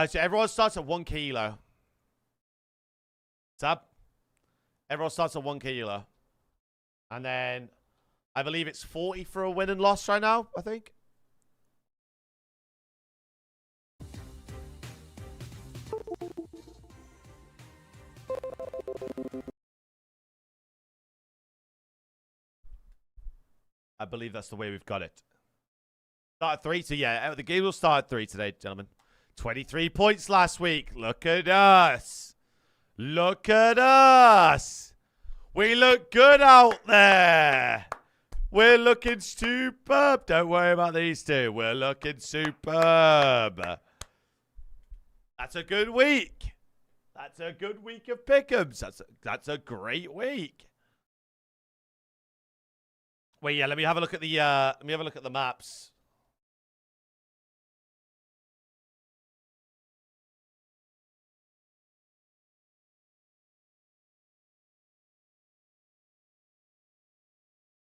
So everyone starts at 1 kilo. What's up? Everyone starts at 1 kilo. And then I believe it's 40 for a win and loss right now, I think. I believe that's the way we've got it. Start at 3, so yeah, the game will start at 3 today, gentlemen. 23 points last week. Look at us. Look at us. We look good out there. We're looking superb. Don't worry about these two. We're looking superb. That's a good week. That's a good week of pick'ems. That's a great week. Wait, yeah, let me have a look at the maps.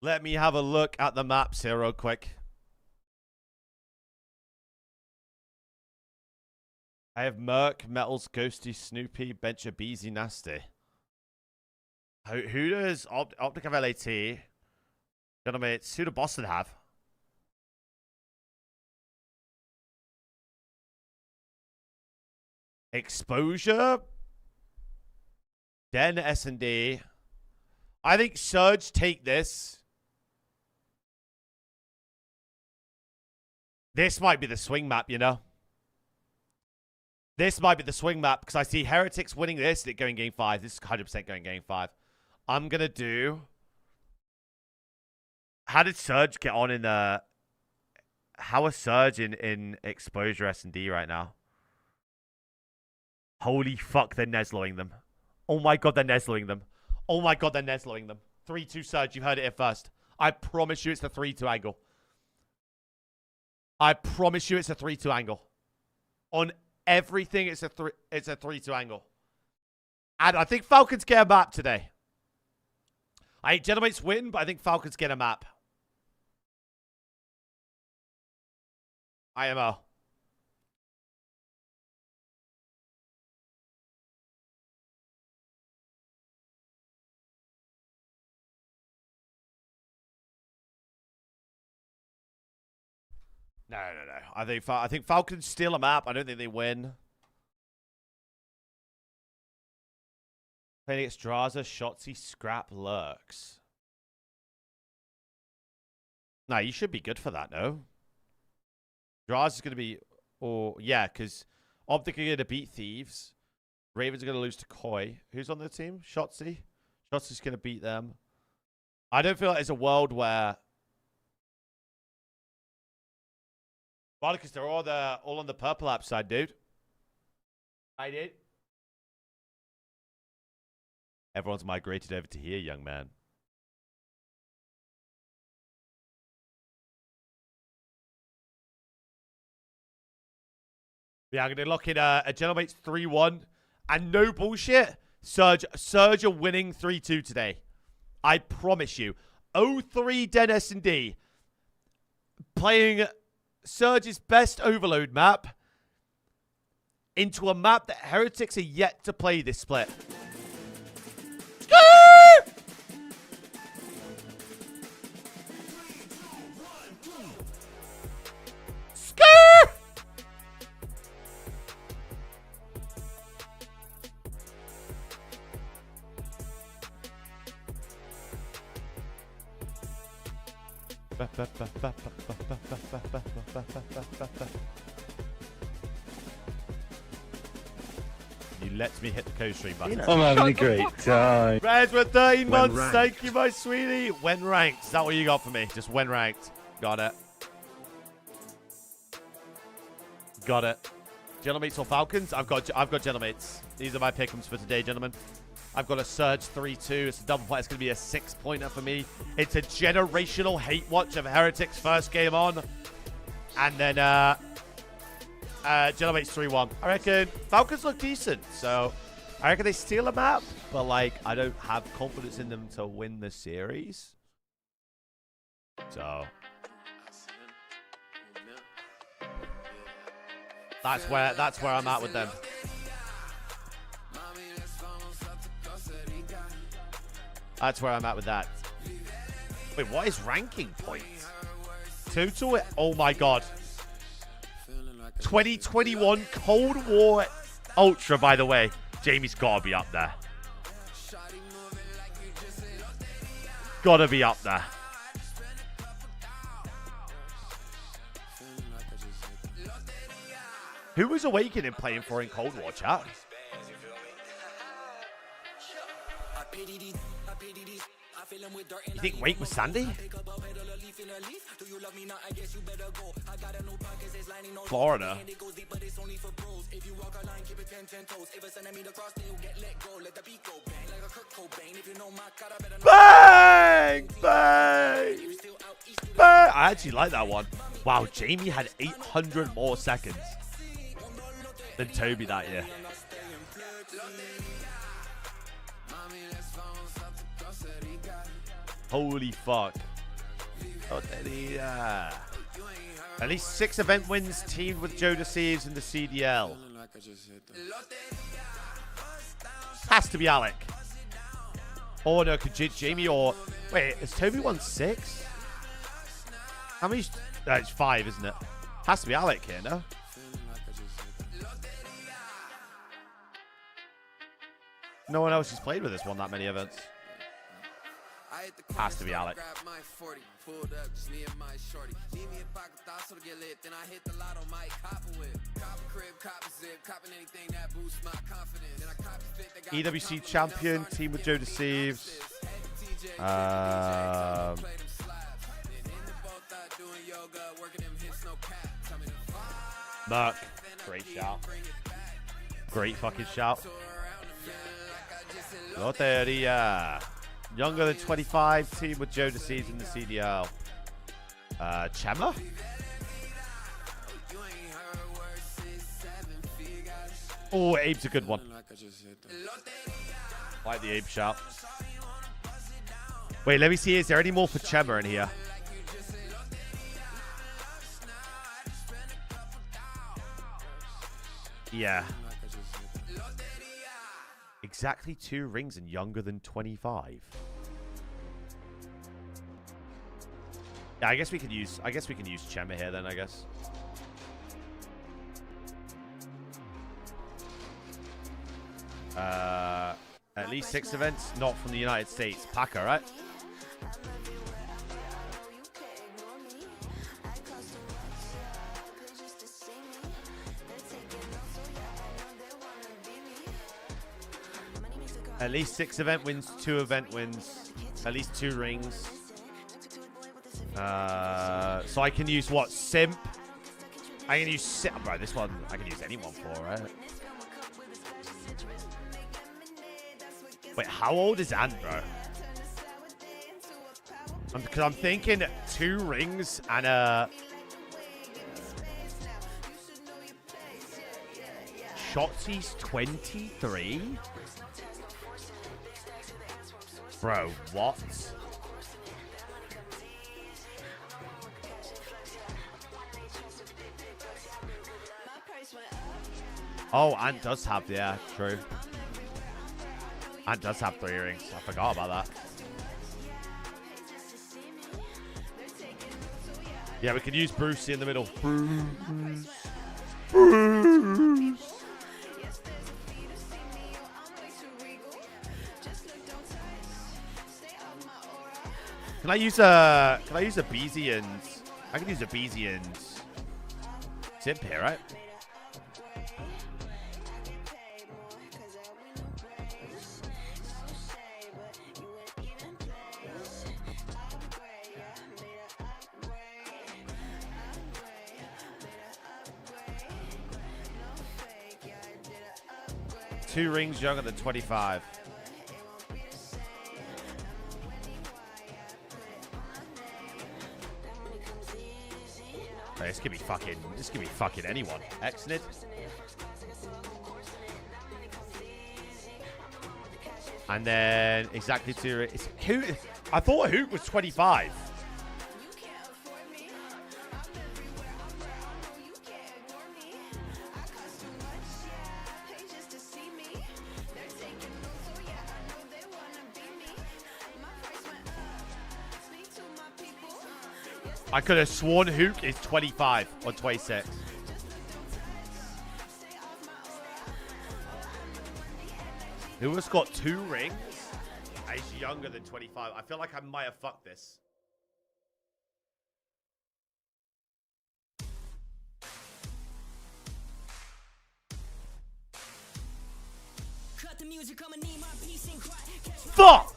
Let me have a look at the maps here real quick. I have Merc, Metals, Ghosty, Snoopy, Bencher, Beezy, Nasty. Who does Optic have LAT? Gentlemen, who do Boston have? Exposure. Den S&D. I think Surge take this. This might be the swing map, you know? This might be the swing map because I see Heretics winning this and it going game 5. This is 100% going game 5. I'm going to do... How did Surge get on in the... How is Surge in Exposure S&D right now? Holy fuck, they're Nesloing them. Oh my god, they're Nesloing them. Oh my god, they're Nesloing them. 3-2 Surge, you heard it here first. I promise you it's the 3-2 angle. I promise you it's a 3-2 angle. On everything, it's a 3-2 angle. And I think Falcons get a map today. I think Gentlemates win, but I think Falcons get a map. IMO. No. I think Falcons steal a map. I don't think they win. Playing against Draza, Shotzi, Scrap, Lurks. No, you should be good for that, no? Draza's going to be... Or, yeah, because Optic are going to beat Thieves. Ravens are going to lose to Koi. Who's on their team? Shotzi. Shotzi's going to beat them. I don't feel like there's a world where... Because they're all on the purple app side, dude. I did. Everyone's migrated over to here, young man. Yeah, I'm going to lock in a Gentlemates 3-1. And no bullshit. Surge are winning 3-2 today. I promise you. 0-3 Den S&D. Playing... Surge's best overload map into a map that Heretics are yet to play this split. You let me hit the co-stream button. I'm having a great time. Reds with 13 months. Thank you, my sweetie. When ranked. Is that what you got for me? Just when ranked. Got it. Got it. Gentlemates or Falcons? I've got Gentlemates. These are my pick'ems for today, gentlemen. I've got a Surge 3-2. It's a double play. It's going to be a 6-pointer for me. It's a generational hate watch of Heretics' first game on. And then Gentlemates 3-1. I reckon Falcons look decent. So I reckon they steal a map, but like I don't have confidence in them to win the series. So that's where I'm at with them. That's where I'm at with that. Wait, what is ranking points? Total? Oh my god. 2021 Cold War Ultra, by the way. Jamie's got to be up there. Gotta be up there. Who was Awakening playing for in Cold War, chat? You think Wake was Sandy? Florida. Bang! Bang! Bang! I actually like that one. Wow, Jamie had 800 more seconds than Toby that year. Holy fuck. Oh, yeah. At least 6 event wins teamed with Joe Deceives in the CDL. Has to be Alec. Oh no, could Jamie or... Wait, has Toby won 6? How many... it's 5, isn't it? Has to be Alec here, no? No one else has played with this one that many events. Has to be Alec. EWC champion, team with Joe Deceives. Merc. Great shout. Great fucking shout. Loteria. Younger than 25, team with Joe Deceives in the CDL. Chema? Oh, Abe's a good one. Like the Abe shout. Wait, let me see. Is there any more for Chema in here? Yeah. Exactly 2 rings and younger than 25. Yeah, I guess we can use Chema here then, I guess. At least 6 events, not from the United States. Packer, right? At least 6 event wins, 2 event wins, at least 2 rings. So I can use what? Simp? I can use Simp. Right, this one I can use anyone for, right? Wait, how old is Ant, bro? Because I'm thinking 2 rings and a... Shotzi's 23? Bro, what? Oh, Ant does have, yeah, true. Ant does have 3 rings. I forgot about that. Yeah, we can use Brucey in the middle. Bruce. Bruce. Can I use a Beezy and I can use a Beezy and Simp here, right? Two rings younger than 25. This could be fucking anyone. Exnid. And then exactly to it's Hoot. I thought Hoot was 25. I could have sworn Hook is 25 or 26. Who has got 2 rings? He's younger than 25. I feel like I might have fucked this. Fuck!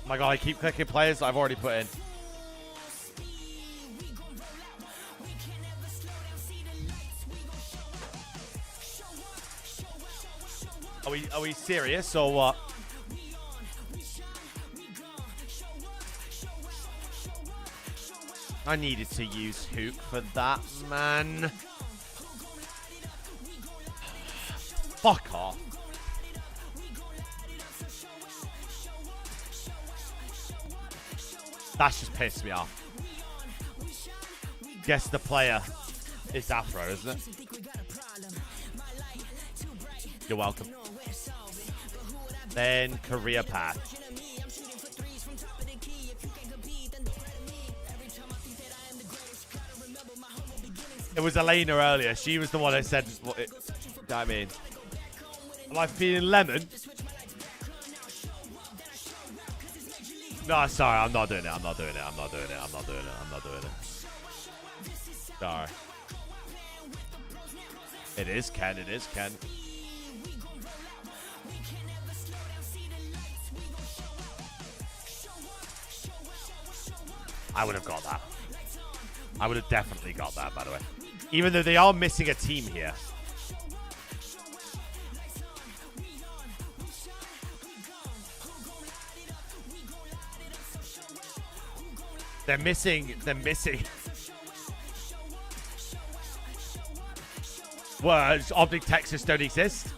Oh my god, I keep clicking players that I've already put in. Are we serious or what? I needed to use Hook for that, man. Fuck off. That's just pissed me off. Guess the player is Afro, isn't it? You're welcome. Then career path. It was Elena earlier. She was the one that said, what it, you know what I mean? Am I feeling lemon? No, sorry, I'm not doing it. I'm not doing it. I'm not doing it. I'm not doing it. I'm not doing it. Sorry. It is Ken. It is Ken. I would have got that. I would have definitely got that, by the way. Even though they are missing a team here. They're missing. Words, Optic Texas don't exist.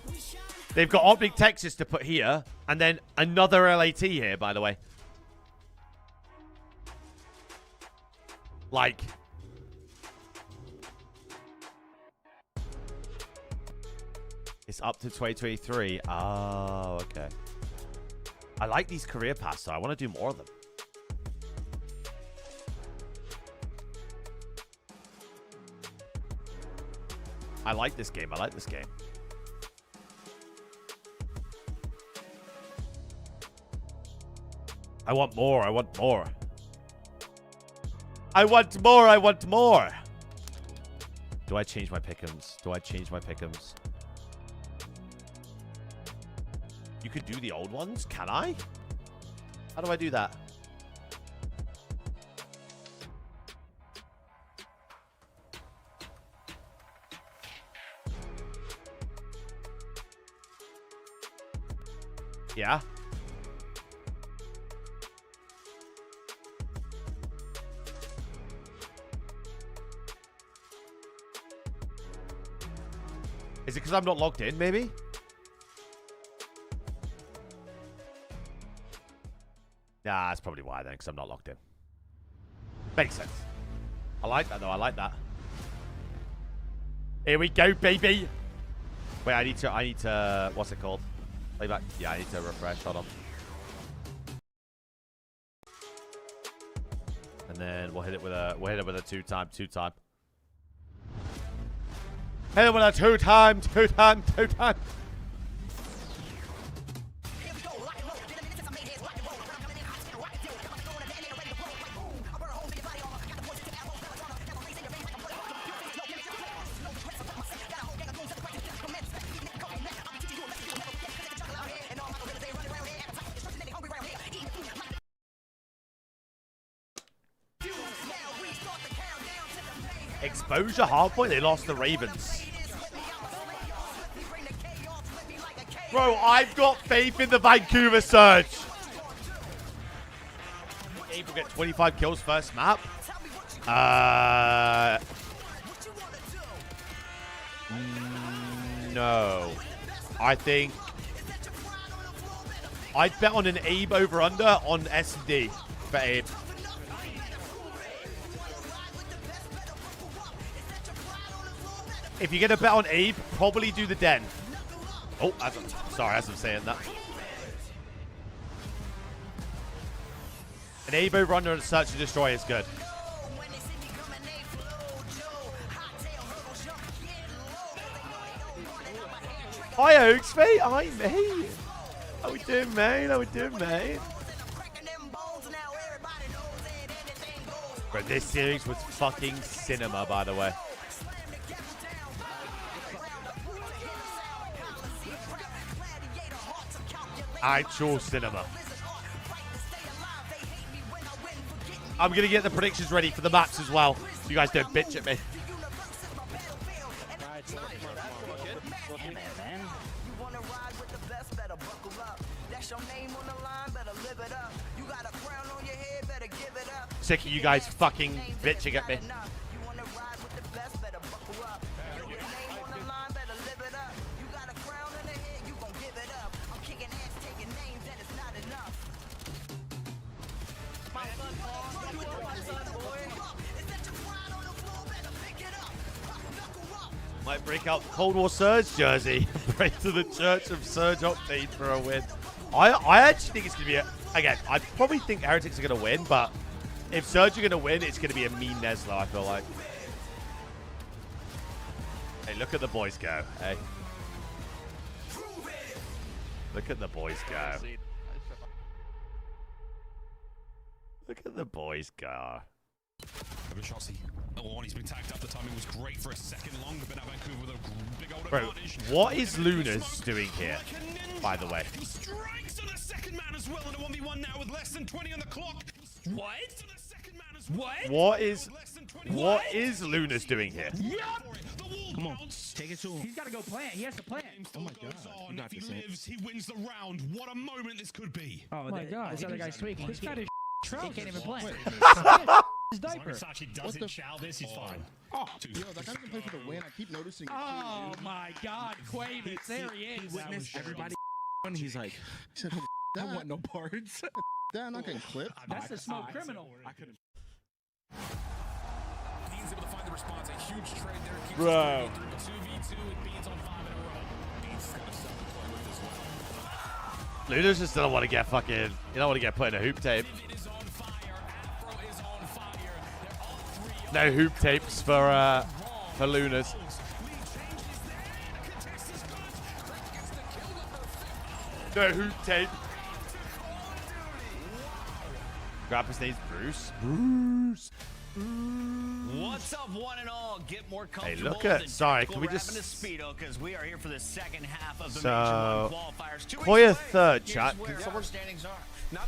They've got Optic Texas to put here, and then another LAT here, by the way. Like, it's up to 2023. Oh, okay. I like these career paths, so I want to do more of them. I like this game. I like this game. I want more. I want more. I want more. I want more. Do I change my pick'ems? Do I change my pick'ems? You could do the old ones? Can I? How do I do that? Yeah. Is it because I'm not logged in, maybe? Nah, that's probably why then, because I'm not logged in. Makes sense. I like that, though. I like that. Here we go, baby. Wait, I need to, what's it called? Playback. Yeah, I need to refresh. Hold on. And then we'll hit it with a two-time. Hit it with a two-time. exposure hardpoint. They lost the Ravens. Bro, I've got faith in the Vancouver Surge. Abe will get 25 kills first map. No. I think I'd bet on an Abe over under on S&D for Abe. If you're gonna bet on Abe, probably do the Den. Oh, sorry, as I'm saying that. An Abe over under on Search and Destroy is good. Hi, Oaksby. Hi, mate. How we doing, mate? How we doing, mate? Bro, this series was fucking cinema, by the way. Actual cinema. I'm going to get the predictions ready for the maps as well, so you guys don't bitch at me. Sick of you guys fucking bitching at me. Might break out the Cold War Surge jersey. Pray to the Church of Surge Octane for a win. I actually think it's going to be again, I probably think Heretics are going to win, but if Surge are going to win, it's going to be a mean Neslo, I feel like. Hey, look at the boys go. Hey. Look at the boys go. Look at the boys go. Oh, he's been tagged up. The timing was great for a second long, but now Vancouver with a big old Bro, advantage. what is Lunas doing here, by the way? He strikes on the second man as well in a 1v1 now with less than 20 on the clock. What? What is Lunas doing here? Come on, take it to him. He's got to go plant. He has to plant. Oh my God! If he lives, he wins the round. What a moment this could be. Oh my God! This other guy's tweaking. This guy is trousers. He can't even plant. His diaper. As long as Sachi doesn't chow this, he's fine. Oh, yo, that guy's gonna play for the win. I keep noticing it too, Oh dude. my God, Quavis, there he is. He witnessed everybody and he's like, he said, I want no parts. I'm not getting clipped. That's the smoke criminal. I couldn't. Beans able to find the response. A huge trade there. Keeps Bro. 2v2 and Beans on 5 in a row. Beans is gonna start to play with this well. Lunas just don't want to get fucking, you don't want to get put in a hoop tape. It is on fire. Afro is on fire. They're all three. No hoop tapes for Lunas. No hoop tape. Grab his name's Bruce. Bruce. What's up, one and all? Get more Hey, comfortable. look at. Sorry, can we Grabbing just. a speedo because we are here for the second half of the So, Major 1 qualifiers. 2 weeks Koya away. third, Here's chat. where Can our someone- standings are.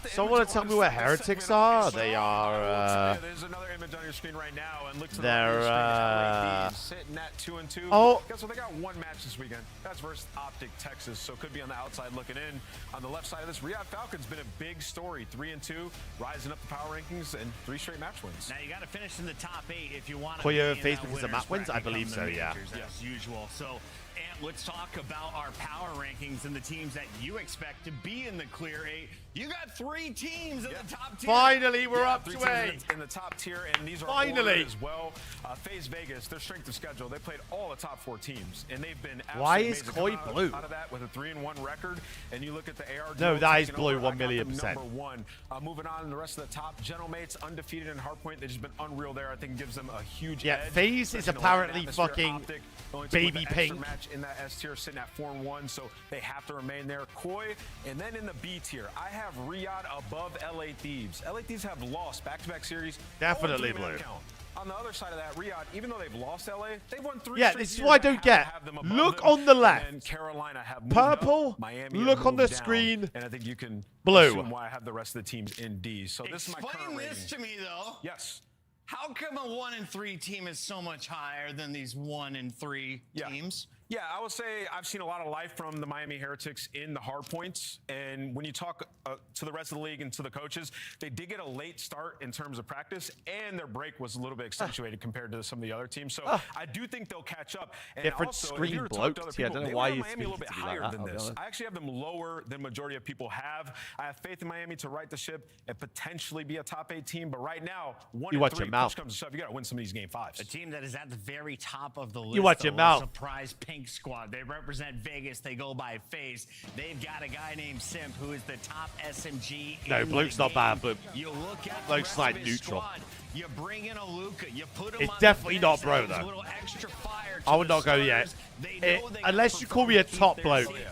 Someone want to tell me where Heretics are? They are, there's another image on your screen right now, and look to the they're, right, sitting at 2-2. Oh. Guess what? They got one match this weekend. That's versus Optic Texas, so could be on the outside looking in. On the left side of this, Riyadh Falcons been a big story. 3-2, rising up the power rankings, and 3 straight match wins. Now you got to finish in the top 8 if you want to. Koya be in face that because of winners map wins? I bracket believe come the so, yeah. majors, as usual. So, and let's talk about our power rankings and the teams that you expect to be in the clear 8. You got 3 teams in the top tier. Finally, we're up 3 to teams 8. in the top tier, and these are Finally. ordered as well. FaZe Vegas, their strength of schedule, they played all the top 4 teams, and they've been Why absolutely is amazing. Koi Coming blue? out of that with a 3-1 record, and you look at the AR. No, duos that is taking blue, over, I got 1,000,000%. them number 1. Moving on, the rest of the top GM8S undefeated in hardpoint. They've just been unreal there. I think gives them a huge Yeah, edge. FaZe is Especially in the apparently atmosphere. fucking Optic only took baby with the extra pink. match in that S tier, sitting at 4-1, so they have to remain there. Koi, and then in the B tier, I have Riyadh above LA Thieves. LA Thieves have lost back-to-back series. Definitely All in 3-man blue. count. On the other side of that, Riyadh, even though they've lost LA, they've won 3 Yeah, straight this is series. what I don't have to get. have them above Look them. on the And left. then Carolina have moved Purple, up. Miami look have on the moved down. screen. And I think you can Blue. assume why I have the rest of the teams in D. So this is my current Explain rating. this to me, though. Yes. How come a 1-3 team is so much higher than these 1-3 teams? Yeah, I would say I've seen a lot of life from the Miami Heretics in the hard points. And when you talk to the rest of the league and to the coaches, they did get a late start in terms of practice, and their break was a little bit accentuated compared to some of the other teams. So I do think they'll catch up. And Different also, screen if you were to talk bloke. to other Yeah, I people, don't know they why were you Miami a little bit speak to me like higher that, than I'll be this. honest. I actually have them lower than majority of people have. I have faith in Miami to right the ship and potentially be a top 8 team. But right now, 1-3, You watch your mouth. push comes to shove, you got to win some of these game 5s. A team that is at the very top of the list. You watch your though, mouth. a surprise pink squad. They represent Vegas. They go by face. They've got a guy named Simp who is the top SMG. No, in Bluke's the not bad, game. Blue. You look at Bluke's the like rest of his neutral. squad. You bring in a Luka. You put him It's on definitely the not bench, bro, adds a though. little extra fire I to would the not go yet. starters. They know they got Unless you call me a perform to top keep their bloke. seat.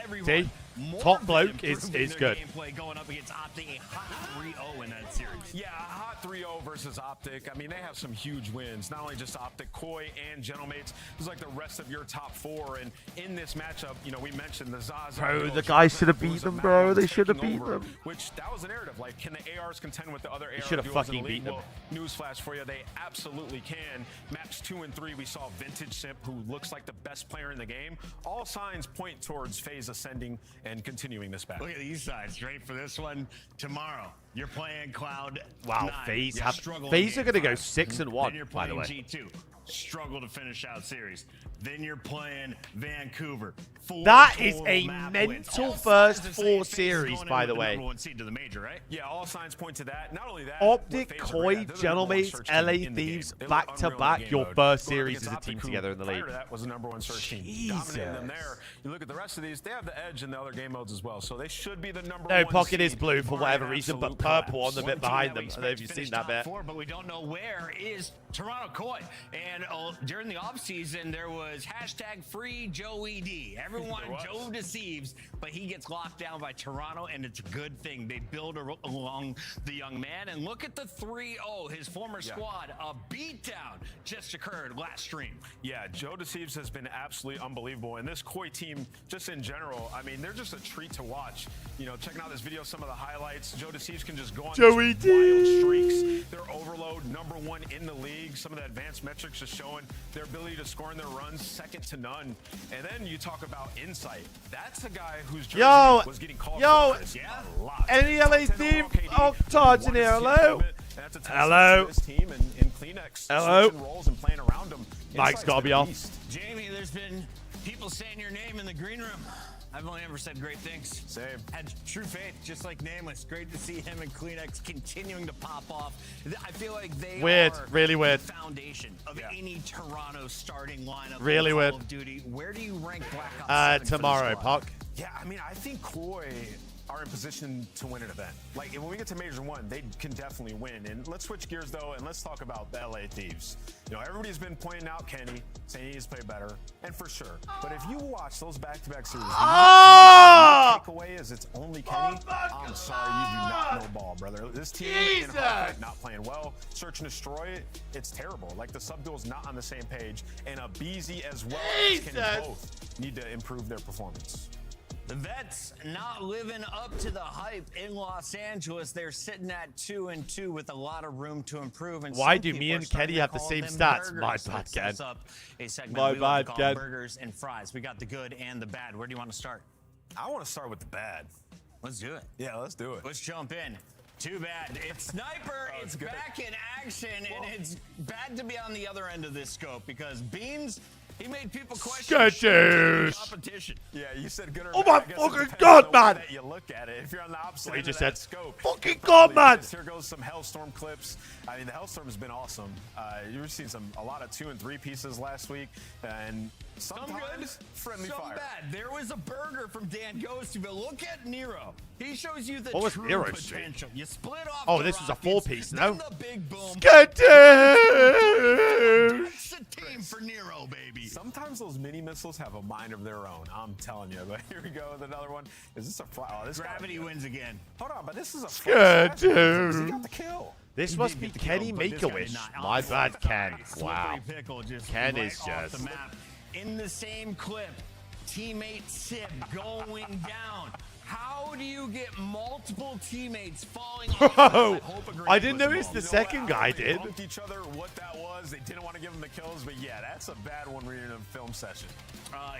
Everyone, See? more Top than bloke is improving their good. gameplay going up against Optic, a hot 3-0 in that series. Yeah, a hot 3-0 versus Optic. I mean, they have some huge wins. Not only just Optic, Koi, and Gentlemates. It's like the rest of your top 4. And in this matchup, you know, we mentioned the Zaza. Bro, the guys should have beat them, bro. They should have beat them. Which, that was the narrative. Like, can the ARs contend with the other AR should have duos in the fucking league? beat them. Well, newsflash for you, they absolutely can. Maps 2 and 3, we saw Vintage Simp, who looks like the best player in the game. All signs point towards FaZe ascending and continuing this battle. Look at these sides. Ready for this one? Tomorrow, you're playing Cloud. Wow, 9. FaZe You have struggle in FaZe are game gonna go 5. 6-1. Then you're By the playing way, G2. Struggle to finish out series. Then you're playing Vancouver. 4 that is total a map wins. mental All first signs are 4 saying FaZe is series. going in By with the the way, number 1 seed to the major, right? Yeah, all signs point to that. Not only that, Optic, what FaZe are Koi, great at, they're the number one Gentlemates, search team LA in the game. Thieves, They look back to unreal in back. game Your mode. first Going up series against as a Optic, team who together in the prior league. to that was the number 1 search team. Dominated them Jesus. there. You look at the rest of these, they have the edge in the other game modes as well. So they should be the number No, 1 Pocket is seed, blue for barring whatever an reason, but absolute purple on the collapse. bit One team behind that them. we I don't know if expect you've to seen finish that top bit. 4, but we don't know where is Toronto Koi. And during the offseason, there was hashtag free Joe ED. Everyone, Joe deceives, but he gets locked down by Toronto, and it's a good thing. They build along the young man. And look at the 3-0. His former squad, a beatdown just occurred last stream. Yeah, Joe Deceives has been absolutely unbelievable. And this Koi team, just in general, I mean, they're just a treat to watch. You know, checking out this video, some of the highlights. Joe Deceives can just go on Joey these wild streaks. Their overload, number 1 in the league. Some of the advanced metrics just showing their ability to score in their runs, second to none. And then you talk about insight. That's a guy whose jersey was getting called for this a lot. Any LA team? Oh, Todd's in here. Hello. Hello. This team and Kleenex Hello. switching roles and playing around them. Mike's gotta be off. Jamie, there's been people saying your name in the green room. I've only ever said great things. Same. Had true faith, just like Nameless. Great to see him and Kleenex continuing to pop off. I feel like they Weird, are really weird. the foundation of any Toronto starting lineup. Really in weird. Call of Duty. Where do you rank Black Ops 7 for this Tomorrow, squad? Puck. Yeah, I mean, I think Koi are in position to win an event. Like, when we get to Major 1, they can definitely win. And let's switch gears, though, and let's talk about the LA Thieves. You know, everybody's been pointing out Kenny, saying he needs to play better, and for sure. But if you watch those back-to-back series, the takeaway is it's only Kenny. I'm sorry, you do not know ball, brother. This team in Hardpoint not playing well. Search and Destroy, it's terrible. Like, the sub-duel's not on the same page, and a BZ as well as Kenny both need to improve their performance. The Vets not living up to the hype in Los Angeles. They're sitting at 2-2 with a lot of room to improve. And Why some do people me are and starting Kenny to have the call same them stats? My burgers. bad, That sets Ken. up a segment My we like to bad, call Ken. burgers and fries. We got the good and the bad. Where do you want to start? I want to start with the bad. Let's do it. Yeah, let's do it. Let's jump in. Too bad. It's Sniper. It's good. back in action, and it's bad to be on the other end of this scope because Beans, he made people question Sketches. competition. Yeah, you said good or Oh bad. my I guess it fucking depends God, on the way man. that you look at it. If you're on the opposite What he end just of that said. scope. Fucking God, man. Here goes some Hellstorm clips. I mean, the Hellstorm has been awesome. You've seen a lot of 2 and 3 pieces last week, and Some good, sometimes friendly some fire. bad. There was a burger from Dan Ghosty, but look at Nero. He shows you the What was true Nero's streak? potential. You split off. Oh, the this was a Rockets, 4-piece, then no? the big boom. Sketches. That's the team for Nero, baby. Sometimes those mini missiles have a mind of their own. I'm telling you. But here we go with another one. Is this a fly? Oh, this Gravity wins again. Hold on, but this is a Sketches. He got the kill. This must be Kenny Make-A-Wish. My bad, Ken. Wow. Slippery Pickle just Ken right is off just- the map. In the same clip, teammate Sib going down. How do you get multiple teammates falling Bro, off? I didn't notice the You know second what? guy They did. bumped each other. What that was, they didn't want to give them the kills, but yeah, that's a bad one reading a film session.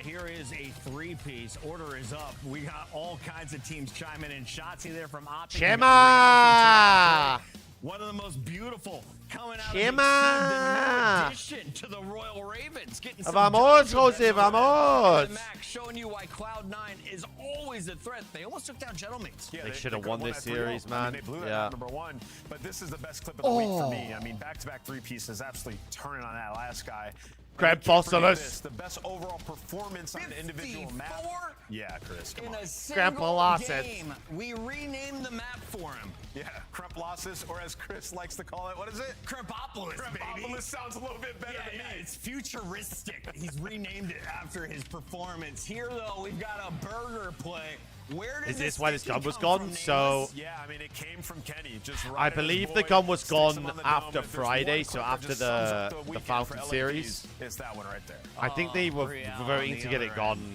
Here is a three-piece. Order is up. We got all kinds of teams chiming in. Shotzi there from Optic. Chema! One of the most beautiful coming out Chema! of the new addition to the Royal Ravens. Getting some Vamos, double Jose, events on that. vamos. And Max showing you why Cloud9 is always a threat. They almost took down Gentleman's. Yeah, They should have could've won won this that 3-0. series, I mean, man. they blew that Yeah. out, number one. But this is the best clip of the week for me. I mean, back-to-back three pieces, absolutely turning on that last guy. Grab And you can't forget Fossilis. this, the best overall performance on the individual map. 54 Yeah, Chris, come in on. a Grandpa single Lawson. game. We renamed the map for him. Yeah, Crump losses, or as Chris likes to call it, what is it? Crimpopolis, baby. Crimpopolis sounds a little bit better than me. It's futuristic. He's renamed it after his performance. Here, though, we've got a burger play. Where did Is this why this gun was gone? From, So Yeah, I mean, it came from Kenny. Just I riding his believe boy, the gun was sticks him gone on the dome. after If there's Friday, one so clip that after just sums up the weekend Falcon for LAPs, series. It's that one right there. I think they were Real voting on to the get it other gone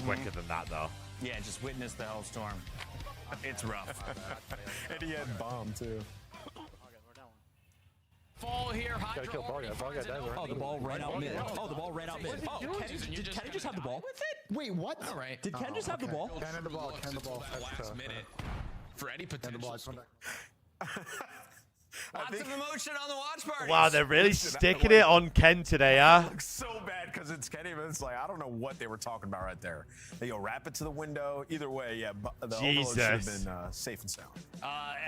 quicker than that, though. Yeah, just witness the hellstorm. It's rough. And he had bomb, too. Fall here, Hydra. kill Ball Guy. Ball Guy dies already. Oh, the ball ran out mid. Oh, the ball ran out mid. Oh, did Kenny just have the ball? Wait, what? All right. Did Ken just have the ball? Can the ball. Can the ball. Last minute for any potential. Lots of emotion on the watch party. Wow, they're really sticking it on Ken today, huh? Looks so bad because it's Kenny, but it's like, I don't know what they were talking about right there. They go wrap it to the window. Either way, yeah, the overload should have Jesus. been safe and sound.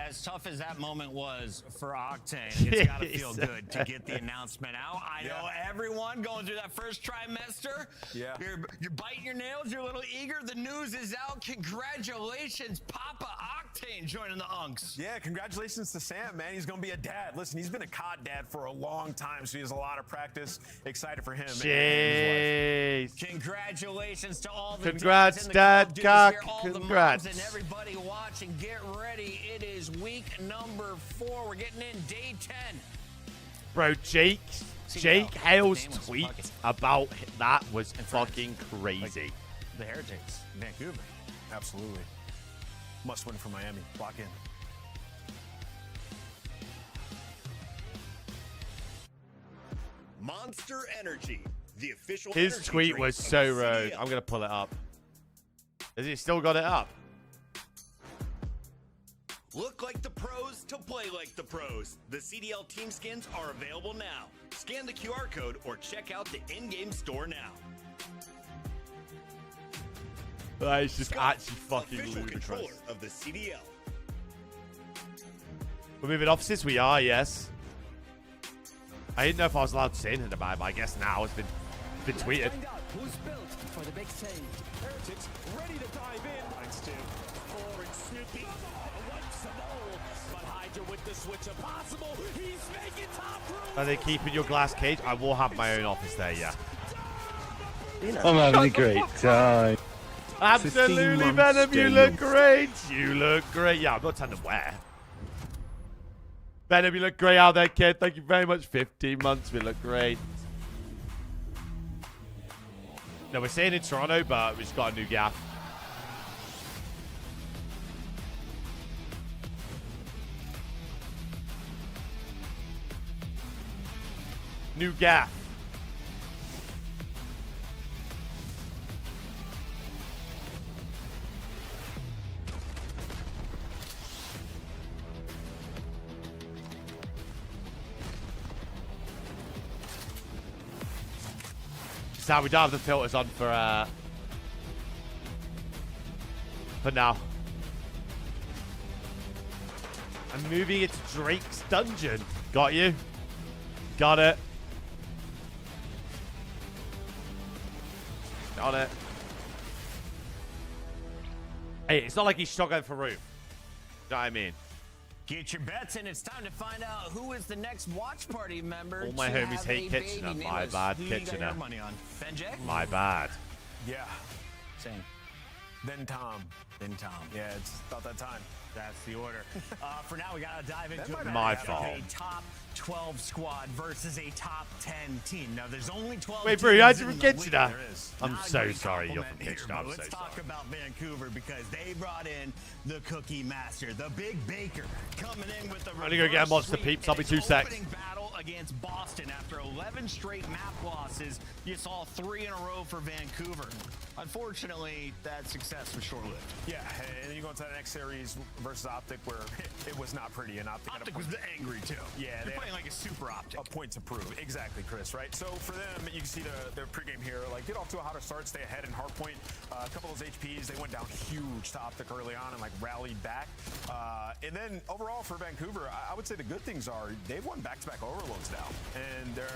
As tough as that moment was for Octane, it's got to feel good to get the announcement out. I know everyone going through that first trimester. Yeah. You're biting your nails. You're a little eager. The news is out. Congratulations, Papa Octane joining the Unks. Yeah, congratulations to Sam, man. He's going to be a dad. Listen, he's been a COD dad for a long time, so he has a lot of practice. Excited for him. and his wife. Jeez. Congratulations to all the Congrats, dads in the Dad Call of Duty Cock. here, all the Congrats. moms and everybody watching. Get ready. It is week number 4. We're getting in day 10. Bro, Jake CDL. Hale's Name was tweet fucking- about that was fucking crazy. The Heretics, Vancouver. Absolutely. Must win for Miami. Lock in. Monster Energy, the official His energy tweet drink was of so the rogue. CDL. I'm going to pull it up. Has he still got it up? Look like the pros to play like the pros. The CDL team skins are available now. Scan the QR code or check out the in-game store now. That is just Scott, actually fucking official ludicrous. controller of the CDL. We're moving offices? We are, yes. I didn't know if I was allowed to say anything about it, but I guess now it's been tweeted. Find out who's built for the big stage. Heretics ready to dive in. Lines 2. Forward Snoopy. Wants some more. But Hydra with the switch impossible. He's making top room. Are they keeping your glass cage? I will have my own office there, yeah. I'm having a great time. Absolutely, 15 months Venom, you doing look this. great. You look great. Yeah, I'm not telling them where. Venom, you look great out there, kid. Thank you very much. 15 months, we look great. No, we're staying in Toronto, but we just got a new gaff. New gaff. So we don't have the filters on for now. I'm moving it to Drake's dungeon. Got you. Got it. Got it. Hey, it's not like he's shotgun for roof. You know what I mean? Get your bets in. It's time to find out who is the next watch party member. All my to homies have hate a baby. Kitchener. Name My us. bad, Who you got Kitchener. your money on? Benjay? My bad. Yeah. Same. Then Tom. Then Tom. Yeah, it's about that time. That's the order. For now, we got to dive into it. My fault. A top 12 squad versus a top 10 team. Now, there's only 12 Wait, teams bro, you had to in the forget league. to that. There is. I'm Not a so great sorry you're compliment from here, Kitchener. but I'm let's so talk sorry. about Vancouver because they brought in the Cookie Master, the Big Baker, coming in with the I'm gonna go get a monster sweep peeps. I'll be in 2 its secs. opening battle against Boston. After 11 straight map losses, you saw 3 in a row for Vancouver. Unfortunately, that success was short-lived. Yeah, and then you go into the next series versus Optic, where it was not pretty. And Optic was angry too. Yeah, They're they playing like a super Optic. a point to prove. Exactly, Chris, right? So for them, you can see their pregame here, like get off to a hotter start, stay ahead in hardpoint. A couple of those HPs, they went down huge to Optic early on and like rallied back. And then overall for Vancouver, I would say the good things are they've won back-to-back overloads now. And they're,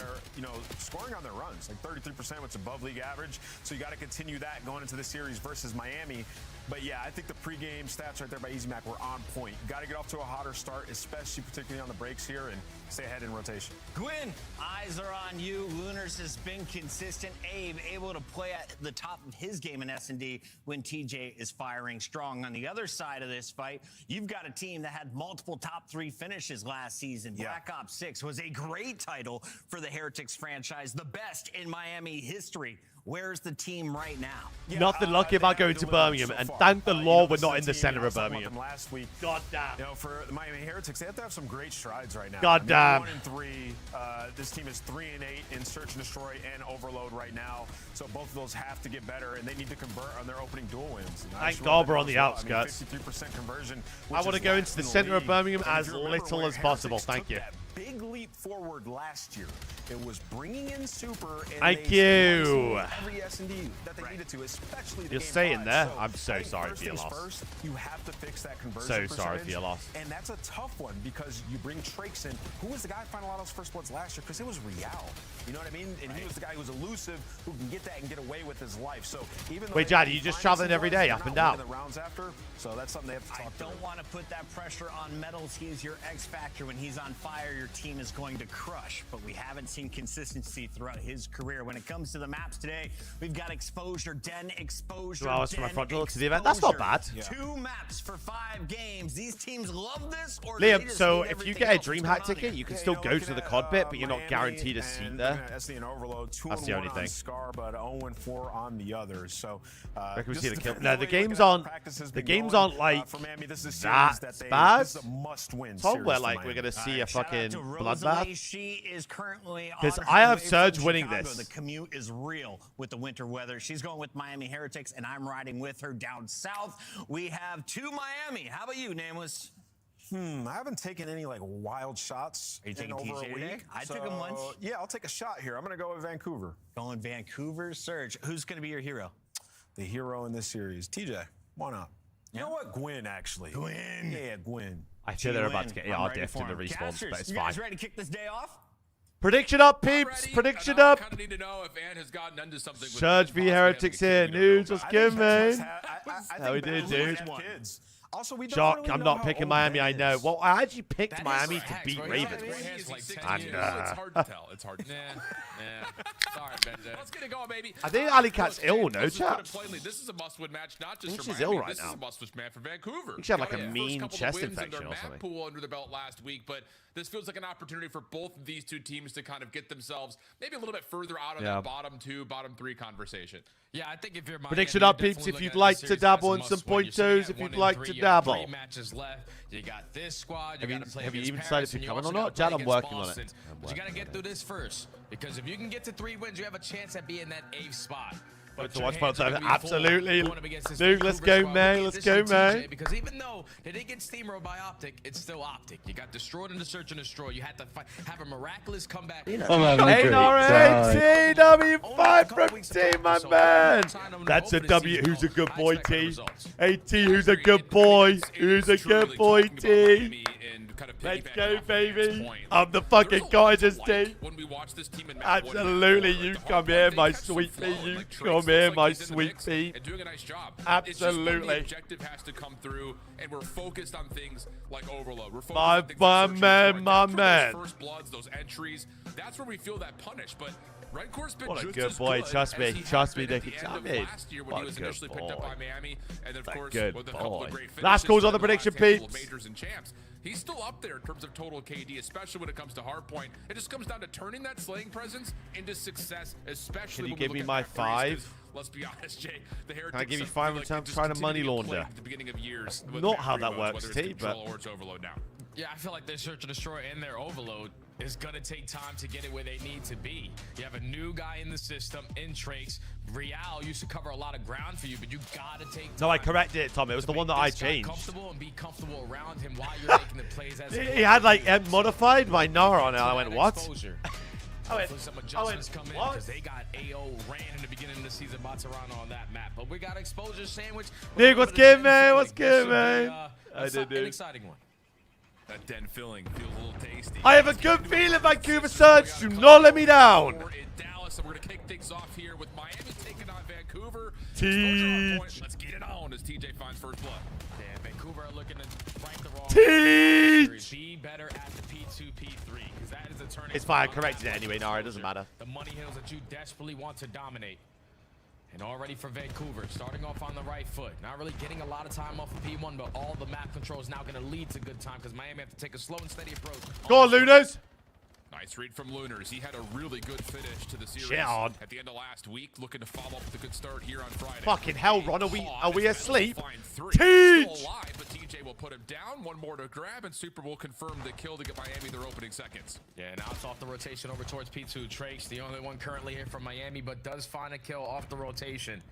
scoring on their runs, like 33%, which is above league average. So you got to continue that going into the series versus Miami. But yeah, I think the pregame stats right there by EasyMac were on point. Got to get off to a hotter start, especially particularly on the breaks here, and stay ahead in rotation. Gwyn, eyes are on you. Lunars has been consistent. Abe able to play at the top of his game in S&D when TJ is firing strong. On the other side of this fight, you've got a team that had multiple top 3 finishes last season. Yeah. Black Ops 6 was a great title for the Heretics franchise, the best in Miami history. Where's the team right now? Yeah, Nothing lucky about going to Birmingham, and thank the Lord we're not in the center of Birmingham. Last week, God damn. for the Miami Heretics, they have to have some great strides right now. God damn. 1-3. This team is 3-8 in Search and Destroy and Overload right now. So both of those have to get better, and they need to convert on their opening duel wins. Thank God we're on the outskirts. 53% conversion. I want to go into the center of Birmingham as little as possible. Thank you. Big leap forward last year. It was bringing in Super. And Thank they you. every S&D that they needed to, especially the You're game staying 5. there. So, I'm so sorry first for your things loss. First, you have to fix that conversion So sorry for percentage, your loss. And that's a tough one because you bring Trakes in. Who was the guy finding a lot of those first bloods last year? Because it was Real. You know what I mean? And he was the guy who was elusive, who can get that and get away with his life. So even though Wait, Jad, you just traveling every day, up and down? The rounds after, so that's something they have to talk I don't want to put that pressure on Metals. He's your X factor. When he's on fire, your team is going to crush. But we haven't seen consistency throughout his career. When it comes to the maps today, we've got Exposure, Den, Exposure, 2 hours from my Den, front door to the event. That's not bad. Yeah. 2 maps for 5 games. These teams love this. Or they Liam, just so need if you everything get a else to DreamHack turn on ticket, here? you can still go to the COD bit, but you're not Miami guaranteed a seat and there. SD and Overload, That's the only 2-1 thing. on Scar, but 0-4 on the others. So Reckon we just see the kill. depending No, on the the way you games look at how aren't. practice has The been games going, aren't like for Miami, this is a series that that they, bad. This is a must-win It's not series where for like Miami. we're gonna see a Shout out fucking to bloodbath. Rosalie. She is currently on 'Cause her I have way Surge from winning Chicago. this. The commute is real with the winter weather. She's going with Miami Heretics, and I'm riding with her down south. We have 2 Miami. How about you, Nameless? I haven't taken any like wild shots Are you in taking over TJ a today? week. I took him once. Yeah, I'll take a shot here. I'm going to go with Vancouver. Going Vancouver Surge. Who's going to be your hero? The hero in this series, TJ. Why not? You know what? Gwyn, actually. Gwyn. Yeah, Gwyn. I feel they're about to G-Win. get I'm AR ready diffed for in the him. respawns, Casters, but it's you fine. guys ready to kick this day off? Prediction up, peeps. Prediction up. I kind of need to know if Ant has gotten into something. With Surge v Heretics here. News, just give me. How we did, dude. Also, we don't Shock, really I'm know not how picking old Miami, Ben I know. is. Well, I actually picked That Miami is to facts, beat bro. Ravens. It's like 16 And, years. It's hard to tell. It's hard to tell. Sorry, Benji. Let's get it going, baby. I think Ali Cat's ill, no, Let's just put it chaps? plainly. This is a must-win match, not I just think for she's Miami. ill right This now. is a must-win match for Vancouver. She had like Got a their mean first couple chest of wins in infection their or map something. pool under the belt last week, but this feels like an opportunity for both of these 2 teams to kind of get themselves maybe a little bit further out of that bottom 2, bottom 3 conversation. Yeah, I think if you're Miami, Prediction you're up, peeps, definitely if you'd looking at like this to series dabble as a in some must-win. You're point sitting twos, at if you'd 1-3, like to you have 3 dabble. matches left. You got this squad. You Have you- got to play have you against even decided Paris, if you're and you coming also or gotta not? play Jad, I'm against working on it. Boston. I'm But you got to working get on through this first, because if you can get to 3 wins, you have a chance at being that 8th spot. But to your watch hands are Falcons, gonna be full absolutely. going up against this Dude, let's Vancouver go, squad. man. Look at Let's this go, from TJ, man. Because even though they didn't get steamrolled by Optic, it's still Optic. You got destroyed in the Search and Destroy. You had to have a miraculous comeback. I'm having a great NRA time. TW5 from T, my man. That's a W. Who's a good boy, T? AT, who's a good boy? Who's a good boy, T? Let's go, baby. I'm the fucking guidance, T. When we watch this team in Absolutely, you come here, my sweet pea. You come here, my sweet pea. And doing a nice job. Absolutely. It's just when the objective has to come through, and we're focused on things like Overload. We're focused My on things like Search and man, Destroy. my For man. Those first bloods, those entries, that's where we feel that punish. But Redcore's been What a just good as boy. good Trust me. as he Trust had me, been at Nicky. the end of Trust me. last year when What he a was good initially picked up boy. by Miami, and then of course good with a couple boy. of great finishes. Last calls on the in last prediction, handful of Pete. Majors and champs. He's still up there in terms of total KD, especially when it comes to hardpoint. It just comes down to turning that slaying presence into success, especially Can you when we give look me at my back threes, 'cause 5? Let's be honest, Jay. The Can I give you 5 in terms of just trying to money continue to be a launder? plague at the beginning of years with Not back how three that modes, works, whether it's T, but control or it's overload now. Yeah, I feel like their search and destroy and their overload is gonna take time to get it where they need to be. You have a new guy in the system in Trakes. Real used to cover a lot of ground for you, but you gotta take time. No, I corrected it, Tom. It was the one that I changed. Comfortable and be comfortable around him while you're making the plays. As He had like modified my Nara on it. I went, what? Hopefully some adjustments come in what? because they got AO ran in the beginning of the season by Toronto on that map. But we got exposure sandwich. Nick, what's good, man? What's good, man? I did an exciting one. That den filling feels a little tasty. I have a good feeling, Vancouver Surge. Do not let me down. In Dallas, and we're gonna kick things off here with Miami taking on Vancouver. Teach. Let's get it on as TJ finds first blood. Yeah, Vancouver are looking to rank the wrong. Teach. Be better at the P2, P3 because that is a turning. It's fine. I corrected it anyway, Nara. It doesn't matter. The money hills that you desperately want to dominate. And already for Vancouver, starting off on the right foot. Not really getting a lot of time off of P1, but all the map control is now going to lead to good time because Miami have to take a slow and steady approach. Go on, Lunars. Nice read from Lunars. He had a really good finish to the series Shit on. at the end of last week. Looking to follow up with a good start here on Friday. Fucking hell, Ron. Are we asleep? Still Teach. alive, but TJ will put him down. One more to grab, and Super will confirm the kill to get Miami their opening seconds. Yeah, now it's off the rotation over towards P2. Trakes, the only one currently here from Miami, but does find a kill off the rotation.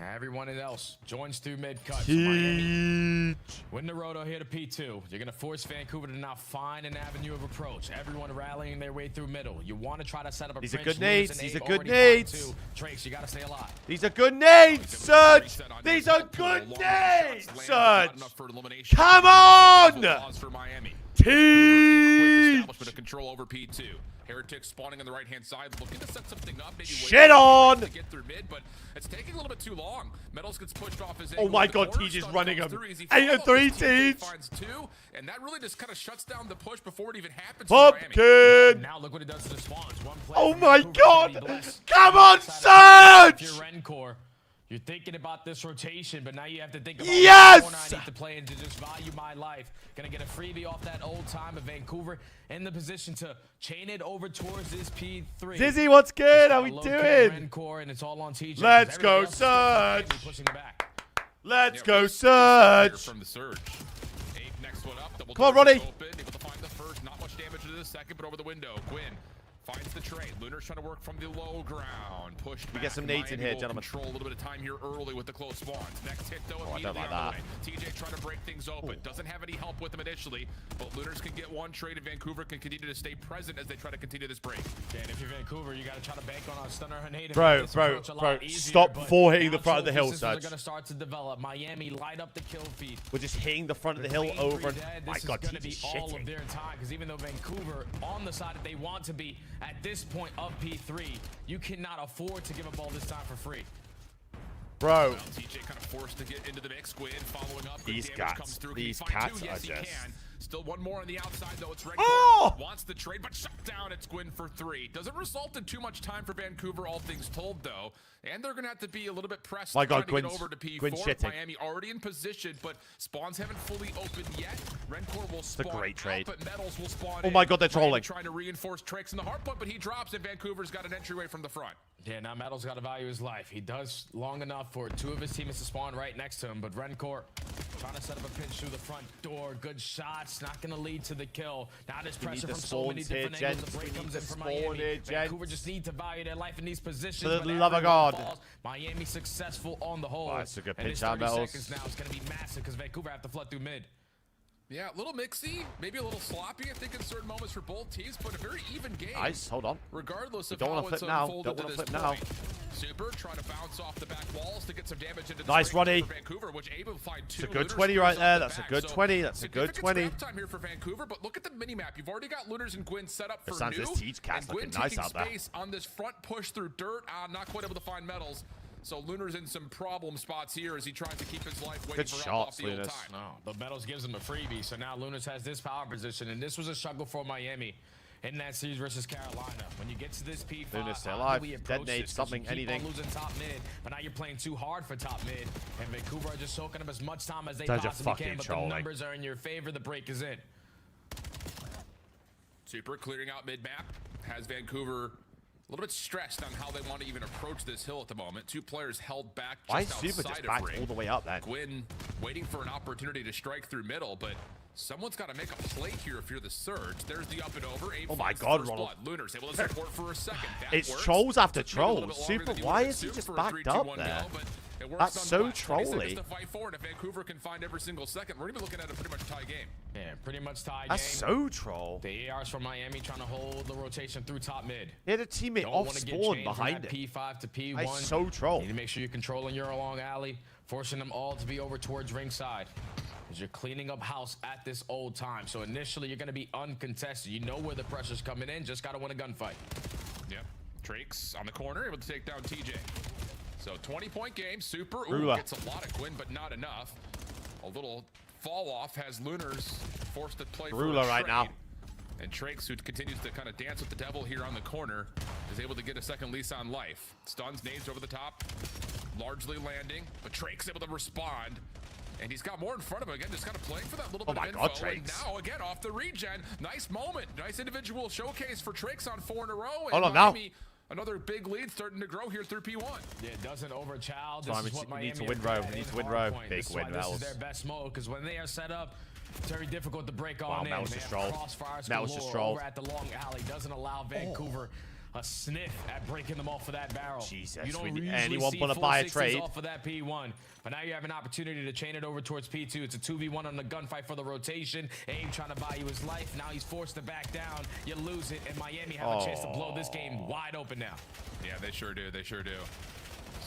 Everyone else joins through mid-cut. So Miami win the roto here to P2. You're going to force Vancouver to now find an avenue of approach. Everyone rallying their way through middle. You want to try to set up a These are Prince, good nades. Lewis, These and are Abe good already nades. find two. Trakes, you got to stay alive. These are good nades, Surge. These are good nades, Surge. Come on. Teach. Of control over P2. Heretic spawning on the right-hand side, looking to set something up. Maybe Shit on. To get through mid, but it's taking a little bit too long. Metals gets pushed off his Oh my God, Teach is running him. 8 and 3, Teach. Finds two, and that really just kind of shuts down the push before it even happens. Pumpkin. Now look what it does to the spawns. One play Oh from my Vancouver God. to be blessed. Come on, If you're Surge. Rencore, you're thinking about this rotation, but now you have to think about Yes! what corner I need to play and to just value my life. Gonna get a freebie off that old time of Vancouver in the position to chain it over towards this P3. Zizzy, what's good? How we Low doing? Rencore, and it's all on TJ. Let's go, Everybody else is Surge. pushing back. Let's go, Surge. From the Surge. Abe next one up. Double Come on, doors Ronnie. Open, able to find the first. Not much damage to the second, but over the window. Quinn finds the trade. Lunar's trying to work from the low ground. Pushed back. get some nades in Miami here, will gentlemen. Control a little bit of time here early with the close spawns. Next hit, though, I don't immediately like on that. the way. TJ trying to break things open. Doesn't have any help with him initially, but Lunars can get one trade, and Vancouver can continue to stay present as they try to continue this break. And if you're Vancouver, you got to try to bank on a stunner or nade. Bro, stop before hitting the front of the hill, Surge. Surge. They're going to start to develop. Miami light up the kill feed. We're just hitting the front of the hill Clean over and... dead. My This God, is going to Teach be is all of shitting. their time because even though Vancouver on the side that they want to be at this point of P3, you cannot afford to give up all this time for free. Bro. Well, TJ kind of forced to get into the mix. Quinn following up. These Good damage cats. comes through. These Can he find cats two? are Yes, he just... can. Still one more on the outside, though. It's Redcore. Oh! Wants the trade, but shut down. It's Quinn for three. Doesn't result in too much time for Vancouver, all things told, though. And they're going to have to be a little bit pressed My God, trying to get Quinn's- over to P4. Quinn's shitting. Miami already in position, but spawns haven't fully opened yet. Rencore will spawn a great trade. out, but Metals will spawn Oh my God, they're Miami trolling. trying to reinforce Tricks in the hard point, but he drops, and Vancouver's got an entryway from the front. Yeah, now Metal's got to value his life. He does long enough for two of his teammates to spawn right next to him, but Rencore trying to set up a pinch through the front door. Good shots, not going to lead to the kill. Now there's We need pressure the from so many spawns here, different angles. gents. The break We comes need in the from spawn Miami. here, Vancouver gents. just need to value their life in these positions. For the but love of everyone God. falls. Miami successful on the whole. Oh, that's a good and pinch this out, 30 Metals. seconds now is going to be massive because Vancouver have to flood through mid. Yeah, a little mixy, maybe a little sloppy, I think, in certain moments for both teams, but a very even game. Nice, hold on. Regardless of don't how wanna it's flip now. unfolded Don't to wanna this flip point. Super trying to bounce off the back walls to get some damage into the Nice, screen Ronnie. for Vancouver, which able to find two. It's a good Lunars 20 screws right off there. the That's a back. good So 20. That's a good significant 20. scrap time here for Vancouver, but look at the minimap. You've already got Lunars and Gwyn set up for sounds new. this Teach cat's and Gwyn looking nice taking out there. space on this front push through dirt. Not quite able to find Metals. So Lunar's in some problem spots here as he tries to keep his life waiting Good for help off shots, the old Lunas. time. No, but Metals gives him a freebie, so now Lunas has this power position, and this was a struggle for Miami. in that series versus Carolina. When you get to this P5, Lunar still how alive. do we approach Detonate this? 'Cause something, you keep anything. on losing top mid, but now you're playing too hard for top mid, and Vancouver are just soaking up as much time as they Such a possibly fucking can, but trolling. the numbers are in your favor. The break is in. Super clearing out mid-map. Has Vancouver a little bit stressed on how they want to even approach this hill at the moment. Two players held back just Why is outside Super just of backed ring. all the way up then? Gwyn waiting for an opportunity to strike through middle, but someone's got to make a play here if you're the Surge. There's the up and over. Oh my God, Ronald. Lunar's able to support for a second. That It's works. trolls after Took maybe a little trolls. bit longer Super, than you why would is he assume just for a backed up 3-2-1 there? go, but it works That's so nonetheless. 26 trolly. to fight for, and if Vancouver can find every single second, we're going to be looking at a pretty much tie game. Yeah, pretty much tie That's game. so troll. The ARs from Miami trying to hold the rotation through top mid. He had a teammate Don't off want to get spawn chained from behind that it. P5 to P1. That's so troll. You need to make sure you're controlling your long alley, forcing them all to be over towards ringside. Because you're cleaning up house at this old time. So initially, you're going to be uncontested. You know where the pressure's coming in. Just got to win a gunfight. Yep. Trakes on the corner, able to take down TJ. So 20-point game. Super. Ooh, Rula. gets a lot of Gwyn, but not enough. A little fall off has Lunars forced to play for Rula a right now. trade. And Trakes, who continues to kind of dance with the devil here on the corner, is able to get a second lease on life. Stuns, nades over the top, largely landing, but Trakes able to respond. And he's got more in front of him again, just kind of playing for that little bit of info. And now again off the regen, nice moment, nice individual showcase for Trakes on 4 in a row. Hold on now. Another big lead starting to grow here through P1. Yeah, it doesn't overchild. So This is what we Miami need to win row. We need to win row. Big win, This is Mel's. their best mode because when they are set up, it's very difficult to break on in. Mel's They just have trolled. crossfires Mel's just galore trolled. over at the long alley. Doesn't allow Vancouver a sniff at breaking them off of that barrel. Jesus, You don't we need usually anyone see wanna buy a 460s trade? off of that P1, but now you have an opportunity to chain it over towards P2. It's a 2v1 on the gunfight for the rotation. Abe trying to buy you his life. Now he's forced to back down. You lose it, and Miami have a chance to blow this game wide open now. Yeah, they sure do. They sure do.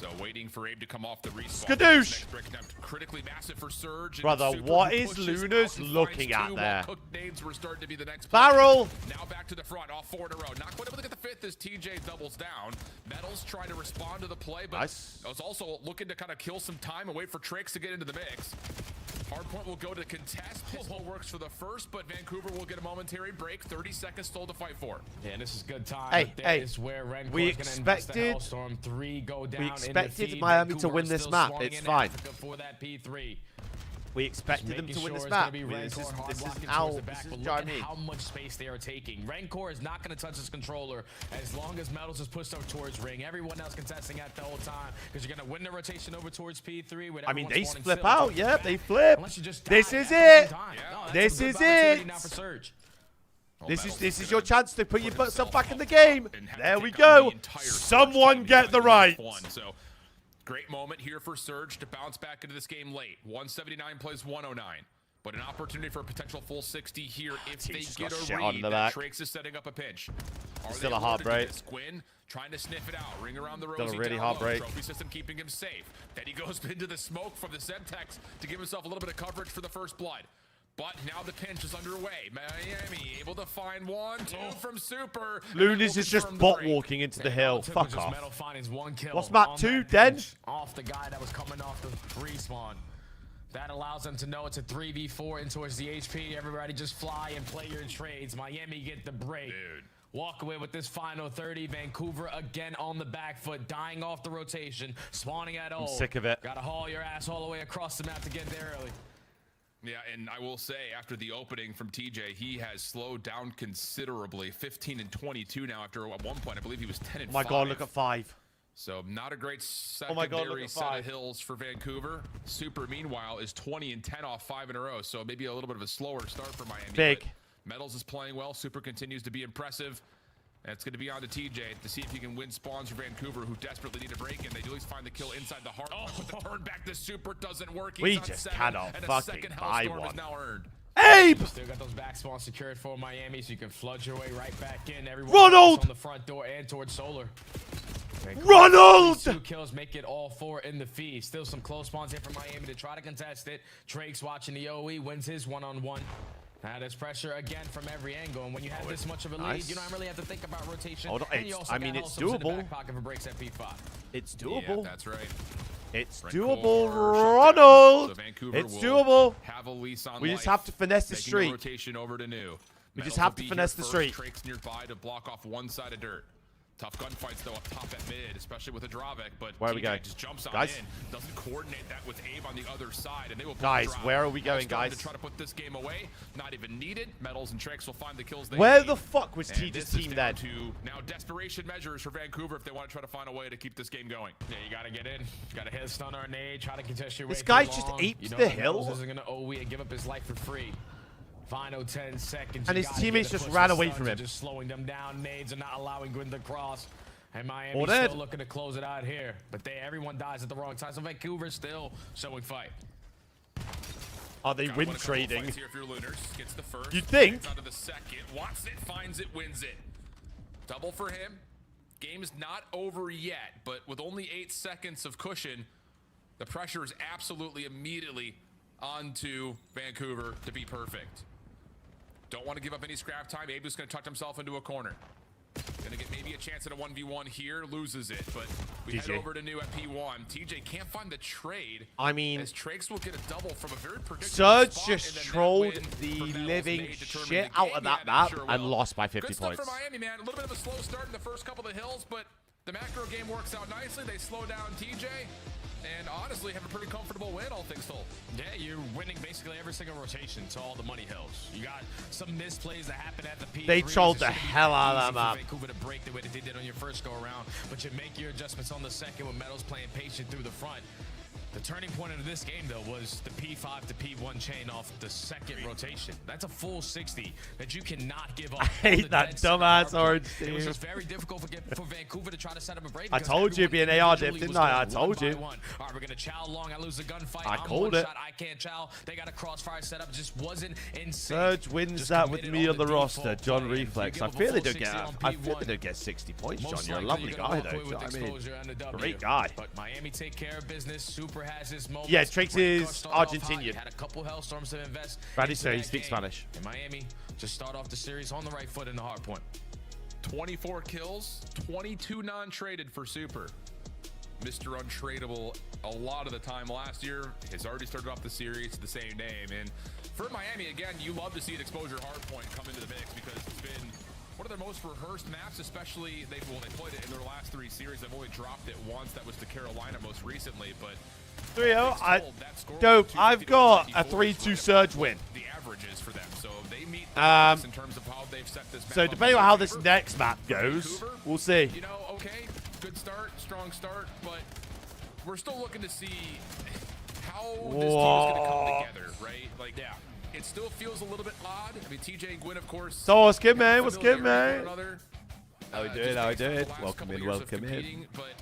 So waiting for Abe to come off the respawn. Skadoosh! Next break attempt, critically massive for Surge. Brother, Super what who is pushes Lunas out and looking finds at two, there? while cooked nades were starting to be the next play. Barrel! Now back to the front, off 4 in a row. Not quite able to get the fifth as TJ doubles down. Metals trying to respond to the play, but Nice. was also looking to kind of kill some time and wait for Trakes to get into the mix. Hardpoint will go to contest. Pistol works for the first, but Vancouver will get a momentary break. 30 seconds still to fight for. Yeah, and this is good time. Hey, but hey, that is where Rencor we is gonna invest the expected- Hellstorm. 3 go down we in expected defeat. Miami to Vancouver win is this still map. swarming It's in fine. Africa for that P3. We expected them Making to win sure this it's map. gonna be This Rancor hard is blocking our, towards the back, this is but what look I at mean. how much space they are taking. Rancor is not going to touch his controller as long as Metals is pushed up towards ring. Everyone else contesting at the whole time because you're going to win the rotation over towards P3. With I mean, everyone they spawning flip still. out. It's Yeah, back. they flip. Unless you just This die is at the it. same time. No, that's This a good is opportunity it. now for Surge. This is your chance to put yourself back in the game. And have to There we take on go. the entire Someone Surge get team the in right. one. So great moment here for Surge to bounce back into this game late. 179 plays 109. But an opportunity for a potential full 60 here if they Jesus, get got a shit on read. the That back. Trakes is setting up a pinch. Are Still they a hard allotted to break. this? Gwyn trying to sniff it out. Ring around the Still a rosy really down hard low. break. Trophy system keeping him safe. Then he goes into the smoke from the Semtex to give himself a little bit of coverage for the first blood. But now the pinch is underway. Miami able to find 1, 2 from Super. Lunas is just bot walking into the hill. Fuck off. What's map 2, Den? Off the guy that was coming off the respawn. That allows them to know it's a 3v4 in towards the HP. Everybody just fly and play your trades. Miami get the break. Dude. Walk away with this final 30. Vancouver again on the back foot, dying off the rotation, spawning at O. I'm sick of it. Gotta haul your ass all the way across the map to get there early. Yeah, and I will say, after the opening from TJ, he has slowed down considerably. 15 and 22 now after, at one point, I believe he was 10 and 5. Oh my God, look at 5. So not a great Oh my God, secondary look at set 5. of hills for Vancouver. Super, meanwhile, is 20 and 10 off 5 in a row. So maybe a little bit of a slower start for Miami. Big. But Metals is playing well. Super continues to be impressive. And it's going to be on to TJ to see if he can win spawns for Vancouver, who desperately need a break, and they do at least find the kill inside the heart. But the turn back to Super doesn't work. He's We on just 7, cannot and a fucking second buy Hellstorm one. is now earned. Abe! Still got those back spawns secured for Miami, so you can flood your way right back in. Everyone Ronald! on the front door and towards Solar. Ronald! 2 kills make it all 4 in the feed. Still some close spawns here from Miami to try to contest it. Drake's watching the OE, wins his one-on-one. Now there's pressure again from every angle, and when you have this much of a lead, nice. you don't really have to think about rotation. Hold on, And you it's- also I got mean, it's Hellstorms in the doable. back pocket for breaks at P5. It's Yeah, doable. that's right. It's Rancor doable, shut down. Ronald. So Vancouver It's will doable. Have a lease on We just life, have to finesse the making streak. rotation over to new. We just Metals have will to be finesse here the first. street. Drake's nearby to block off one side of dirt. Tough gunfights though up top at mid, especially with a Dravik, but Where are we TJ going? just jumps on Guys? in, doesn't coordinate that with Abe on the other side, and they will both Guys, drop. where are we going, Starting guys? To try to put this game away, not even needed. Metals and Trakes will find the kills they Where need. the fuck was And TJ's this is team down then? to now desperation measures for Vancouver if they want to try to find a way to keep this game going. Yeah, you gotta get in. You gotta hit a stunner or nade, try to contest your way This guy's too just long. aped You know the that Metals hill. isn't gonna OE and give up his life for free. Final 10 seconds. And you his gotta teammates get a just push. ran The away Suns from are him. Just slowing them down. Nades are not allowing Gwyn to cross. And Miami's Ordered. still looking to close it out here. But everyone dies at the wrong time. So Vancouver's still showing fight. Are they Gotta win win a couple trading? fights here if you're Lunars. Gets the first. You'd think. Gets onto the second. Wants it, finds it, wins it. Double for him. Game's not over yet, but with only 8 seconds of cushion, the pressure is absolutely immediately onto Vancouver to be perfect. Don't want to give up any scrap time. Abe is going to tuck himself into a corner. Gonna get maybe a chance at a 1v1 here, loses it, but we head TJ. over to new at P1. TJ can't find the trade. I mean, as Trakes will get a double from a very predictable Surge spot, just and then that trolled win the for Metals living may determine shit the out game. of Yeah, that they map sure and will. lost by 50 Good stuff points. for Miami, man. A little bit of a slow start in the first couple of hills, but the macro game works out nicely. They slow down TJ, and honestly have a pretty comfortable win, all things told. Yeah, you're winning basically every single rotation to all the money hills. You got some misplays that happen at the P3s. They trolled It the shouldn't be hell out of easy that for map. Vancouver to break the way that they did on your first go around, but you make your adjustments on the second with Metals playing patient through the front. The turning point of this game, though, was the P5 to P1 chain off the second rotation. That's a full 60 that you cannot give up. I hate that dumbass orange It was team. just very difficult for Vancouver to try to set up a break. I because told you it'd be an everyone AR dip, individually didn't I? I was going told you. one by one. All right, we're going to chow long. I lose the gunfight. I I'm called one it. shot. I can't chow. They got a crossfire set up. Just wasn't in sync. Surge wins Just that with committed me on the default roster, John play. If you Reflex. give I up a feel they full don't 60 get. on I feel P1, they don't get 60 points, John. most You're a likely lovely you're gonna guy, walk though. away Do you know with what I mean? exposure and a W. Great guy. But Miami take care of business. Super has his moment. Yeah, Trakes is Argentinian. Had a couple hellstorms to invest. Bradley into said he that speaks game. Spanish. And Miami just start off the series on the right foot in the hard point. 24 kills, 22 non-traded for Super. Mr. Untradeable a lot of the time last year. Has already started off the series the same name. And for Miami, again, you love to see an exposure hardpoint come into the mix because it's been one of their most rehearsed maps, especially they played it in their last 3 series. They've only dropped it once. That was to Carolina most recently, but 3-0. Dope. I've got a 3-2 Surge win. the averages for them. So they meet in terms of how they've set this map So up depending in on how their this favor. next map goes, Vancouver, we'll see. You know, okay, good start, strong start, but we're still looking to see how this team is going to come together, right? Like, yeah, it still feels a little bit odd. I mean, TJ and Gwyn, of course. So what's good, man? What's good, familiarity man? with one another, How we just doing? How we based on the doing? last Welcome couple in, years of welcome in. competing, But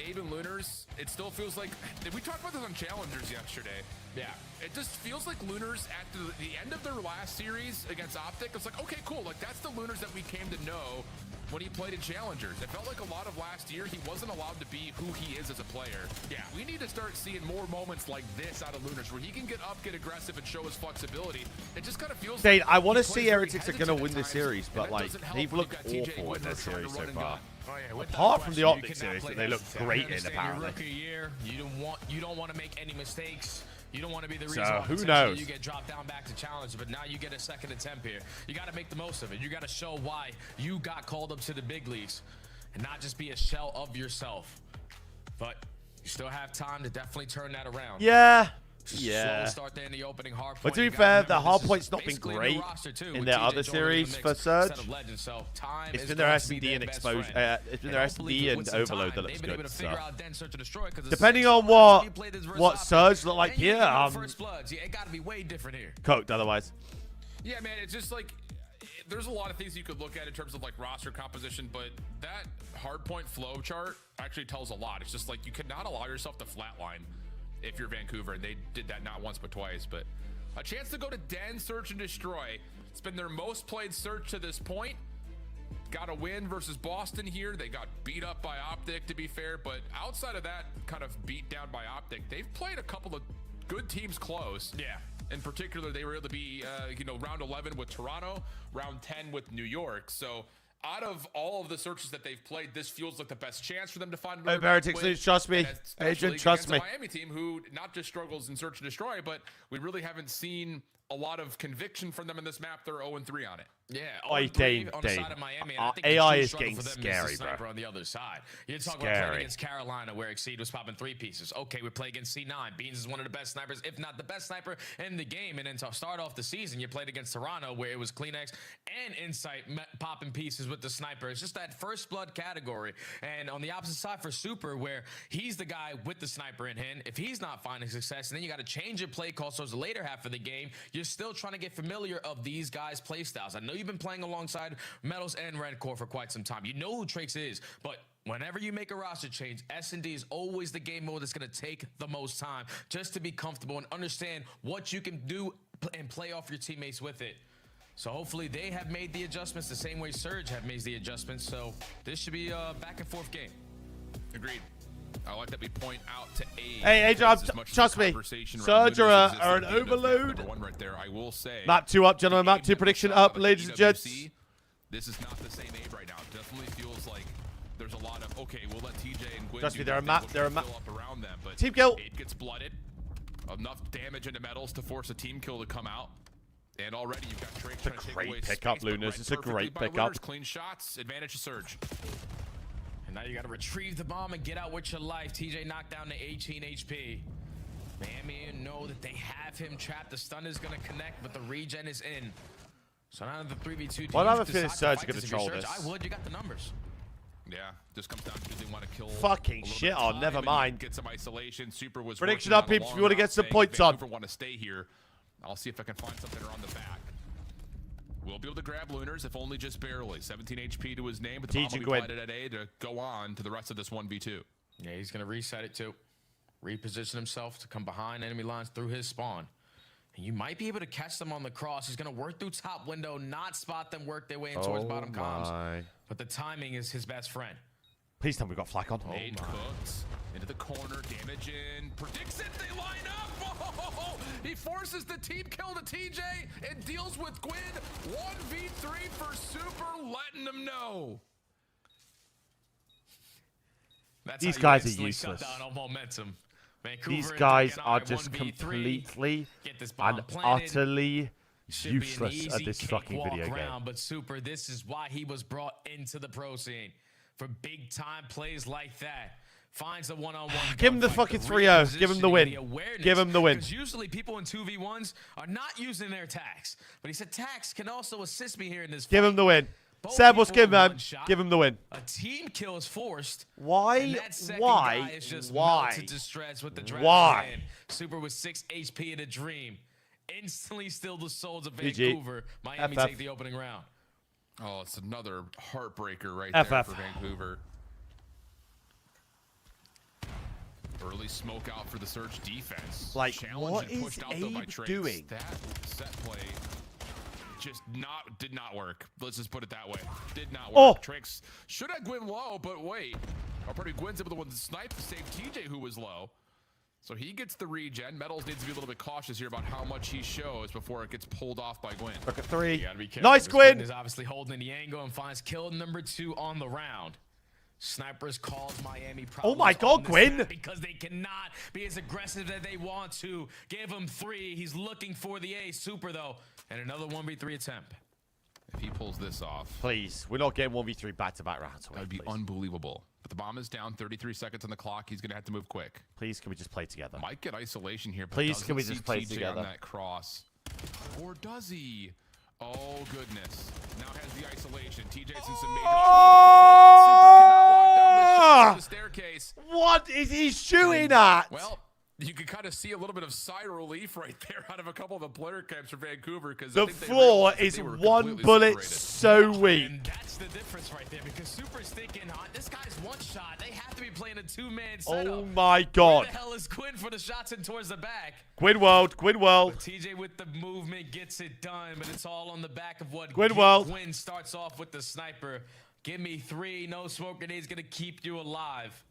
Abe and Lunars, it still feels like we talked about this on Challengers yesterday. Yeah. It just feels like Lunars at the end of their last series against Optic. It's like, okay, cool. Like, that's the Lunars that we came to know when he played in Challengers. It felt like a lot of last year, he wasn't allowed to be who he is as a player. Yeah. We need to start seeing more moments like this out of Lunars where he can get up, get aggressive, and show his flexibility. It just kind of feels Dane, like I want to he plays see very Heretics are going to hesitant win at this times, series, and but that like, doesn't help they've when you've looked got TJ awful in Gwyn this that's trying to series so run and far. gun. Oh, yeah, with Apart that from the question, Optic you cannot series play that they look hesitant. great I in, understand apparently. Your rookie year, you don't want to make any mistakes. You don't want to be the So, reason why who potentially knows? you get dropped down back to challenge, but now you get a second attempt here. You got to make the most of it. You got to show why you got called up to the big leagues and not just be a shell of yourself. But you still have time to definitely turn that around. Yeah. Slow Yeah. start there in the opening hard But point. to be You gotta fair, remember, the this hard is point's not been basically a new great roster, too, in with their TJ other joining the series mix, for set Surge. of legends. So time It's is been their going to be S&D their and best exposure. friend. It's been And their hopefully S&D with and some Overload time, that looks they've been able good. to figure So. out then search and destroy, 'cause the Depending six on rounds you played this versus what Optic, Surge look like then you here, get your first bloods. Yeah, it got to be way different here. Cooked otherwise. Yeah, man, it's just like there's a lot of things you could look at in terms of like roster composition, but that hardpoint flow chart actually tells a lot. It's just like you cannot allow yourself to flatline if you're Vancouver, and they did that not once but twice. But a chance to go to Den, search and destroy. It's been their most played search to this point. Got a win versus Boston here. They got beat up by Optic, to be fair, but outside of that kind of beat down by Optic, they've played a couple of good teams close. Yeah. In particular, they were able to be, round 11 with Toronto, round 10 with New York. So out of all of the searches that they've played, this feels like the best chance for them to find. Hey, Barrett, trust me. Agent, trust me. A Miami team who not just struggles in search and destroy, but we really haven't seen a lot of conviction from them in this map. They're 0-3 on it. Yeah, Dane. on the side of Miami. And I think AI the is struggle getting for them scary, is the sniper bro. on the other side. You're talking about playing against Carolina, where Exceed was popping 3 pieces. Okay, we play against C9. Beans is one of the best snipers, if not the best sniper in the game. And then to start off the season, you played against Toronto, where it was Kleenex and Insight popping pieces with the sniper. It's just that first blood category. And on the opposite side for Super, where he's the guy with the sniper in hand. If he's not finding success, and then you got to change your play call, so it's the later half of the game, you're still trying to get familiar of these guys' play styles. I know you've been playing alongside Metals and Redcore for quite some time. You know who Trakes is, but whenever you make a roster change, S&D is always the game mode that's going to take the most time just to be comfortable and understand what you can do and play off your teammates with it. So hopefully they have made the adjustments the same way Surge have made the adjustments. So this should be a back and forth game. Agreed. I like that we point out to A. Hey, trust me. Surge are an overload. One right there, I will say. Map 2 up, gentlemen. Map 2 prediction up, ladies and gents. This is not the same Abe right now. It definitely feels like there's a lot of, okay, we'll let TJ and Gwyn Trust me, do they're a their map. thing. They're a We'll map. fill up around them, but Team kill. Abe gets blooded. Enough damage into Metals to force a team kill to come out. And already you've got Drake trying to take away great pickup, space, but Lunas. read It's a great perfectly by pickup. Lunas. Clean shots, advantage to Surge. And now you got to retrieve the bomb and get out with your life. TJ knocked down to 18 HP. Miami know that they have him trapped. The stun is going to connect, but the regen is in. So now the 3v2 teams Why not decide finish to Surge fight gonna this. troll If you're this? Surge, I would. You got the numbers. Yeah, just comes down to they want to kill. Fucking shit on, never mind. Get some isolation. Super was Prediction working up, on a peeps, if long you wanna route, get some saying points on. Vancouver want to stay here. I'll see if I can find something around the back. We'll be able to grab Lunars, if only just barely. 17 HP to his name, but the bomb will be planted at A to go on to the rest of this 1v2. Yeah, he's going to reset it too. Reposition himself to come behind enemy lines through his spawn. And you might be able to catch them on the cross. He's going to work through top window, not spot them, work their way in towards bottom comms. But the timing is his best friend. Please tell me we got flak on. Nade cooked into the corner, damage in, predicts it, they line up. Oh, he forces the team kill to TJ and deals with Gwyn. 1v3 for Super, letting them know. That's These how you guys are instantly useless. shut down on momentum. Vancouver These is guys thinking, are "All right, just 1v3, completely get this bomb and planted." utterly Should be an useless at easy this fucking cakewalk video game. round, but Super, this is why he was brought into the pro scene. For big time plays like that. Finds a one-on-one. Give him the fucking 3-0. Give him the win. Give him the win. Because usually people in 2v1s are not using their tax. But he said tax can also assist me here in this fight. Give him the win. Both Seb, what's people good, man? one shot. Give him the win. A team kill is forced. Why? And that second Why? guy is just Why? melted to shreds with the draft Why? in. Super with 6 HP in a dream. Instantly still the souls of GG. Vancouver. Miami FF. take the opening round. Oh, it's another heartbreaker right FF. there for Vancouver. Early smoke out for the Surge defense. Like, Challenged what and pushed is out though by Abe Trakes. doing? That set play just did not work. Let's just put it that way. Did not work. Oh. Trakes should have Gwyn low, but wait. Probably Gwyn's able to snipe to save TJ, who was low. So he gets the regen. Metals needs to be a little bit cautious here about how much he shows before it gets pulled off by Gwyn. Look at 3. You gotta be careful. Nice, Gwyn Gwyn. is obviously holding the angle and finds kill number 2 on the round. Snipers cause Miami problems. Oh my God, on this Gwyn. map because they cannot be as aggressive as they want to. Give him 3. He's looking for the A. Super though, and another 1v3 attempt. If he pulls this off, Please, we're not getting 1v3 back-to-back rounds. that would be unbelievable. But the bomb is down, 33 seconds on the clock. He's going to have to move quick. Please, can we just play together? Might get isolation here, but Please, can we doesn't just see play TJ together? on that cross. Or does he? Oh, goodness. Now has the isolation. TJ's in some major Oh! the staircase. What is he shooting at? Well, you can kind of see a little bit of sigh relief right there out of a couple of the player camps for Vancouver because The floor is one bullet so weak. And that's the difference right there because Super's thinking, this guy's one shot. They have to be playing a 2-man setup. Oh my God. Where the hell is Gwyn for the shots in towards the back? Gwyn World, Gwyn World. But TJ with the movement gets it done, but it's all on the back of what Gwyn World. Gwyn starts off with the sniper. Give me 3. No smoke grenade's going to keep you alive.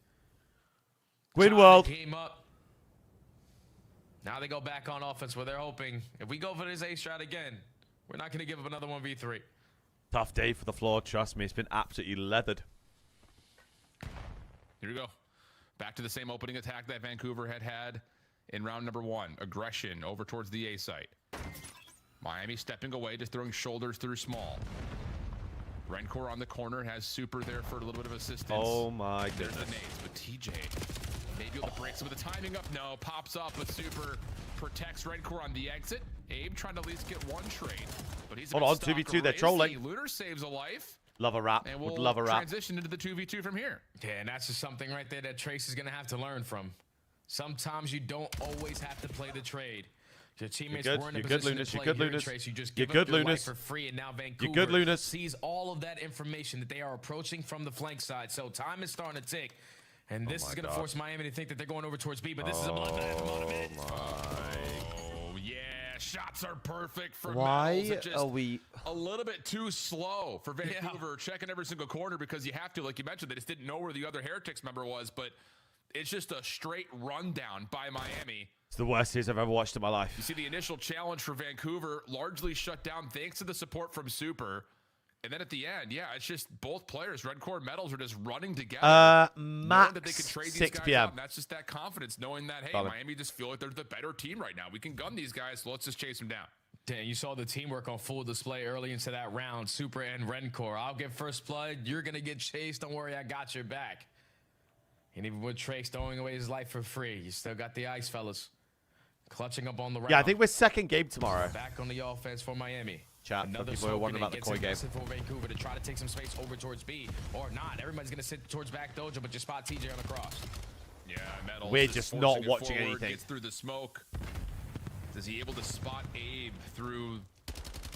Gwyn John World. Came up. Now they go back on offense where they're hoping if we go for this A strat again, we're not going to give up another 1v3. Tough day for the floor. Trust me, it's been absolutely leathered. Here we go. Back to the same opening attack that Vancouver had in round number 1. Aggression over towards the A site. Miami stepping away, just throwing shoulders through small. Rencore on the corner, has Super there for a little bit of assistance. Oh my There's goodness. the nades, but TJ maybe able to break some of the timing up. No, pops up, but Super protects Rencore on the exit. Abe trying to at least get one trade, but he's Hold on, 2v2, they're trolling. Lunar saves a life. Love a wrap. And Would we'll love a wrap. transition into the 2v2 from here. Yeah, and that's just something right there that Trace is going to have to learn from. Sometimes you don't always have to play the trade. Your teammates weren't in a position to play here in Trace. You just give up your life for free, and now Vancouver sees all of that information that they are approaching from the flank side. So time is starting to tick, and this is going to force Miami to think that they're going over towards B, but this is a bloodbath amount of minutes. Oh, yeah. Shots are perfect for Why Metals. Just are we a little bit too slow for Vancouver, checking every single corner because you have to, like you mentioned, they just didn't know where the other Heretics member was, but it's just a straight rundown by Miami. It's the worst series I've ever watched in my life. You see the initial challenge for Vancouver largely shut down thanks to the support from Super. And then at the end, yeah, it's just both players, Redcore and Metals, are just running together. Max that they can trade 6 these guys p.m. out. And that's just that confidence, knowing that, hey, Miami just feel like they're the better team right now. We can gun these guys, so let's just chase them down. Dan, you saw the teamwork on full display early into that round. Super and Rencore. I'll get first blood. You're going to get chased. Don't worry, I got your back. And even with Trace throwing away his life for free, you still got the ice, fellas. Clutching up on the round. Yeah, I think we're second game tomorrow. Back on the offense for Miami. Chat, for people who are wondering about the Koi game. For Vancouver to try to take some space over towards B, or not. Everybody's going to sit towards back dojo, but just spot TJ on the cross. Yeah, Metals. We're just not watching forward, anything. Gets through the smoke. Is he able to spot Abe through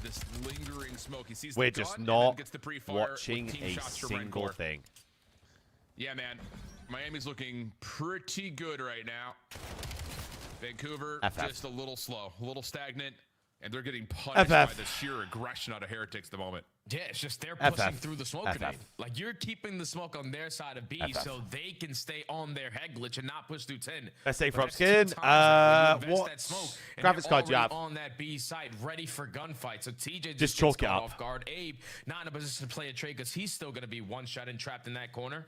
this lingering smoke? He sees We're the just gun not and gets the pre-fire watching with team a shots from single Rencore. thing. Yeah, man. Miami's looking pretty good right now. Vancouver just a little slow, a little stagnant, and they're getting punished by the sheer aggression out of Heretics at the moment. Yeah, it's just they're pushing through the smoke grenade. Like, you're keeping the smoke on their side of B so they can stay on their head glitch and not push through 10. Let's say from But skin. that's 2 times What that smoke, and graphics they're card do you already have? on that B side, ready for gunfight. So TJ Just gets chalk it caught up. off guard. Abe not in a position to play a trade because he's still going to be one shot and trapped in that corner.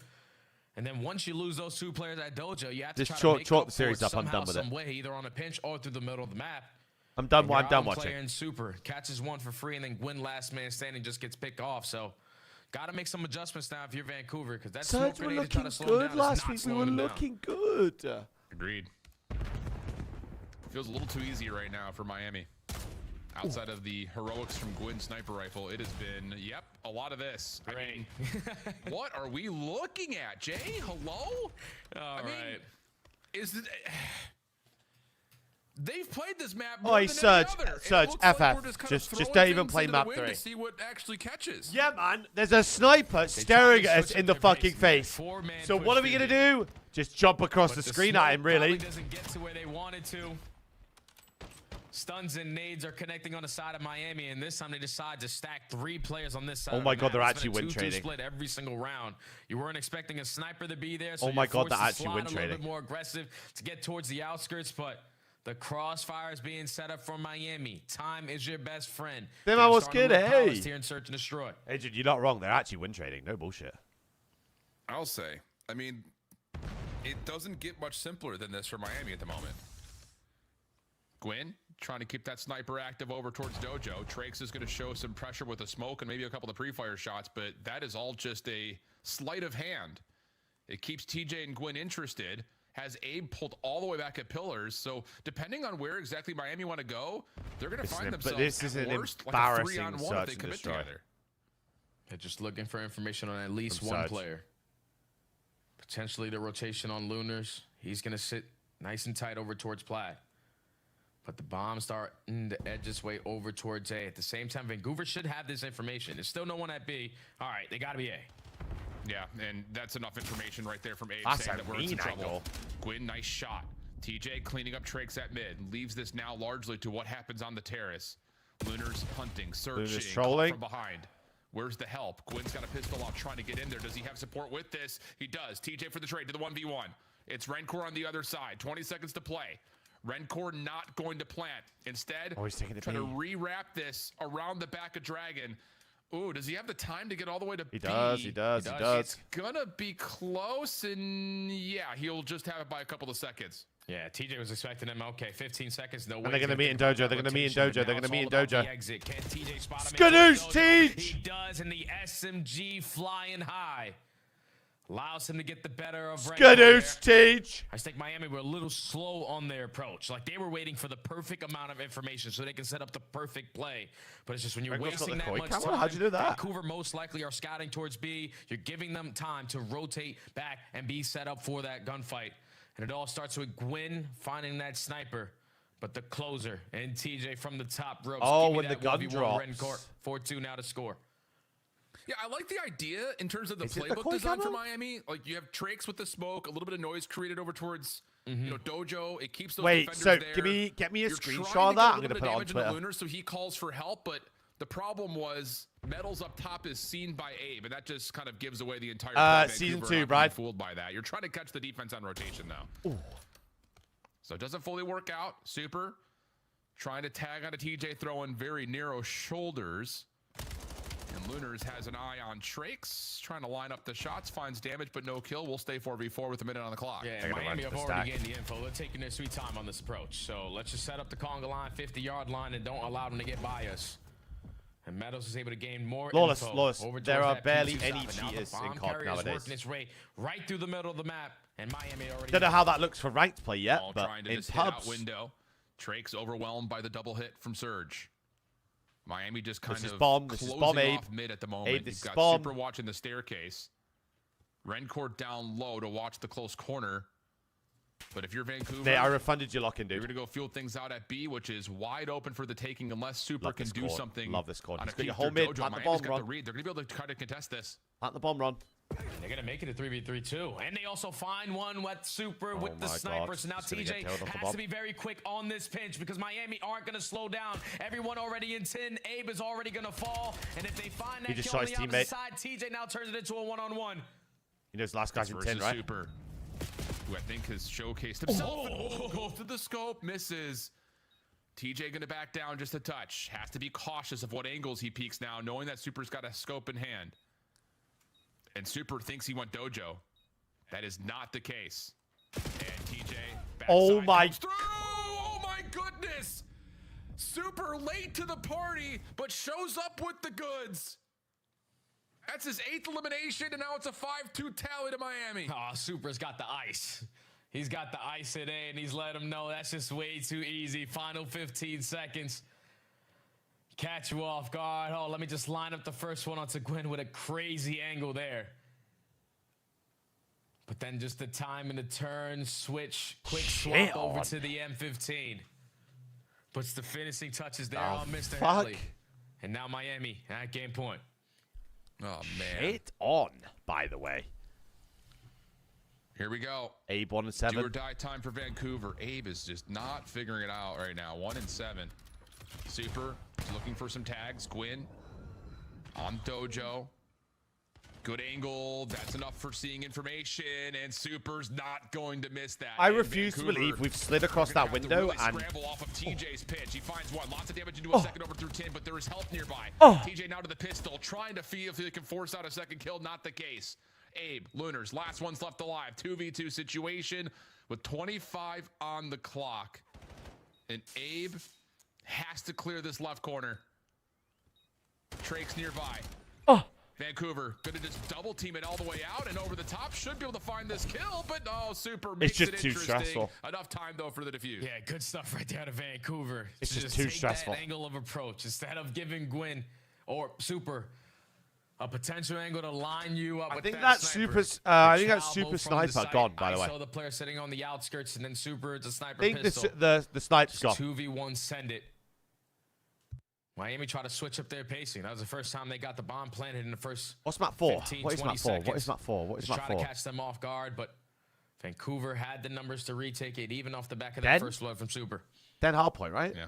And then once you lose those 2 players at dojo, you have to Just try to make chalk up the series for it up. I'm done with some it. way, either on a pinch or through the middle of the map. I'm done. And I'm done your watching. player in Super catches one for free, and then Gwyn last man standing just gets picked off. So, got to make some adjustments now if you're Vancouver, because that's Surge were looking good last week. We were looking good. Agreed. Feels a little too easy right now for Miami. Outside of the heroics from Gwyn sniper rifle, it has been, a lot of this. I mean, what are we looking at, Jay? Hello? All right. Is it... They've played this map Oh, more hey, than Surge, any other. Surge, It looks like FF. we're just kind of Just throwing don't even things play into the map wind 3. to see what actually catches. Yeah, man. There's a sniper staring at us in the fucking face. So what are we going to do? Just jump across the screen at him, really. Doesn't get to where they wanted to. Stuns and nades are connecting on the side of Miami, and this time they decide to stack 3 players on this side. Oh my God, they're It's actually been a win 2-2 trading. split every single round. You weren't expecting a sniper to be there, so Oh my you're God, forced they're to actually slide win a little bit trading. more aggressive to get towards the outskirts, but the crossfire is being set up for Miami. Time is your best friend. Them They're I was starting good, to look hey. polished here in Search and Destroy. Agent, you're not wrong. They're actually win trading. No bullshit. I'll say. I mean, it doesn't get much simpler than this for Miami at the moment. Gwyn trying to keep that sniper active over towards Dojo. Trakes is going to show some pressure with a smoke and maybe a couple of pre-fire shots, but that is all just a sleight of hand. It keeps TJ and Gwyn interested. Has Abe pulled all the way back at pillars. So depending on where exactly Miami want to go, they're going to find themselves this is at an worst, like a embarrassing 3-on-1 if search they and commit destroy. together. They're just looking for information on at least From one Surge. player. Potentially the rotation on Lunars. He's going to sit nice and tight over towards Plaid. But the bombs starting to edge its way over towards A. At the same time, Vancouver should have this information. There's still no one at B. All right, they got to be A. Yeah, and that's enough information right there from Abe That's saying a that we're in some mean trouble. angle. Gwyn, nice shot. TJ cleaning up Trakes at mid. Leaves this now largely to what happens on the terrace. Lunar's hunting, searching, trolling. from behind. Where's the help? Gwyn's got a pistol out trying to get in there. Does he have support with this? He does. TJ for the trade to the 1v1. It's Rencore on the other side. 20 seconds to play. Rencore not going to plant. Instead, Oh, he's taking the trying to bait. rewrap this around the back of Dragon. Ooh, does he have the time to get all the way to He B? does. He does. It's gonna be close, and yeah, he'll just have it by a couple of seconds. Yeah, TJ was expecting him. Okay, 15 seconds. No way. And they're gonna meet in dojo. They're gonna meet in dojo. They're gonna meet in dojo. Exit. Can TJ spot him? Skadoosh, Teach! He does, and the SMG flying high allows him to get the better of Skadoosh, Teach! I think Miami were a little slow on their approach. Like, they were waiting for the perfect amount of information so they can set up the perfect play. But it's just when you're wasting that much time, how'd you do that? Vancouver most likely are scouting towards B. You're giving them time to rotate back and be set up for that gunfight. And it all starts with Gwyn finding that sniper. But the closer and TJ from the top ropes. Oh, when the gun drops. 4-2 now to score. Yeah, I like the idea in terms of the Is it the playbook koi design for camera? Miami. Like, you have Trakes with the smoke, a little bit of noise created over towards Dojo. It keeps those Wait, defenders so there. get me a You're screenshot trying of to get that. a I'm little gonna bit put it of on damage into Twitter. Lunar, so he calls for help, but the problem was Metals up top is seen by Abe, and that just kind of gives away the entire play. Season Vancouver 2, not being Brad. fooled by that. You're trying to catch the defense on rotation now. Ooh. So it doesn't fully work out. Super trying to tag on a TJ, throwing very narrow shoulders. And Lunars has an eye on Trakes, trying to line up the shots, finds damage but no kill. We'll stay 4v4 with a minute on the clock. Yeah, Miami have already gained the info. They're taking their sweet time on this approach. So let's just set up the conga line, 50-yard line, and don't allow them to get by us. And Meadows is able to gain more info. Lawless. Over There towards are that barely P2 any stop. And now the cheaters in bomb COD carrier is nowadays. working its way right through the middle of the map, and Miami already. Don't know how that looks for ranked play yet, All but trying to in just hit out pubs, window. Trakes overwhelmed by the double hit from Surge. Miami just kind This is of bomb. This is closing bomb, Abe. off mid at the moment. Abe, this You've is got bomb. Super watching the staircase. Rencourt down low to watch the close corner. But if you're Vancouver, I refunded your lock-in, you're dude. going to go field things out at B, which is wide open for the taking unless Super Love can this do chord. something. Love this chord. On a He's got your peek whole through mid, Dojo. plant the Miami's bomb, got the Ron. read. They're going to be able to try to contest this. Plant the bomb, Ron. They're going to make it a 3v3-2. And they also find one with Super with the my sniper. God. So now He's gonna get TJ tailed off the has bomb. to be very quick on this pinch because Miami aren't going to slow down. Everyone already in 10. Abe is already going to fall. And if they find that just kill on shot the his opposite teammate. side, TJ now turns it into a one-on-one. You know his last guy's in 10, Versus right? Super, who I think has showcased himself. And goes to the scope, misses. TJ going to back down just a touch. Has to be cautious of what angles he peeks now, knowing that Super's got a scope in hand. And Super thinks he went Dojo. That is not the case. And TJ Oh backside my- comes through. Oh my goodness. Super late to the party, but shows up with the goods. That's his 8th elimination, and now it's a 5-2 tally to Miami. Oh, Super's got the ice. He's got the ice today, and he's let him know that's just way too easy. Final 15 seconds. Catch you off guard. Oh, let me just line up the first one onto Gwyn with a crazy angle there. But then just the time and the turn, switch, quick swap over to the M15. Puts the finishing touches there on Mr. Hadley. And now Miami at game point. Oh, man. Hit on, by the way. Here we go. Abe 1 and Do 7. or die time for Vancouver. Abe is just not figuring it out right now. 1 and 7. Super is looking for some tags. Gwyn on Dojo. Good angle. That's enough for seeing information. And Super's not going to miss that. I And refuse to Vancouver believe we've slid across are gonna that have to window really and scramble off of TJ's pitch. He finds one. Lots of damage into a second over through 10, but there is help nearby. TJ now to the pistol, trying to see if he can force out a second kill. Not the case. Abe, Lunars, last one's left alive. 2v2 situation with 25 on the clock. And Abe has to clear this left corner. Trakes nearby. Vancouver gonna just double team it all the way out and over the top. Should be able to find this kill, but Super makes just it too interesting. stressful. Enough time though for the defuse. Yeah, good stuff right there to Vancouver. It's to just too take stressful. That angle of approach instead of giving Gwyn or Super a potential angle to line you up. I with think that that's sniper. Super. I think that's Chavo Super from the Sniper side. gone, by the I way. saw the player sitting on the outskirts, and then Super it's a sniper I think pistol. the sniper's gone. 2v1 send it. Miami tried to switch up their pacing. That was the first time they got the bomb planted in the first. What's map 4? 15, What is 20 map 4? What is seconds. map 4? What is Just map try 4? to catch them off guard, but Vancouver had the numbers to retake it, even off the back of Then? that first blood from Super. Then hardpoint, right? Yeah.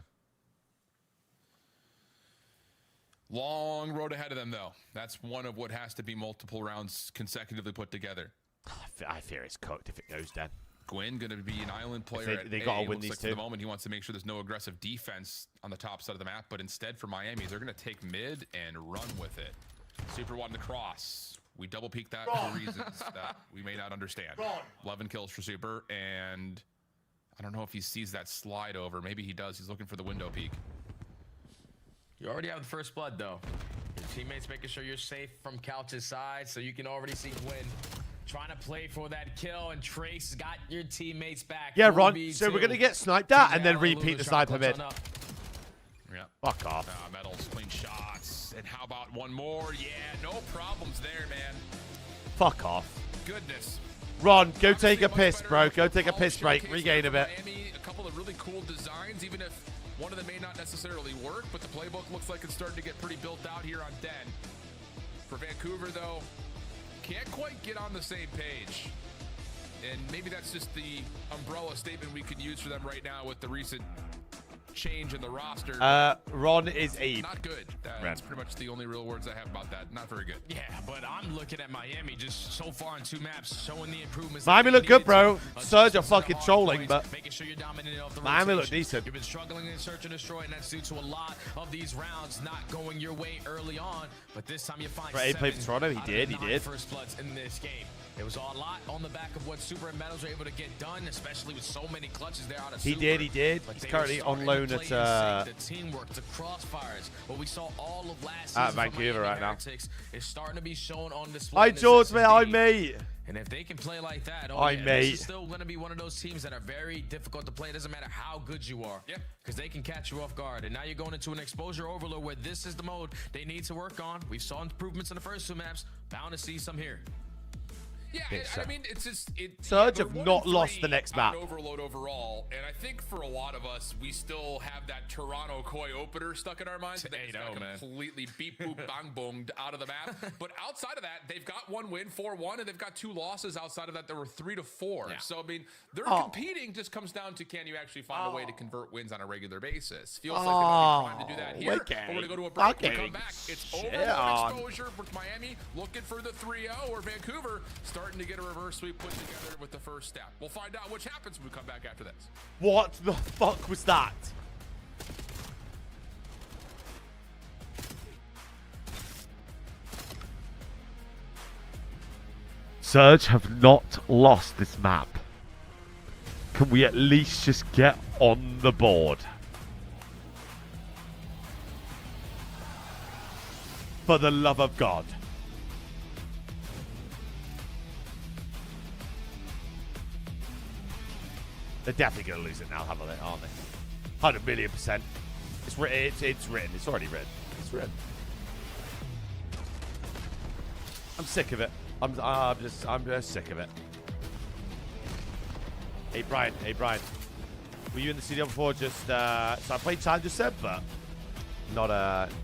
Long road ahead of them, though. That's one of what has to be multiple rounds consecutively put together. I fear it's cooked if it goes down. Gwyn going to be an island player. They got to win these For two. the moment, he wants to make sure there's no aggressive defense on the top side of the map. But instead, for Miami, they're going to take mid and run with it. Super wanting to cross. We double peek that for reasons that we may not understand. 11 kills for Super, and I don't know if he sees that slide over. Maybe he does. He's looking for the window peek. You already have the first blood, though. Your teammates making sure you're safe from Couch's side, so you can already see Gwyn trying to play for that kill, and Trace got your teammates back. Yeah, Ron. 4v2. So we're going to get sniped at and then repeat the sniper mid. Yeah. Fuck off. Metals, clean shots. And how about one more? Yeah, no problems there, man. Fuck off. Goodness. Ron, go take a piss, bro. Go take a piss break. Regain a bit. Miami, a couple of really cool designs, even if one of them may not necessarily work, but the playbook looks like it's starting to get pretty built out here on Den. For Vancouver, though, can't quite get on the same page. And maybe that's just the umbrella statement we can use for them right now with the recent change in the roster. Ron is Abe. Not good. That's pretty much the only real words I have about that. Not very good. Yeah, but I'm looking at Miami just so far on 2 maps, showing the improvements. Miami look good, bro. Surge are fucking trolling, but making sure you're dominating off the Miami look rotation. decent. You've been struggling in search and destroy, and that's due to a lot of these rounds not going your way early on. But this time you find Right, he played for 7 Toronto. He out of did. the He 9 did. first bloods in this game. It was a lot on the back of what Super and Metals were able to get done, especially with so many clutches there out of Super. He did. But He's they currently were on starting loan to at play in sync, the teamwork, the crossfires. What we saw all of last season from Vancouver Miami right now. Heretics is starting to be shown on display. Hi, in this George, mate. Hi, SSD. mate. And if they can play like that, Hi, this mate. is still going to be one of those teams that are very difficult to play. It doesn't matter how good you are. Yeah. Because they can catch you off guard. And now you're going into an exposure overload where this is the mode they need to work on. We saw improvements in the first 2 maps. Bound to see some here. Yeah, I mean, it's just... Surge they're have 1 not and lost 3 the next on map. Overload overall, and I think for a lot of us, we still have that Toronto Koi opener stuck in our minds. That just got completely beep, boop, bang, boomed out of the map. But outside of that, they've got 1 win, 4-1, and they've got 2 losses outside of that. There were 3-4. Yeah. So, I mean, they're competing. Just comes down to, can you actually find a way to convert wins on a regular basis? Feels like they're not trying to do that here. We're going to go to a break. We come back. It's overload exposure with Miami looking for the 3-0, or Vancouver starting to get a reverse sweep put together with the first step. We'll find out what happens when we come back after this. What the fuck was that? Surge have not lost this map. Can we at least just get on the board? For the love of God. They're definitely going to lose it now, aren't they? 100 million %. It's written. It's written. It's already written. It's written. I'm sick of it. I'm just sick of it. Hey Brian. Were you in the CDL before? Just so I played Challenger Seb, but not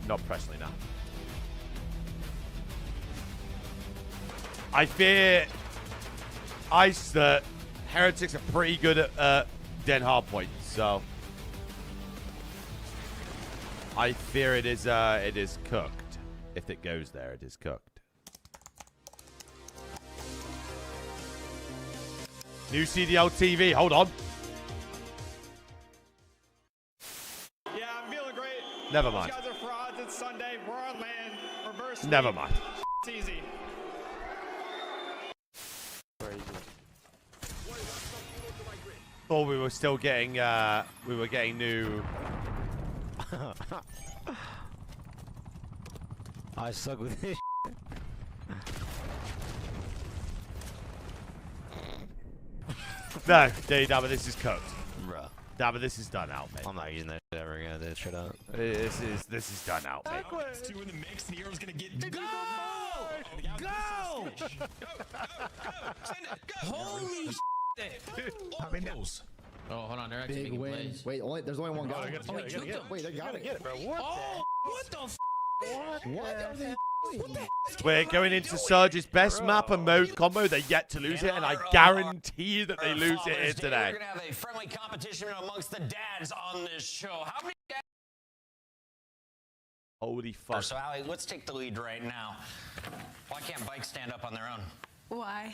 professionally now. I fear Ice that Heretics are pretty good at Den Hardpoint, so I fear it is cooked. If it goes there, it is cooked. New CDL TV, hold on. Yeah, I'm feeling great. Never mind. These guys are frauds. It's Sunday. We're on land. Reverse. Never mind. It's easy. Thought we were still getting new. I suck with this. No, Dabba, this is cooked. Bruh. Dabba, this is done out, mate. I'm not using that shit ever again. This shit out. This is done out, mate. It's 2 in the mix. Nero's gonna get Go! Holy shit! Oh, hold on. They're actually making plays. Wait, there's only one guy. Only two them. Wait, they got it. Bro, what? Oh, what the f? We're going into Surge's best map and mode combo. They're yet to lose it, and I guarantee that they lose it here today. We're gonna have a friendly competition amongst the dads on this show. How many dads? Holy fuck. So, Allie, let's take the lead right now. Why can't bikes stand up on their own? Why?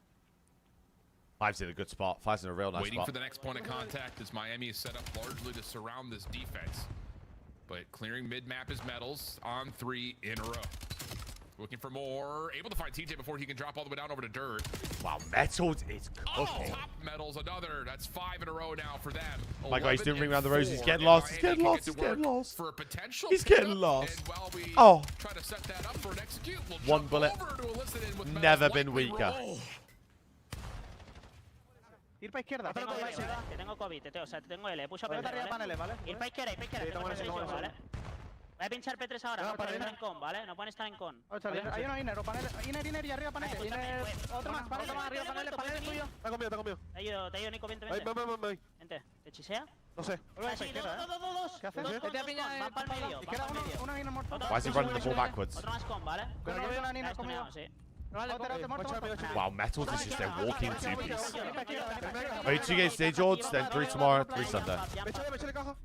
Five's in a good spot. Five's in a real nice Waiting spot. for the next point of contact as Miami is set up largely to surround this defense. But clearing mid-map is Metals on 3 in a row. Looking for more. Able to find TJ before he can drop all the way down over to dirt. Wow, Metals is Oh, cooking. top Metals, another. That's 5 in a row now for them. My God, he's doing ring around the roses. He's 11-4, getting and lost. He's Miami getting can lost. get He's to getting work lost. For a potential He's pickup, getting lost. And while we Oh. try to set that up for an execute, we'll One jump bullet. over to elicit in with Metals Never been likely weaker. roll. Ir para izquierda. Te tengo COVID, o sea, te tengo L. Push up L, arriba paneles, ¿vale? Ir para izquierda, tengo presión, ¿vale? Voy a pinchar P3 ahora, no pueden estar en con, ¿vale? No pueden estar en con. Hay uno inner, paneles. Inner y arriba paneles. Otro más, paneles, arriba paneles tuyo. Está conmigo. Te ayudo, Nico, vente. Vente, ¿te chisea? No sé. Dos. ¿Qué haces? Van para el medio. Izquierda uno inner muerto. Why is he running the ball backwards? Otro más con, ¿vale? Pero veo una inner conmigo. Sí. Wow, Metals is just their walking two-piece. Only 2 games today, George. Then 3 tomorrow, 3 Sunday.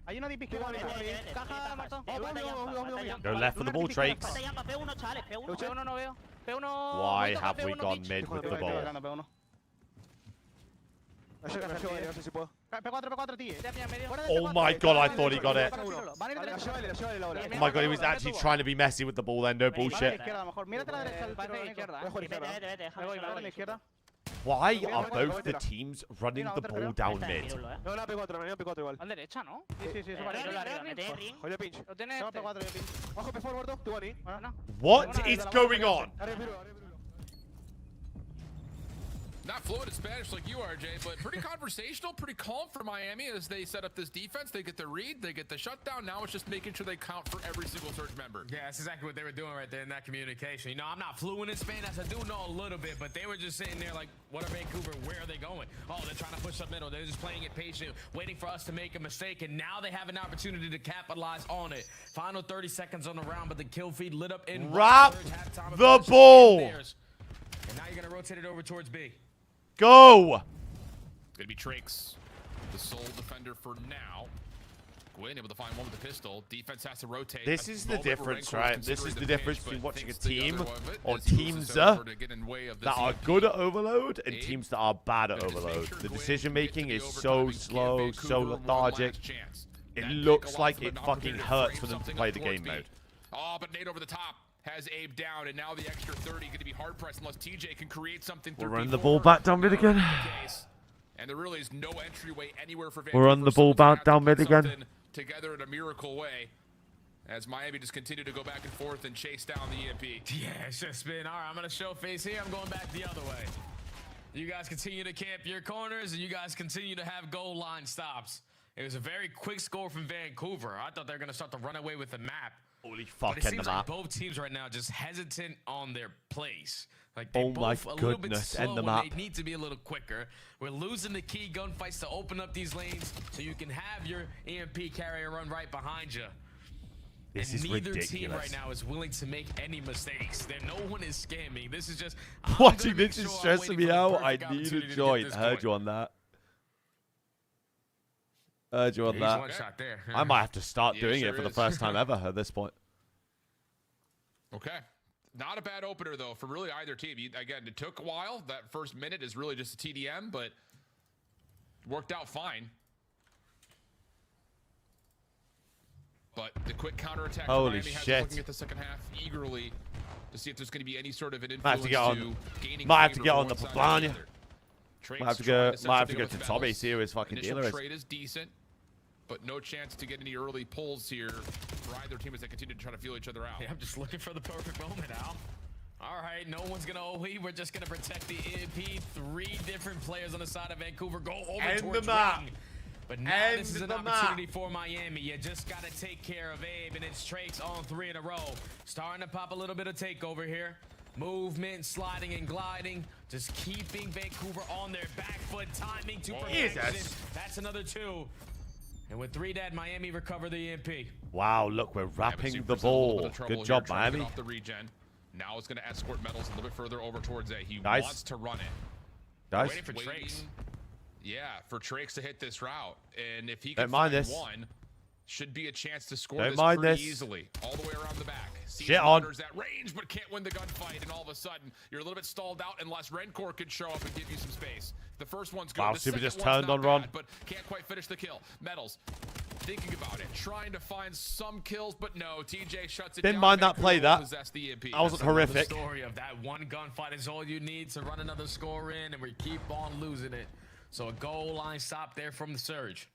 Hay uno de izquierda. Caja, muerto. Go left for the ball, Trakes. P1, chales, P1 no veo. Why have we gone mid with the ball? P4, tío. Oh my God, I thought he got it. Oh my God, he was actually trying to be messy with the ball then, no bullshit. Why are both the teams running the ball down mid? Van derecha, ¿no? What is going on? Not fluent in Spanish like you are, Jay, but pretty conversational, pretty calm for Miami as they set up this defense. They get the read, they get the shutdown. Now it's just making sure they count for every single surge member. Yeah, that's exactly what they were doing right there in that communication. You know, I'm not fluent in Spanish. I do know a little bit, but they were just sitting there like, what are Vancouver? Where are they going? Oh, they're trying to push up middle. They're just playing it patient, waiting for us to make a mistake, and now they have an opportunity to capitalize on it. Final 30 seconds on the round, but the kill feed lit up in Wrap halftime the ball. And now you're going to rotate it over towards B. Go! Gonna be Trakes, the sole defender for now. Gwyn able to find one with the pistol. Defense has to rotate. This is the difference, right? This is the difference between watching a thinks the team other of it or as he teams loses over to get in way of the that are CP. good at overload and Abe, teams that are bad at just make overload. sure The Gwyn decision gets to making the is overtime so and give slow, Vancouver so one lethargic. last chance. It That looks take like allows it them an fucking opportunity to hurts frame for them to something play up the towards game B. mode. Oh, but Nate over the top has Abe down, and now the extra 30 going to be hard pressed unless TJ can create something. We're through running the B4. ball back down mid again. And there really is no entryway anywhere for We're on the ball back down mid again. Together in a miracle way, as Miami just continue to go back and forth and chase down the EMP. Yeah, it's just been, all right, I'm going to show face here. I'm going back the other way. You guys continue to camp your corners, and you guys continue to have goal line stops. It was a very quick score from Vancouver. I thought they were going to start to run away with the map. Holy But it fuck, end seems the like map. both teams right now just hesitant on their plays. Like they Oh my both a little bit goodness, slow end the when map. they need to be a little quicker. We're losing the key gunfights to open up these lanes so you can have your EMP carrier run right behind you. This And is neither ridiculous. team right now is willing to make any mistakes. No one is scamming. This is just Watching this is stressing me out. I need a joint. Heard you on that. Heard you on that. One shot there. I might have to start Yeah, doing sure it for the is. first time ever at this point. Okay. Not a bad opener, though, for really either team. Again, it took a while. That first minute is really just a TDM, but worked out fine. But the quick counterattack Holy Miami has shit. looking at the second half eagerly to see if there's going to be any sort of an Might have influence to get on. gaining Might have to favor get for on the one side or Blanya. the other. Might have to Trakes go. trying set Might have to something go up to with Tommy. Metals. See who his fucking Initial dealer is. trade is decent, but no chance to get any early pulls here for either team as they continue to try to feel each other out. Yeah, I'm just looking for the perfect moment, Al. All right, no one's going to OE. We're just going to protect the EMP. 3 different players on the side of Vancouver go over End towards the map. ring. But now End this is an the map. opportunity for Miami. You just got to take care of Abe, and it's Trakes on 3 in a row. Starting to pop a little bit of takeover here. Movement, sliding and gliding. Just keeping Vancouver on their back foot. Timing to perfection. Jesus. That's another 2. And with 3 dead, Miami recover the EMP. Wow, look, we're Miami wrapping Super the is in a little bit ball. of trouble Good here, job, trying to Miami. get off the regen. Now it's going to escort Metals a little bit further over towards A. He Guys. wants to run it. Guys, Waiting for Trakes. Yeah, for Trakes to hit this route. And if he can don't mind find this. one, Should be a chance to score Don't this mind pretty this. easily. All the way around the back. Shit on. At range, but can't win the gunfight, and all of a sudden, you're a little bit stalled out unless Rencor can show up and give you some space. The first one's good. Wow, the Super second just one's turned not on Ron. bad, but can't quite finish the kill. Metals, thinking about it, trying to find some kills, but no. TJ shuts it down. Didn't mind that play, that. Possess the EMP. That's That wasn't another horrific. story of that one gunfight is all you need to run another score in, and we keep on losing it. So a goal line stop there from the Surge.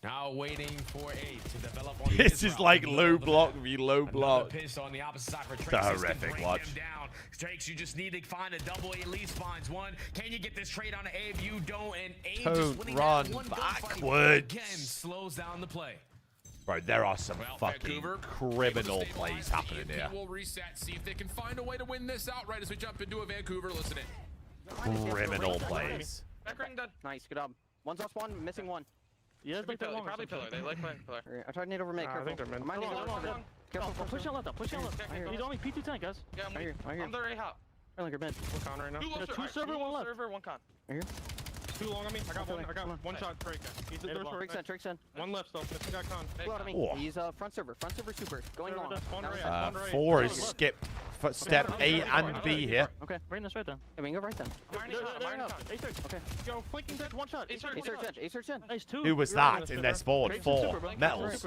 Now waiting for 8 to develop on This his is route. like low block v low Another block. pinch on the opposite side for It's a Trakes. horrific watch. Down. Trakes, you just need to find a double. A least finds one. Can you get this trade on A? If you don't, and A just Don't winning run that one gunfight backwards. again slows down the play. Bro, there are some Well, fucking Vancouver, criminal able to plays stabilize. The happening EMP here. will reset, see if they can find a way to win this outright as we jump into a Vancouver. Listen in. Criminal plays. Back ring dead. Nice, good job. One's off one, missing one. Yeah, like that probably pillar. They like playing pillar. I tried to nade over mid. Careful. I think they're mid. I might need over. Careful. Push on left, push on left. He's only P2 tank, guys. I Yeah, hear. I'm the right hop. I like your mid. One con right now. Two low server, one left. Server, one con. I hear. Too long on me. I got one shot. Drake. He's a third short. Trick send. One left though. Missing that con. Blow out of me. Oh. He's front server super. Going long. One right. 4 is skip step A and B here. Okay. Right in this right then. Hey, we can go right then. Okay. Yo, flanking dead. One shot. A-search in. Nice, 2. Who was that in their spawn? 4. Metals.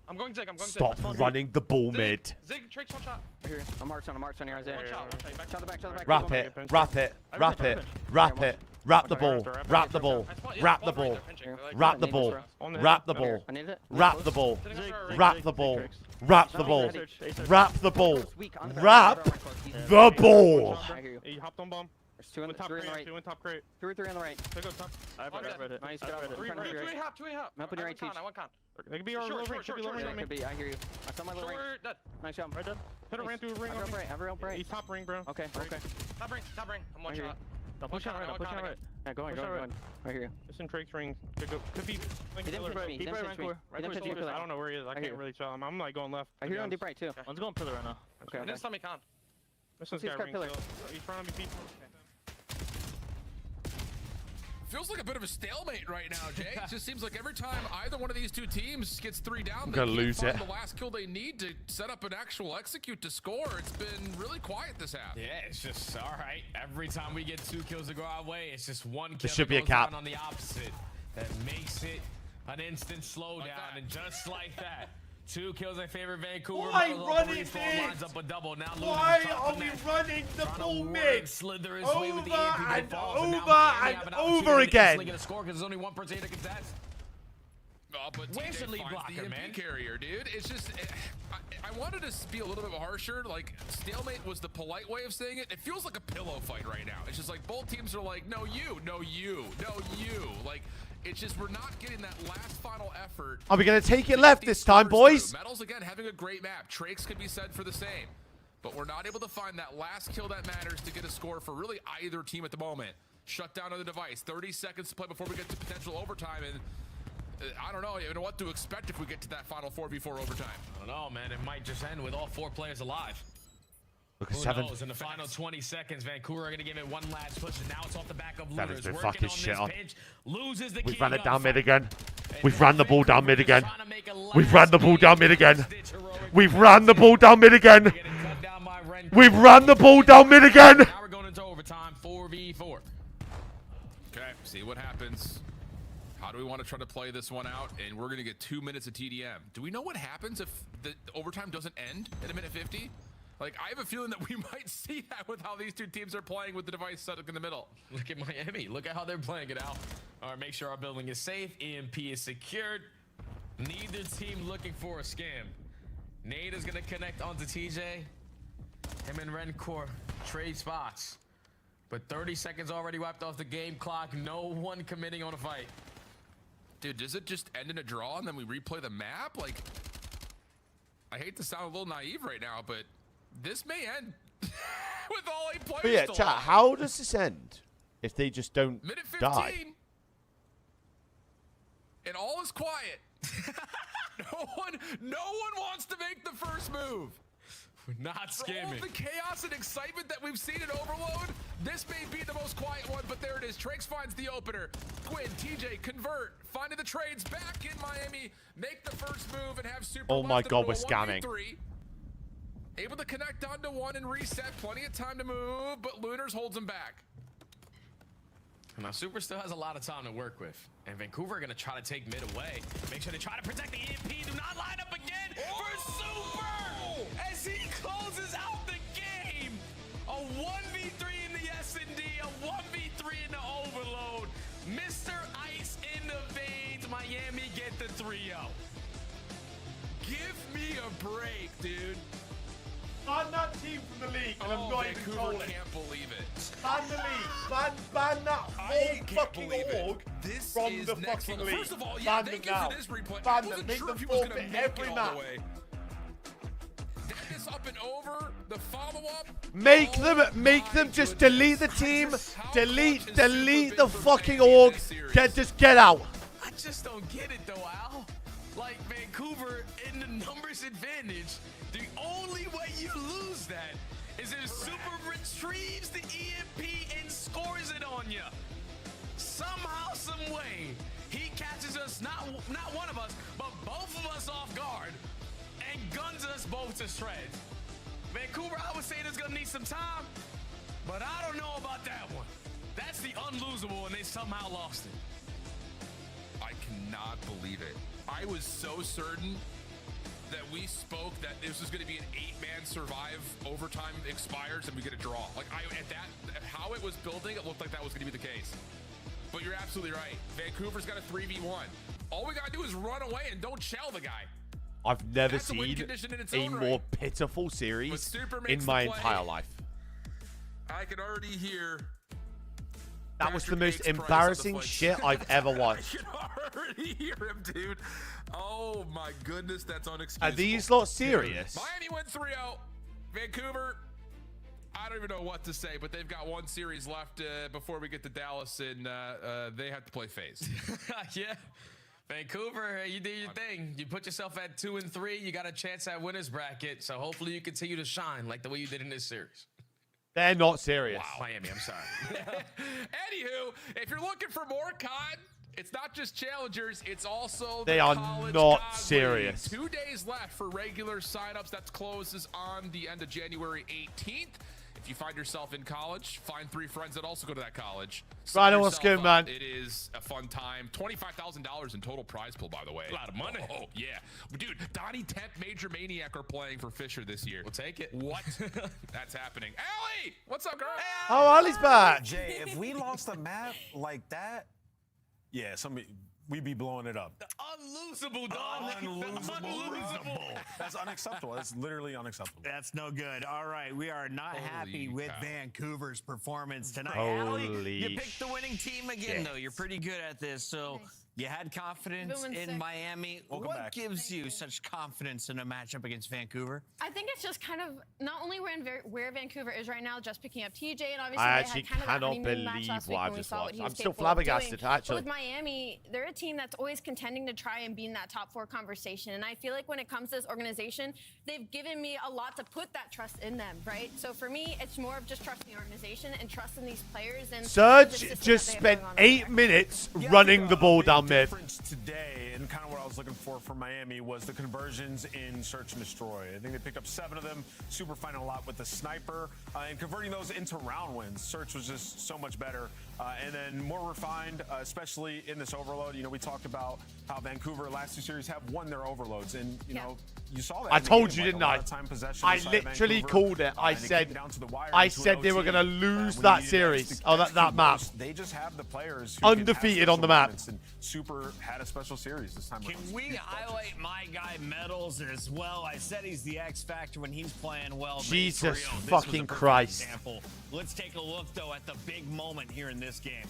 I'm going Zig, Stop running the ball mid. Zig, Trake's one shot. I hear. I'm marched on your eyes there. Shot the back. Wrap it. Wrap the ball. Wrap the ball. Wrap the ball. Wrap the ball. Wrap the ball. I need it. Wrap the ball. Wrap the ball. Wrap the ball. Wrap the ball. Wrap the ball. I hear you. He hopped on bomb. There's two on the Top right. crate. Two in top crate. 2 or 3 on the right. They go top. I've read it. Nice, good job. Two hop. I'm helping your right teach. They could be our low ring. Could be low ring Yeah, on me. could be. I hear you. I saw my little ring. Nice job. Right dead. Hit a ran through a ring on me. Everyone right. He's top ring, bro. Okay. Top ring. I'm one I hear you. shot. I'm pushing right. I'm pushing right. Yeah, go on. I hear you. It's in Drake's ring. Could be. He didn't pinch me. He didn't pinch me. He didn't pinch me. I don't know where he is. I can't really tell him. I'm like going left. I hear you on deep right too. One's going pillar right now. Okay. Didn't stop me con. This one's He's got got ring. pillar. He's trying to be people. Feels like a bit of a stalemate right now, Jay. It just seems like every time either one of these two teams gets 3 down, they gonna can't lose find it. the last kill they need to set up an actual execute to score. It's been really quiet this half. Yeah, it's just all right. Every time we get 2 kills to go our way, it's just one kill There should that be a goes down cap. on the opposite that makes it an instant slowdown, and just like that. 2 kills in favor of Vancouver. Why Metals run off the it respawn, in? lines up a double. Now Why losing the top are of we net. running the Trying to full work, mid? slither his way with the Over EMP that and falls, and now over Miami and have an over opportunity to again. instantly get a score because there's only 1 person to contest. Oh, but Where's TJ the lead finds blocker, the EMP man? carrier, dude. It's just, I wanted to be a little bit harsher. Like, stalemate was the polite way of saying it. It feels like a pillow fight right now. It's just like both teams are like, no, you, no, you, no, you. Like, it's just we're not getting that last final effort. Are we going to take it left this time, boys? Metals, again, having a great map. Trakes could be said for the same. But we're not able to find that last kill that matters to get a score for really either team at the moment. Shut down on the device. 30 seconds to play before we get to potential overtime. And I don't know even what to expect if we get to that final 4v4 overtime. I don't know, man. It might just end with all 4 players alive. Look at Who 7. knows? In the final 20 seconds, Vancouver are going to give it one last push, and now it's off the back of That has Looters. been Working fucking on shit this on. pitch, loses the We've key ran it down gunfight. mid again. And We've ran the ball down mid Vancouver again. is trying to make a We've last ran the ball down mid again. ditch heroic We've play. ran the ball down mid again. Getting cut down by Rencor. We've ran the ball down mid again. Now we're going into overtime, 4v4. Okay, see what happens. How do we want to try to play this one out? And we're going to get 2 minutes of TDM. Do we know what happens if the overtime doesn't end in 1:50? Like, I have a feeling that we might see that with how these two teams are playing with the device set up in the middle. Look at Miami. Look at how they're playing it out. All right, make sure our building is safe. EMP is secured. Neither team looking for a scam. Nate is going to connect onto TJ. Him and Rencor trade spots. But 30 seconds already wiped off the game clock. No one committing on a fight. Dude, does it just end in a draw and then we replay the map? Like, I hate to sound a little naive right now, but this may end with all 8 players But yeah, still chat, alive. how does this end if they just don't Minute 15. die? And all is quiet. No one wants to make the first move. Not For all skimming. the chaos and excitement that we've seen in Overload, this may be the most quiet one, but there it is. Trakes finds the opener. Quinn, TJ, convert, finding the trades back in Miami, make the first move and have Super. Oh my left God, into we're a scanning. 1v3. Able to connect onto one and reset. Plenty of time to move, but Lunars holds him back. Now, Super still has a lot of time to work with. And Vancouver are going to try to take mid away. Make sure they try to protect the EMP. Do not line up again for Super as he closes out the game. A 1v3 in the S&D, a 1v3 in the Overload. Mr. Ice in the veins. Miami get the 3-0. Give me a break, dude. Ban that team from the league, and I'm not even Vancouver trolling. can't believe it. Ban the league. Ban that whole fucking org This from is the next fucking level. league. First of all, yeah, Ban thank them you now. for this replay. I Ban them. wasn't Make sure them if he was going to forfeit make it every all match. the way. That is up and over. The follow-up. Make Oh them my just goodness. delete the team. How Delete clutch has the Super been for fucking Miami in org. this series? Just get out. I just don't get it though, Al. Like Vancouver in the numbers advantage, the only way you lose that is if Super retrieves the EMP and scores it on you. Somehow, some way, he catches us, not one of us, but both of us off guard and guns us both to shreds. Vancouver, I would say there's gonna need some time, but I don't know about that one. That's the unlosable, and they somehow lost it. I cannot believe it. I was so certain that we spoke that this was going to be an 8-man survive, overtime expires, and we get a draw. Like at how it was building, it looked like that was going to be the case. But you're absolutely right. Vancouver's got a 3v1. All we got to do is run away and don't shell the guy. I've never That's a win seen condition in its a own more right. pitiful series Super in makes my the play. entire life. I can already hear. That was the Patrick most Gates' price on the embarrassing flight. shit I've ever watched. I can already hear him, dude. Oh my goodness, that's unexcusable. Are these lot serious? Miami went 3-0. Vancouver, I don't even know what to say, but they've got one series left before we get to Dallas, and they have to play FaZe. Yeah. Vancouver, you do your thing. You put yourself at 2 and 3. You got a chance at winners bracket. So hopefully you continue to shine like the way you did in this series. They're not serious. Wow, Miami, I'm sorry. Anywho, if you're looking for more COD, it's not just challengers, it's also They the are college not COD serious. League. 2 days left for regular signups. That closes on the end of January 18th. If you find yourself in college, find 3 friends that also go to that college. Right, what's good, man? It is a fun time. $25,000 in total prize pool, by the way. A lot of money. Oh, yeah. Dude, Donnie Temp, Major Maniac are playing for Fisher this year. We'll take it. What? That's happening. Allie! What's up, girl? Oh, Ali's back. Jay, if we lost a map like that, yeah, we'd be blowing it up. Unlosable, dog. Unlosable. That's unacceptable. That's literally unacceptable. That's no good. All right, we are not happy with cow. Vancouver's performance tonight. Holy Allie, you picked the winning team again, though. You're pretty good at this, so you had confidence in Miami. Welcome what back. gives you such confidence in a matchup against Vancouver? I think it's just kind of not only where Vancouver is right now, just picking up TJ, and obviously I they actually had kind of a cannot honeymoon match believe last what week I when we just saw what watched. he I'm was still capable of flabbergasted, doing. actually. But with Miami, they're a team that's always contending to try and be in that top 4 conversation, and I feel like when it comes to this organization, they've given me a lot to put that trust in them, right? So for me, it's more of just trusting the organization and trusting these players. And the Serge system just that they spent have going on 8 there. minutes Yeah, I running think the ball a down big mid. difference today, and kind of what I was looking for from Miami, was the conversions in Search and Destroy. I think they picked up 7 of them. Super finding a lot with the sniper and converting those into round wins. Search was just so much better, and then more refined, especially in this overload. You know, we talked about how Vancouver last 2 series have won their overloads, and you know, you saw that. I in the told game, you, like, didn't a lot I? of time possession I inside of literally Vancouver, called it. I and it said, came down to the wire I into an said they were OT, gonna lose when that you series. execute Oh, that map. moments, they just have the players who can have Undefeated on the special map. moments, and Super had a special series this time. Can we highlight my guy Metals as well? I said he's the X factor when he's playing well. Jesus This was a fucking perfect Christ. example. Let's take a look though at the big moment here in this game.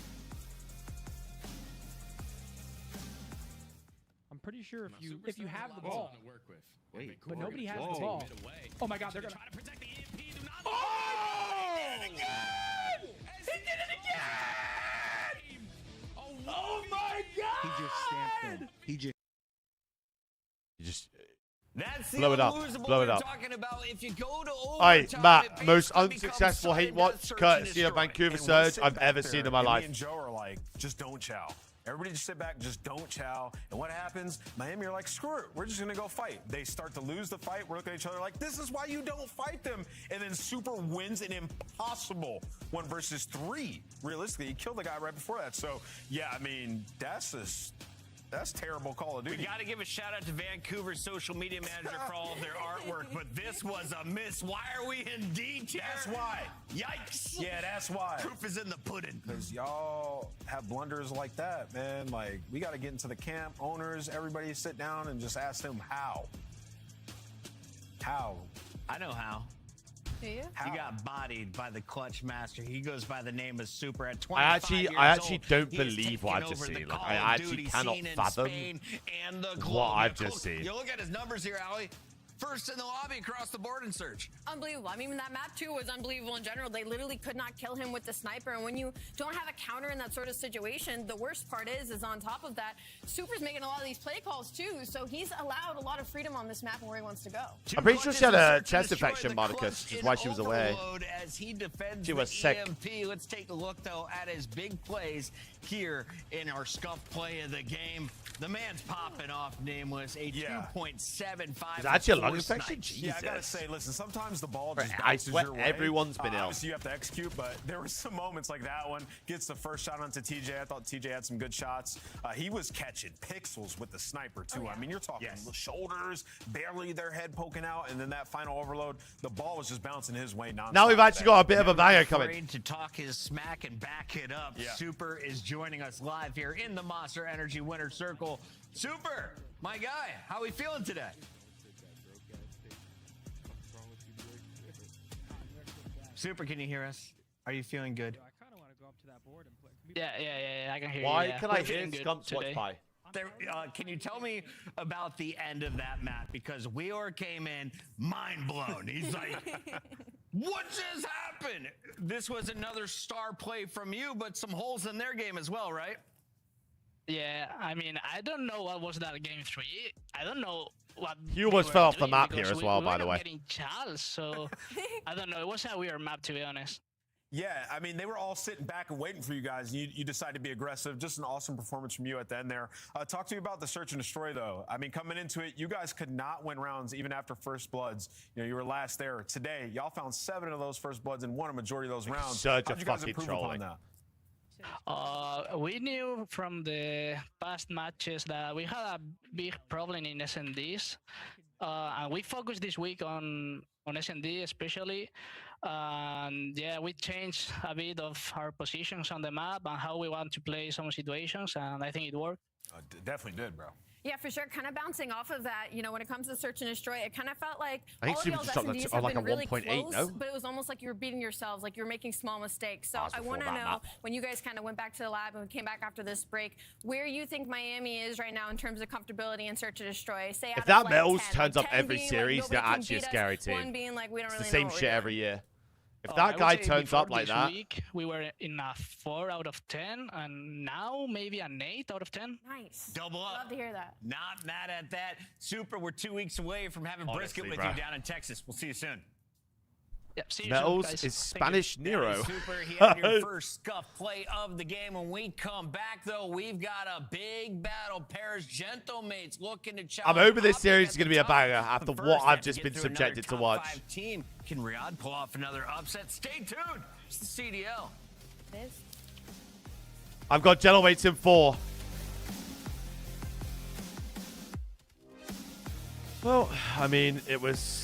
I'm pretty sure if you have the ball, To work with. Wait, but nobody has Whoa. the ball. Away. Oh my God, they're gonna. Try to protect the EMP. Do not. Oh! He did it again! Oh my God! He just stamped them. He just. You just That's the Blow it up. unlosable Blow it we're up. talking about. If you go to Alright, overtime, Matt, it most basically becomes unsuccessful sudden hate death, watch search and courtesy of destroy. Vancouver And we're Surge sitting I've back ever there, seen in my and life. Me and Joe are like, just don't chow. Everybody just sit back, just don't chow. And what happens? Miami are like, screw it, we're just gonna go fight. They start to lose the fight. We're looking at each other like, this is why you don't fight them. And then Super wins an impossible 1 versus 3. Realistically, he killed the guy right before that. So yeah, I mean, that's terrible Call of Duty. We got to give a shout out to Vancouver's social media manager for all of their artwork, but this was a miss. Why are we in D tier? That's why. Yikes. Yeah, that's why. Proof is in the pudding. Because y'all have blunders like that, man. Like, we got to get into the camp, owners, everybody sit down and just ask them how. How? I know how. Do you? He got bodied by the clutch master. He goes by the name of Super at 25 I actually years don't old. He has believe what I've taken just over the seen. Like, Call I of actually Duty cannot scene in fathom Spain and the what globe. I've just seen. You look at his numbers here, Ali. First in the lobby across the board in search. Unbelievable. I mean, that map too was unbelievable in general. They literally could not kill him with the sniper. And when you don't have a counter in that sort of situation, the worst part is on top of that, Super's making a lot of these play calls too. So he's allowed a lot of freedom on this map and where he wants to go. I'm pretty sure she had a chest infection, Marcus, which is why she was away. As he defends She was the sick. EMP. Let's take a look though at his big plays here in our scuff play of the game. The man's popping off, Nameless, a 2.75. Is that actually a lung force infection? night. Yeah, I gotta say, listen, sometimes the ball just I bounces swear your way. everyone's been ill. Obviously, you have to execute, but there were some moments like that one. Gets the first shot onto TJ. I thought TJ had some good shots. He was catching pixels with the sniper, too. I mean, you're talking shoulders, barely their head poking out, and then that final overload, the ball was just bouncing his way nonstop. Now we've actually got a bit of a banger coming. Afraid to talk his smack and back it up. Yeah. Super is joining us live here in the Monster Energy Winner Circle. Super, my guy, how we feeling today? Super, can you hear us? Are you feeling good? I kind of want to go up to that board and play. Yeah, I can hear you. Why yeah. can I We're hear feeling good Scump Watch today. Pie? There, can you tell me about the end of that map? Because Wheeler came in mind blown. He's like, what just happened? This was another star play from you, but some holes in their game as well, right? Yeah, I mean, I don't know what was that game 3. I don't know what. He almost we fell were off the doing map because here as we well, by the were way. Getting Charles, so I don't know. It was a weird map, to be honest. Yeah, I mean, they were all sitting back and waiting for you guys. You decided to be aggressive. Just an awesome performance from you at the end there. Talk to me about the search and destroy, though. I mean, coming into it, you guys could not win rounds even after first bloods. You know, you were last there. Today, y'all found 7 of those first bloods and won a majority of those rounds. Such How'd a you guys fucking improve trolling. upon that? We knew from the past matches that we had a big problem in SNDs, and we focused this week on SND especially. And yeah, we changed a bit of our positions on the map and how we want to play some situations, and I think it worked. Definitely did, bro. Yeah, for sure. Kind of bouncing off of that, you know, when it comes to search and destroy, it kind of felt like I think all of Super y'all's just dropped that SNDs on have like been a really 1.8, close, no? but it was almost like you were beating yourselves, like you were making small mistakes. So That was I before want to that know, map. when you guys kind of went back to the lab and we came back after this break, where you think Miami is right now in terms of comfortability and search and destroy. Say out If of, that like, Metals 10, turns up 10 every being, series, like, they're nobody can actually a beat us, scary team. 1 being like, we don't It's really the know same what we're shit doing. every year. If I that would guy say turns before up like this that, week, we were in a 4 out of 10, and now maybe an 8 out of 10. Nice. Double up. Love to hear that. Not mad at that. Super, we're 2 weeks away from having Honestly, brisket with bro. you down in Texas. We'll see you soon. Yep, see you Metals soon, guys. is Thank you. Spanish Nero. Super, he had your first scuff play of the game. When we come back, though, we've got a big battle. Paris Gentlemates looking to challenge. I'm hoping this Optic series at is going to the be a top. banger after But what first, I've have to just get been through subjected to another watch. top 5 team. Can Riyadh pull off another upset? Stay tuned. It's the CDL. It is. I've got Jello Weights in 4. Well, I mean, it was...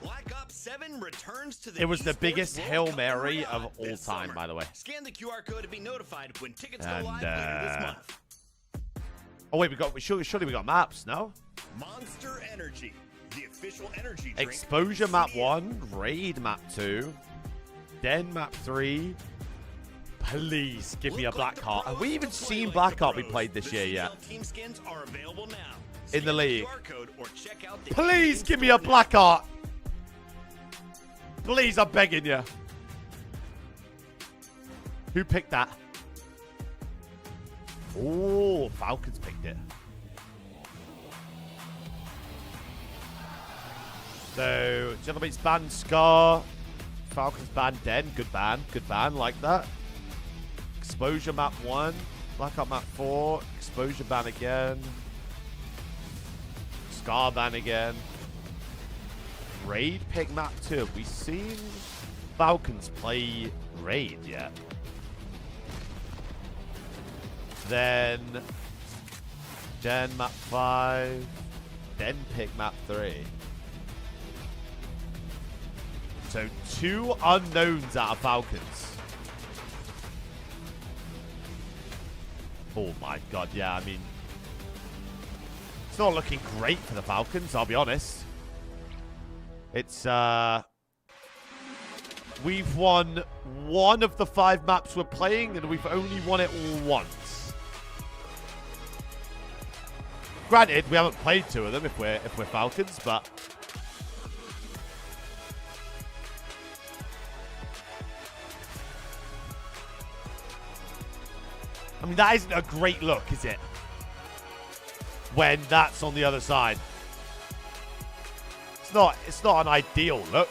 Black Ops 7 returns to the It was the esports biggest World Hail Cup Mary in of Riyadh all this time, summer. by the way. Scan the QR code to be notified when tickets go And, live later this month. Oh wait, surely we got maps, no? Monster Energy, the official energy drink. Exposure map 1, Raid map 2, Den map 3. Please give me a Black Heart. Have we even seen Black Heart we played this year yet? CDL team skins are available now. In the Scan league. QR code or check out the Please in-game give me a store now. Black Heart. Please, I'm begging you. Who picked that? Oh, Falcons picked it. So, Gentleman's ban Scar. Falcons ban Den. Good ban. Good ban. Like that. Exposure map 1. Blackout map 4. Exposure ban again. Scar ban again. Raid pick map 2. Have we seen Falcons play Raid yet? Then Den map 5. Den pick map 3. So 2 unknowns out of Falcons. Oh my god, yeah, I mean, it's not looking great for the Falcons, I'll be honest. It's, we've won 1 of the 5 maps we're playing, and we've only won it once. Granted, we haven't played 2 of them if we're Falcons, but I mean, that isn't a great look, is it? When that's on the other side. It's not an ideal look.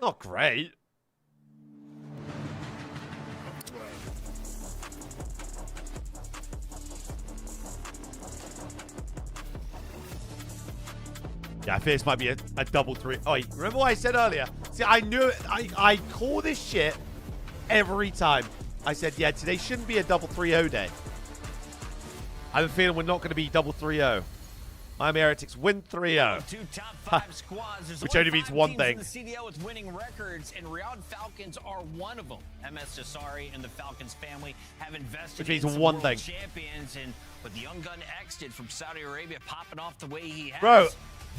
Not great. Yeah, I fear this might be a double 3. Oh, remember what I said earlier? See, I knew it. I call this shit every time. I said, yeah, today shouldn't be a double 3-0 day. I have a feeling we're not going to be double 3-0. Miami Heretics win 3-0. Which only means one thing. The CDL with winning records, and Riyadh Falcons are one of them. MS Jasari and the Falcons family have invested Which means in some one world thing. champions, and with the young gun X did from Saudi Arabia popping off the way he has. Bro,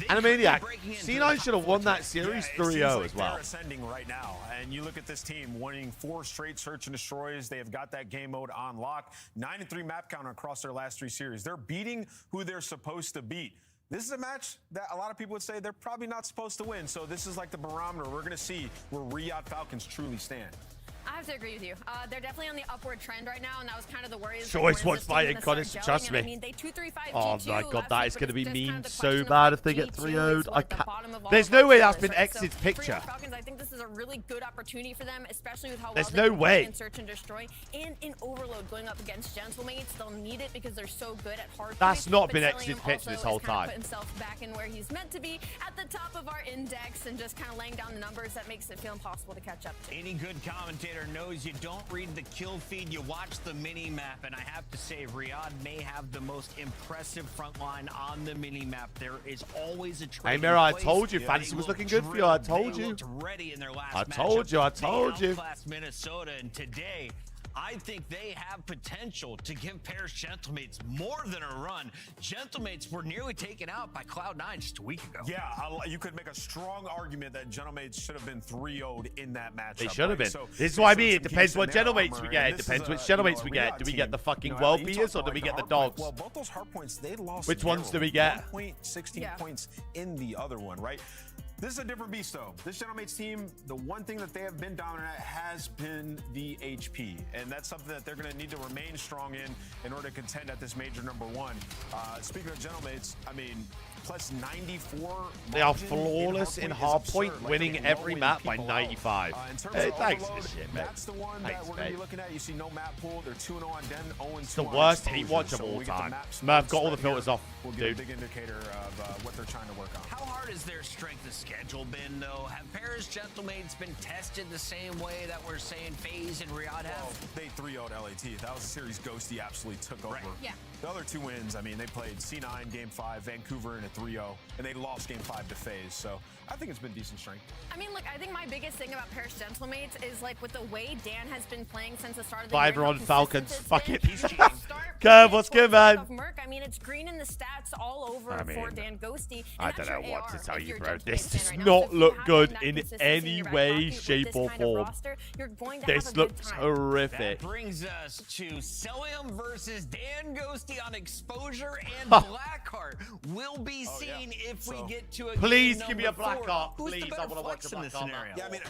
Animaniac, C9 should have won that series 3-0 as well. They're ascending right now, and you look at this team winning 4 straight search and destroys. They have got that game mode on lock. 9-3 map count across their last 3 series. They're beating who they're supposed to beat. This is a match that a lot of people would say they're probably not supposed to win. So this is like the barometer. We're going to see where Riyadh Falcons truly stand. I have to agree with you. They're definitely on the upward trend right now, and that was kind of the worry. Choice wants fighting, Connors, trust me. I mean, they 2-3-5 Oh G2 my god, last that week, is but going to be it's just kind mean of the so question of, bad like, if they get G2 3-0'd. is what the bottom of all There's of no our way that's players, been right? So X's for picture. Riyadh Falcons, I think this is a really good opportunity for them, especially with how There's well no they way. can search and destroy. And in Overload going up against Gentlemates, they'll need it because they're so good at hard. That's not but been Cillian X's picture also this whole has kind of time. put himself back in where he's meant to be, at the top of our index, and just kind of laying down the numbers that makes it feel impossible to catch up to. Any good commentator knows you don't read the kill feed, you watch the mini-map, and I have to say, Riyadh may have the most impressive front line on the mini-map. There is always a trade. Hey, Mira, I told you, fantasy was looking good for you. I told you. Ready in their last I told you. I told you. Outclassed Minnesota, and today, I think they have potential to give Paris Gentlemates more than a run. Gentlemates were nearly taken out by Cloud9 just a week ago. Yeah, you could make a strong argument that Gentlemates should have been 3-0'd in that matchup. They should have been. So, This is what I mean. It depends what Gentlemates we get. It depends which Gentlemates we get. Do we get the fucking world beaters or do we get the dogs? Well, both those hard points, they lost. Which ones do we get? 1 point, 16 points in the other one, right? This is a different beast, though. This Gentlemates team, the one thing that they have been dominant at has been the HP. And that's something that they're going to need to remain strong in order to contend at this major #1. Speaking of Gentlemates, I mean, plus 94. They are flawless in hardpoint, winning every map by 95. Hey, thanks for this shit, man. That's the one that we're going to be looking at. You see no map pool. They're 2-0 on Den, 0-2 It's the on worst exposure. hate watch of So all we get the time. map Man, I've got spread all the here. filters off, We'll dude. get a big indicator of what they're trying to work on. How hard is their strength of schedule been, though? Have Paris Gentlemates been tested the same way that we're saying FaZe and Riyadh have? They 3-0'd LAT. That was a series Ghosty absolutely took over. Yeah. The other 2 wins, I mean, they played C9 Game 5, Vancouver in a 3-0, and they lost Game 5 to FaZe. So I think it's been decent strength. I mean, look, I think my biggest thing about Paris Gentlemates is, like, with the way Dan has been playing since the start of the year. Fiver on Falcons. Fuck it. Curve, Curve, what's good, man? I mean, it's green in the stats all over I mean, for Dan Ghosty. I don't know what to tell you, bro. This Gentlemates does fan right now. not So if you look have good that in consistency any your back way, pocket with shape, this or kind of form. roster, you're going to have This a good looks time. horrific. That brings us to Cilium versus Dan Ghosty bounty on Exposure and Blackheart will be seen if we get to a Please game give me a number 4. Blackheart. Who's Please, the I better want to watch flex a in this Blackheart. scenario? Yeah, I mean,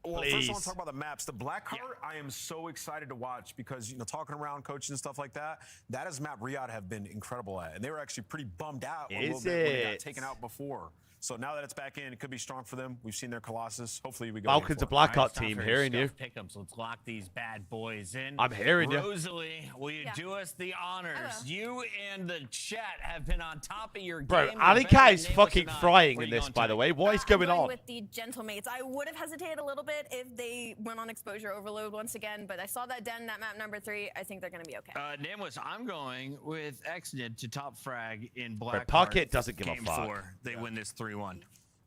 well, Please. first I want to talk about the maps. The Blackheart, I am so excited to watch because, you know, talking around coaching and stuff like that, that is a map Riyadh have been incredible at. And they were actually pretty bummed out a little bit when they got taken out before. So now that it's back in, it could be strong for them. We've seen their Colossus. Hopefully we go. Falcons a Blackheart team, hearing you. Pick 'em, so let's lock these bad boys in. I'm hearing you. Rosalie, will you do us the honors? You and the chat have been on top of your Bro, game. Alikai is fucking frying in this, by the way. What is going on? With the Gentlemates, I would have hesitated a little bit if they went on Exposure Overload once again, but I saw that Den, that map number 3. I think they're going to be okay. Nameless, I'm going with Exnid to top frag in Black. Pocket doesn't give a Game fuck. 4, they win this 3-1.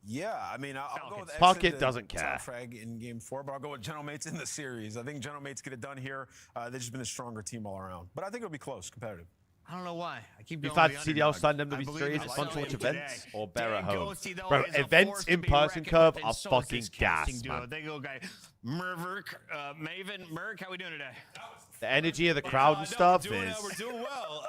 Yeah, I mean, I'll go with Pocket doesn't care. top frag in game 4, but I'll go with Gentlemates in the series. I think Gentlemates get it done here. They've just been a stronger team all around, but I think it'll be close, competitive. I don't know why. I keep You've going had with the CDL underdog. stand I MW3s, believe it's fun to watch events, or better at home. Ghosty, though, Bro, is a events force to in be person reckoned curve with, are and so is fucking this casting gas, duo. man. They go guy Mervert, Maven, Merc, how we doing today? The energy of the crowd and stuff is... We're doing well.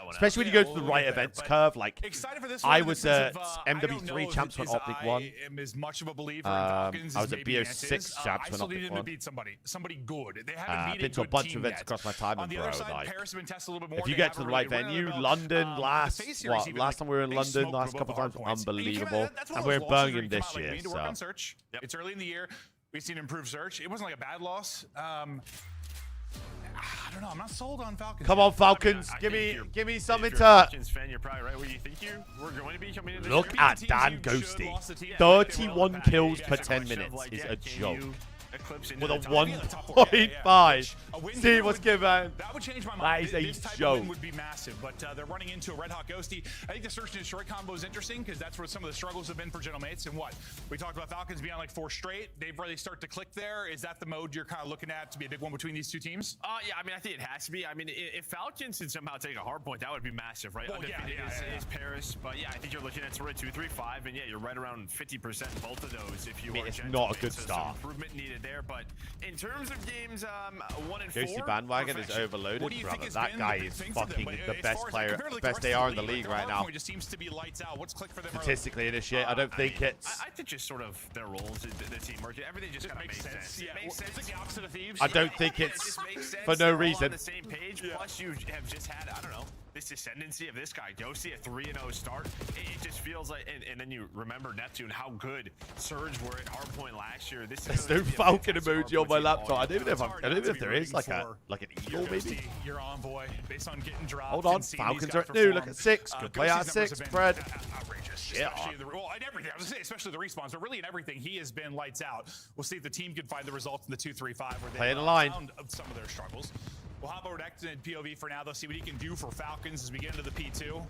Especially when you go to the right events curve, like Excited for this I one was in the at sense of, I don't know MW3 if champs when it's Optic won. I am as much of a believer in Falcons I was as at maybe Ant BO6 is. champs I when still Optic need them won. to beat somebody good. They haven't beat Been to a good bunch of team events yet. across my time, On and the bro, other side, like, Paris has been tested a little bit more. if you They get to the haven't right really venue, ran about, London the last Face Series even, last time we were in they London, smoked last both couple hard times, points. And you unbelievable, kinda- that's one and of we're those losses burning where you this come out, like, year. we need to work on So search. It's early in the year. We've seen improved search. It wasn't like a bad loss. I don't know. I'm not sold on Falcons. come on, Falcons, give me something If to. you're a Falcons fan, you're probably right where you think you were going to be coming into this Look year. at Dan Ghosty. 31 kills per 10 minutes is a joke. With a 1.5. See what's given. That would change my mind. That is This a type of joke. win would be massive, but they're running into a Red Hawk Ghosty. I think the search and destroy combo is interesting because that's where some of the struggles have been for Gentlemates. And what? We talked about Falcons being on like 4 straight. They've really start to click there. Is that the mode you're kind of looking at to be a big one between these two teams? Yeah, I mean, I think it has to be. I mean, if Falcons can somehow take a hard point, that would be massive, right? Well, Undefeated is Paris, but yeah, I think you're looking at sort of 2, 3, 5, and yeah, you're right around 50% in both of those. If you I mean, are it's Gentlemates, not a good so start. Some improvement needed there, but in terms of games 1 and 4, Ghosty bandwagon is perfection. overloaded, What do you think brother. has That been guy the is thing for them? fucking But the as best far as player, compared to, like, the best rest of AR the in the league their right now. hardpoint just seems to be lights out. What's clicked for them? Statistically in this shit, I don't think it's. I think just sort of their roles, the teamwork, everything just kind of makes sense. Yeah, Makes sense. it's like the opposite of Thieves. I don't think It it's just makes sense. for no They're all reason. on the same page. Plus, you have just had, I don't know, this ascendancy of this guy, Ghosty, a 3-0 start. It just feels like, and then you remember Neptune, how good Surge were at hardpoint last year. This is There's no Falcon emoji on my laptop. I don't know if there is like an eagle maybe. Your envoy, based on getting dropped. Hold on, and seeing these Falcons guys are new. Look perform. at 6. Good play out Ghosty's 6. numbers have been Spread. Outrageous. Yeah. Especially in everything. I was gonna say, especially the respawns, but really in everything, he has been lights out. We'll see if the team can find the results in the 2-3-5 where they Play in the line. found some of their struggles. We'll hop over to Extended POV for now. They'll see what he can do for Falcons as we get into the P2.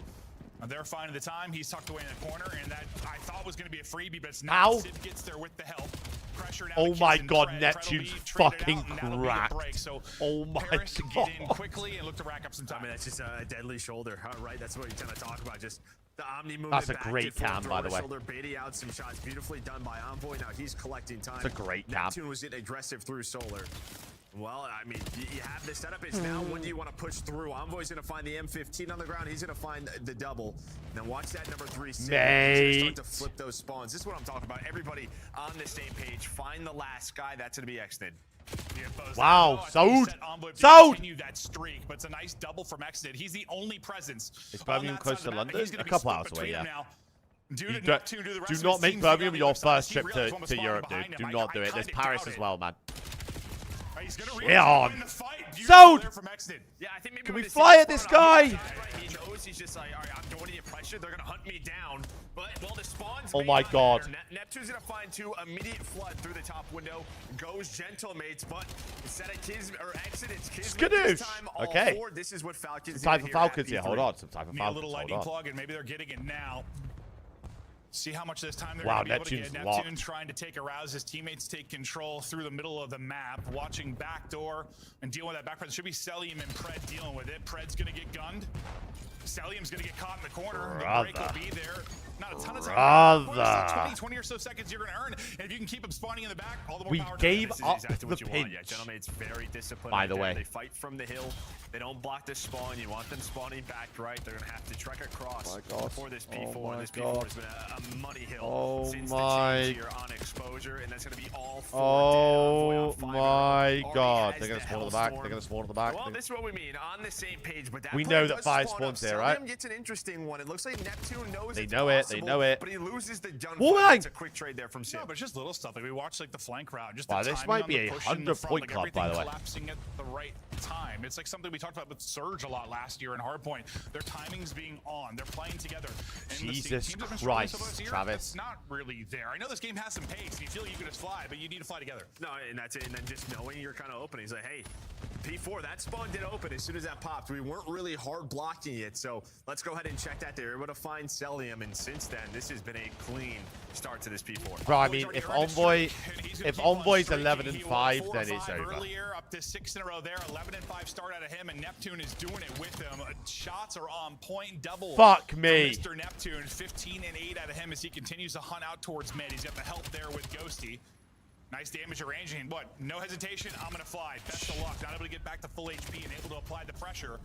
They're finding the time. He's tucked away in the corner, and that I thought was going to be a freebie, but it's not. Ow. Sid gets there with the help. Pressure down Oh to my Kids and god, Fred. Neptune's Fred will be traded fucking out, and that'll be the cracked. break. So Oh my Paris god. get in quickly and look to rack up some time. I mean, that's just a deadly shoulder, right? That's what you kind of talk about. Just the Omni movement. That's a back great and forth, cam, by throwing the the way. shoulder, baiting out some shots. Beautifully done by Envoy. Now he's collecting time. It's a great cam. Neptune was getting aggressive through Solar. Well, I mean, you have the setup. It's now when do you want to push through? Envoy's going to find the M15 on the ground. He's going to find the double. Now watch that number 3. He's gonna start to flip those spawns. This is what I'm talking about. Everybody on the same page. Find the last guy. That's going to be Exnid. Wow, sold! Sold! Continue that streak, but it's a nice double from Exnid. He's the only presence. Is Birmingham close to London? A couple hours away, yeah. Do not make Birmingham your first trip to Europe, dude. Do not do it. There's Paris as well, man. Yeah, on. Sold! Yeah, I think maybe Can we fly at this guy? He knows he's just like, all right, I'm going to get pressure. They're going to hunt me down. But, well, the spawns. Oh my god. Neptune's going to find 2. Immediate flood through the top window. Goes Gentlemates, but instead of Kismet or Exit, it's Kismet this time. Okay. This is what Falcons Some type of Falcons here. Hold on. Some type of A Falcons. little lightning plug, and maybe they're getting it now. See how much of this time they're Wow, going to be able to Neptune's get. locked. Neptune trying to take arouse his teammates, take control through the middle of the map, watching backdoor and dealing with that back press. Should be Celium and Pred dealing with it. Pred's going to get gunned. Celium's going to get caught in the corner. The break will be there. Not a ton of time. 20 or so seconds you're going to earn. And if you can keep them spawning in the back, all the more power to them. Gave up exactly the what you want. pinch. Yeah, Gentleman's very disciplined. By the way. They fight from the hill. They don't block the spawn. You want them spawning back right. They're going to have to trek across before this P4. This P4 has been a money hill since the change here on exposure. And that's going to be all Oh my god. They're going to spawn at the back. They're going to spawn at the back. Well, this is what we mean. On the same page. But that we play know that does fire spawn up. spawns here, right? Celium gets an interesting one. It looks like Neptune knows They it's know it. possible, They know it. But he loses the gunfight. Woman! It's a quick trade there from Sim. No, but it's just little stuff. Like we watched like the flank route. Just Wow, the this timing might on be the a push in the front, 100-point like club, by the way. collapsing at the right time. It's like something we talked about with Surge a lot last year in Hardpoint. Their timing's being on. They're playing together. And Jesus teams have been Christ, struggling so far this year. Travis. It's not really there. I know this game has some pace. And you feel like you can just fly, but you need to fly together. No, and that's it. And then just knowing you're kind of open. He's like, hey, P4, that spawn did open as soon as that popped. We weren't really hard blocking it, so let's go ahead and check that. They were able to find Celium, and since then, this has been a clean start to this P4. Bro, I mean, if Envoy's 11 and 5, then it's over. Earlier, up to 6 in a row there. 11 and 5 start out of him, and Neptune is doing it with him. Shots are on point, double. Fuck me. Mr. Neptune, 15 and 8 out of him as he continues to hunt out towards mid. He's got the help there with Ghosty. Nice damage arranging. What? No hesitation. I'm going to fly. Best of luck. Not able to get back to full HP and able to apply the pressure.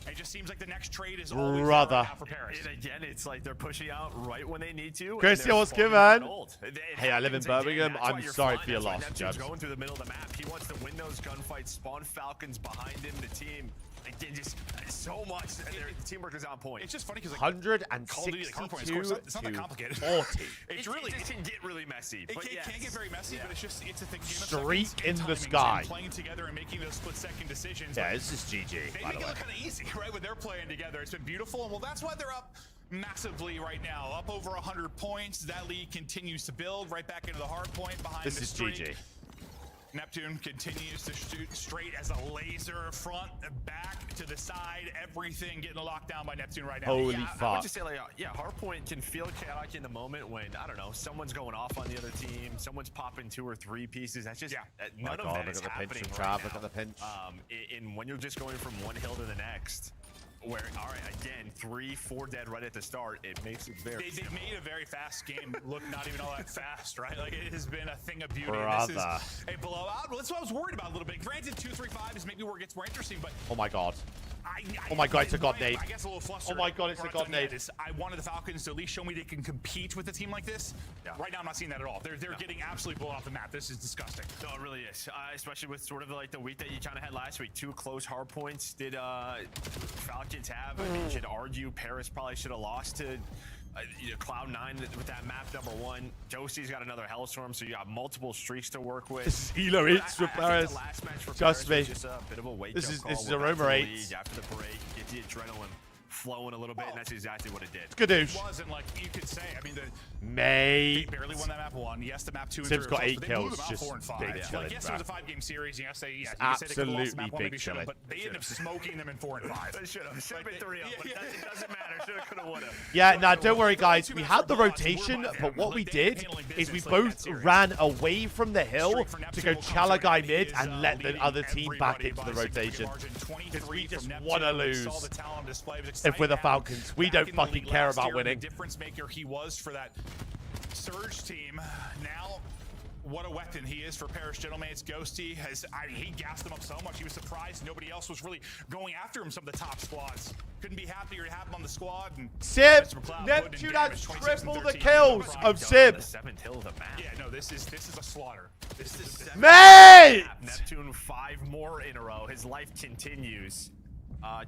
It just seems like the next trade is always there right now for Paris. And again, it's like they're pushing out right when they need to. Christian, what's good, man? Hey, I live in Birmingham. I'm sorry for your loss, Judge. Going through the middle of the map. He wants to win those gunfights, spawn Falcons behind him, the team. Again, just so much. And their teamwork is on point. It's just funny because like, 162 it's not that complicated. 40. It can get really messy. It can get very messy, but it's a thing. Streak in the sky. Playing together and making those split-second decisions. Yeah, this is GG, They by make the it way. look kind of easy, right? When they're playing together, it's been beautiful. And well, that's why they're up massively right now, up over 100 points. That lead continues to build right back into the hard point behind This the is streak. GG. Neptune continues to shoot straight as a laser, front, back, to the side, everything getting locked down by Neptune right now. Holy I fuck. would just say, like, yeah, Hardpoint can feel chaotic in the moment when, I don't know, someone's going off on the other team, someone's popping 2 or 3 pieces. That's just, none of that is happening right now. Look at the pinch. And when you're just going from one hill to the next, where, all right, again, 3, 4 dead right at the start, it makes it very They've made a very fast game look not even all that fast, right? Like, it has been a thing of beauty. Brother. This is a blowout. Well, that's what I was worried about a little bit. Granted, 2-3-5 is maybe where it gets more interesting, but Oh my god. Oh my god, it's a god nade. I guess a little flustered. Oh my god, it's a god nade. I wanted the Falcons to at least show me they can compete with a team like this. Right now, I'm not seeing that at all. They're getting absolutely blown off the map. This is disgusting. No, it really is. Especially with sort of like the week that you kind of had last week. 2 close hard points did Falcons have. I mean, you should argue Paris probably should have lost to Cloud9 with that map number 1. Josie's got another Hellstorm, so you got multiple streaks to work with. This is Hilo hits for Paris. Trust me. Just a bit of a wake This is Aroma 8. After the break, get the adrenaline flowing a little bit, and that's exactly what it did. Skadoosh. It wasn't like you could say. I mean, Mate. they barely won that map 1. Yes, the map 2 and 3. Sim's got 8 but they blew kills, them out just 4 and 5. big Like, chilling, yes, bro. it was a 5-game series. And you say, yes, you can say they could have lost the map 1, maybe should have, but they ended up smoking them in 4 and 5. They should have. Should have been 3 up, but it doesn't matter. Should have, could have, would have. Yeah, now don't worry, guys. We had the rotation, but what we did is we both ran away from the hill to go Chalagai mid and let the other team back into the rotation. Because we just want to lose if we're the Falcons. We don't fucking care about winning. The difference maker he was for that Surge team. Now, what a weapon he is for Paris Gentleman's Ghosty. He gassed them up so much. He was surprised nobody else was really going after him. Some of the top squads couldn't be happier to have him on the squad. And Sib, Neptune has triple the kills of Sib. Yeah, no, this is a slaughter. This is Mate! Neptune 5 more in a row. His life continues.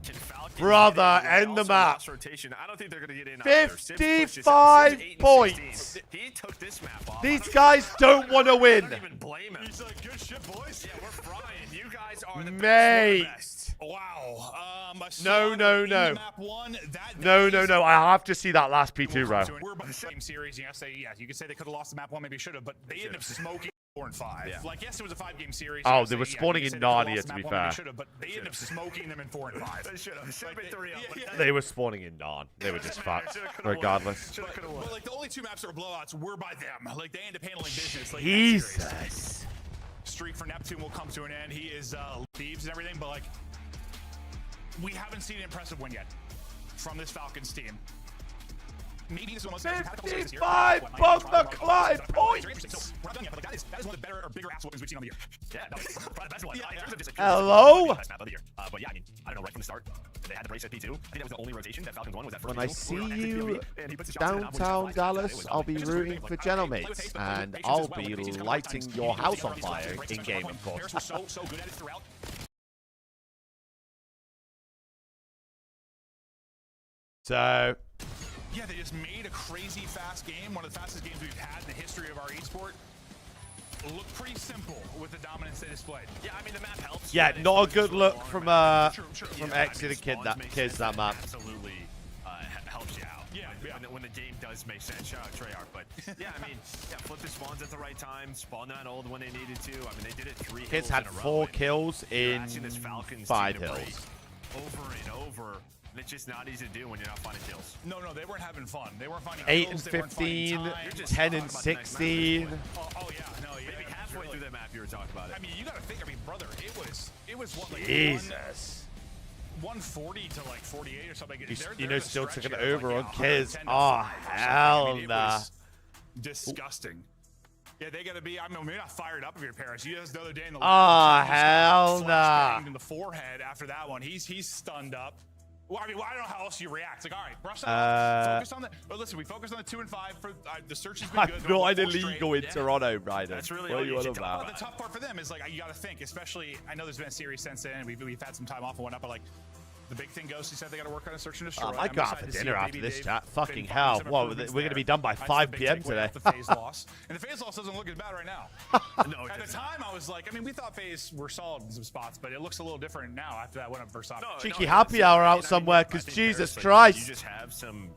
Can Falcons Brother, end the map. Rotation? I don't think they're going to get in 55 points. He took this map off. These guys don't want to win. I don't even blame him. He's like, good shit, boys. Yeah, we're frying. You guys are the Mate. best. Wow. No. Map 1, No. I have to see that last P2, bro. We're about the same series. You can say they could have lost the map 1, maybe should have, but they ended up smoking. 4 and 5. Yeah. Like, yes, it was a 5-game series. Oh, so they were yeah, spawning you in said they could've Narnia, lost to the be map one, they fair. should've, but they ended up smoking them in 4 and 5. They should have been 3 up. They were spawning in Narn. They were just fucked, regardless. But like the only 2 maps that were blowouts were by them. Like they end up handling business. Like, in that series. Jesus. Streak for Neptune will come to an end. He is thieves and everything, but like we haven't seen an impressive win yet from this Falcons team. Maybe this is almost 55 both the Clyde points. So we're not done yet, but like, that is one of the better or bigger ass weapons we've seen on the year. Yeah, that was probably the best one. Hello? Best map of the year. But yeah, I mean, I don't know, right from the start, they had the brace at P2. I think that was the only rotation that Falcons won was that first When I see you downtown Dallas, I'll be rooting for GM8S, and I'll be lighting your house on fire in game, of course. Bears were so good at it throughout. So, Yeah, they just made a crazy fast game, one of the fastest games we've had in the history of our esport. Looked pretty simple with the dominance they displayed. Yeah, I mean, the map helps. yeah, not a good look from X the kids that map. Absolutely helps you out. Yeah, when the game does make sense. Shout out Treyarch, but yeah, I mean, yeah, flip the spawns at the right time, spawn that old when they needed to. I mean, they did it 3 Kids hills had in a row, 4 and kills you're in asking this Falcons 5 team to break hills. over and over. And it's just not easy to do when you're not finding kills. No, they weren't having fun. They weren't finding 8 kills, and they weren't finding 15, time. 10 and 16. Oh yeah, no, yeah. Maybe halfway through that map, you were talking about it. I mean, you gotta think. I mean, brother, it was what, like Jesus. 140 to like 48 or something. You know, still took it over on like, Kiz. 110 to Oh, 5 or something. hell I mean, it nah. was disgusting. Yeah, they gotta be. I mean, maybe not fired up of your parents. You just the other day in the Oh, hell nah. in the forehead after that one. He's stunned up. Well, I mean, I don't know how else you react. Like, all right, brush that off. Focus on the. But listen, we focused on the 2 and 5 for the search has been good. I'm not illegal in Toronto, Ryder. That's really what all are you you on should about? But the tough part for them is like you got to think, especially. I know there's been a series since then. We've had some time off and whatnot, but like the big thing goes. He said they got to work on a search and destroy. I might go out for dinner after this chat. Fucking hell. Some Well, we're improvements going to be there. done by That's 5 the big p.m. takeaway today. off the phase loss. And the phase loss doesn't look as bad right now. No, At the time, I was like, I mean, we thought phase were solid in some spots, but it looks a little different now after that went up versus off. Cheeky happy hour out somewhere, because Jesus Christ. You just have some